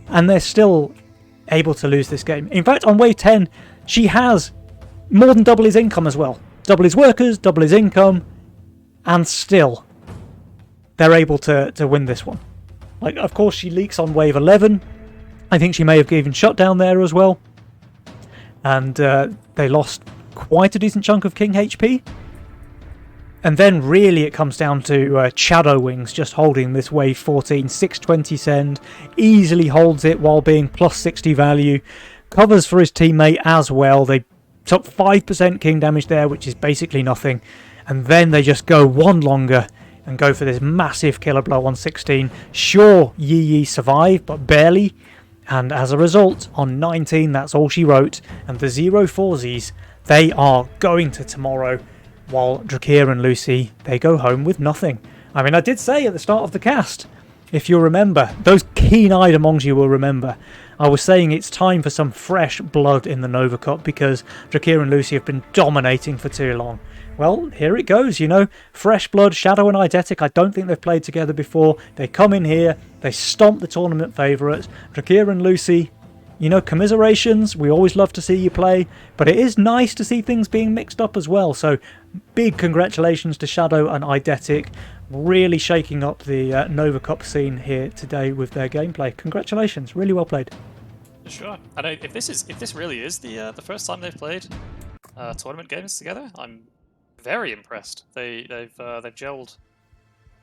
And they're still able to lose this game. In fact, on Wave 10, she has more than double his income as well. Double his workers, double his income, and still... they're able to win this one. Like, of course, she leaks on Wave 11. I think she may have given shutdown there as well. And they lost quite a decent chunk of King HP. And then really it comes down to Shadow Wings just holding this Wave 14. 620 send. Easily holds it while being plus 60 value. Covers for his teammate as well. They took 5% King damage there, which is basically nothing. And then they just go one longer and go for this massive killer blow on 16. Sure, Yi Yi survived, but barely. And as a result, on 19, that's all she wrote. And the 04s, they are going to tomorrow, while Drakir and Lucy, they go home with nothing. I mean, I did say at the start of the cast, if you remember, those keen-eyed amongst you will remember, I was saying it's time for some fresh blood in the Nova Cup because Drakir and Lucy have been dominating for too long. Well, here it goes, you know. Fresh blood, Shadow and Eidetic, I don't think they've played together before. They come in here, they stomp the tournament favourites. Drakir and Lucy, you know, commiserations, we always love to see you play. But it is nice to see things being mixed up as well. So, big congratulations to Shadow and Eidetic. Really shaking up the Nova Cup scene here today with their gameplay. Congratulations, really well played. Sure. And if this really is the first time they've played tournament games together, I'm very impressed. They've gelled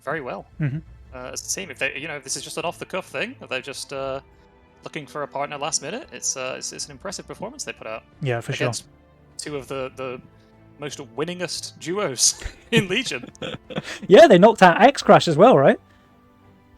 very well as a team. If this is just an off the cuff thing, if they're just looking for a partner last minute, it's an impressive performance they put out. Yeah, for sure. Against two of the most winningest duos in Legion. Yeah, they knocked out X-Crash as well, right?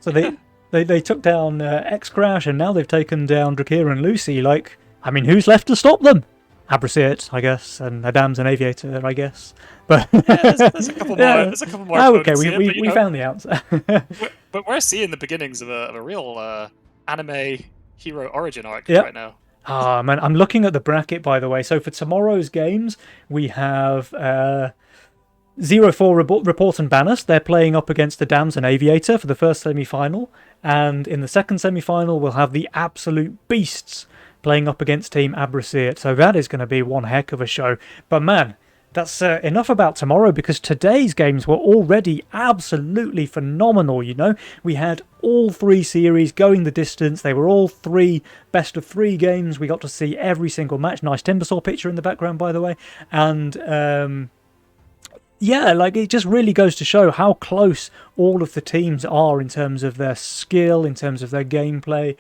So they took down X-Crash, and now they've taken down Drakir and Lucy. Like, I mean, who's left to stop them? Abracet, I guess, and Adam's an Aviator, I guess. But there's a couple more. There's a couple more. Oh, okay, here, we found the answer. but we're seeing the beginnings of a real anime hero origin arc Yep. right now. Ah, man, I'm looking at the bracket, by the way. So for tomorrow's games, we have 0-4 Report and Banners. They're playing up against the Dams and Aviator for the first semi-final. And in the second semi-final, we'll have the Absolute Beasts playing up against Team Abracete. So that is going to be one heck of a show. But man, that's enough about tomorrow, because today's games were already absolutely phenomenal, you know. We had all 3 series going the distance. They were all 3 best of 3 games. We got to see every single match. Nice Timbersaw picture in the background, by the way. And yeah, like, it just really goes to show how close all of the teams are in terms of their skill, in terms of their gameplay.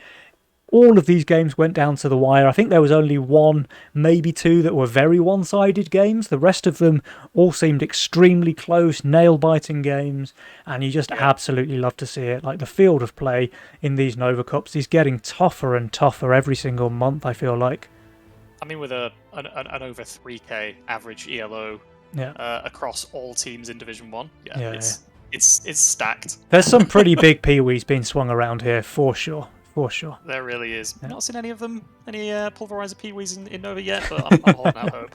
All of these games went down to the wire. I think there was only 1, maybe 2 that were very one-sided games. The rest of them all seemed extremely close, nail-biting games, and you just absolutely love to see it. Like, the field of play in these Nova Cups is getting tougher and tougher every single month, I feel like. I mean, with an over 3k average ELO across all teams in Division 1, it's stacked. There's some pretty big peewees being swung around here, for sure. For sure. There really is. I've not seen any of them, any Pulverizer Peewees in Nova yet, but I'm holding out hope.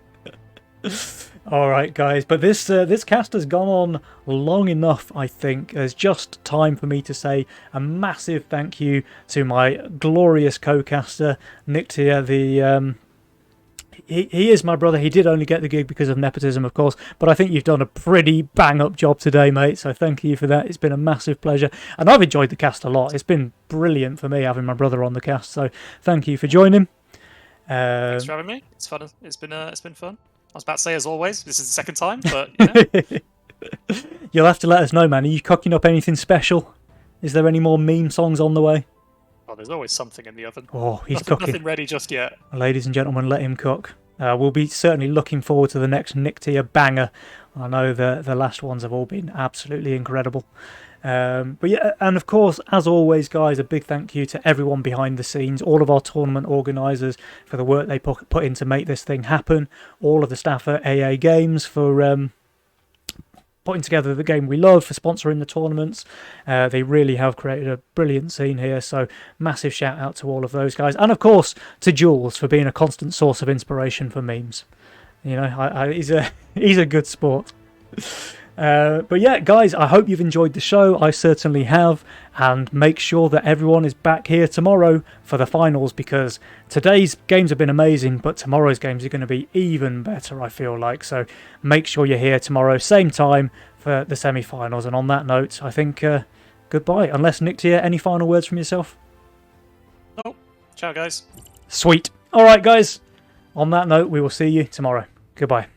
Alright guys, but this cast has gone on long enough, I think. There's just time for me to say a massive thank you to my glorious co-caster, Nictia, He is my brother. He did only get the gig because of nepotism, of course, but I think you've done a pretty bang-up job today, mate, so thank you for that. It's been a massive pleasure, and I've enjoyed the cast a lot. It's been brilliant for me having my brother on the cast, so thank you for joining. Thanks for having me. It's fun. It's been fun. I was about to say, as always, this is the second time, but, you know. You'll have to let us know, man. Are you cooking up anything special? Is there any more meme songs on the way? Oh, there's always something in the oven. Oh, he's nothing, cooking. Nothing ready just yet. Ladies and gentlemen, let him cook. We'll be certainly looking forward to the next Nictia banger. I know the last ones have all been absolutely incredible. But yeah, and of course, as always, guys, a big thank you to everyone behind the scenes, all of our tournament organisers for the work they put in to make this thing happen, all of the staff at AA Games for putting together the game we love, for sponsoring the tournaments. They really have created a brilliant scene here, so massive shout out to all of those guys, and of course to Jules for being a constant source of inspiration for memes. You know, he's a good sport. But yeah, guys, I hope you've enjoyed the show. I certainly have, and make sure that everyone is back here tomorrow for the finals, because today's games have been amazing, but tomorrow's games are going to be even better, I feel like. So make sure you're here tomorrow, same time, for the semi-finals. And on that note, I think goodbye. Unless, Nictia, any final words from yourself? Nope. Ciao, guys. Sweet. All right, guys. On that note, we will see you tomorrow. Goodbye.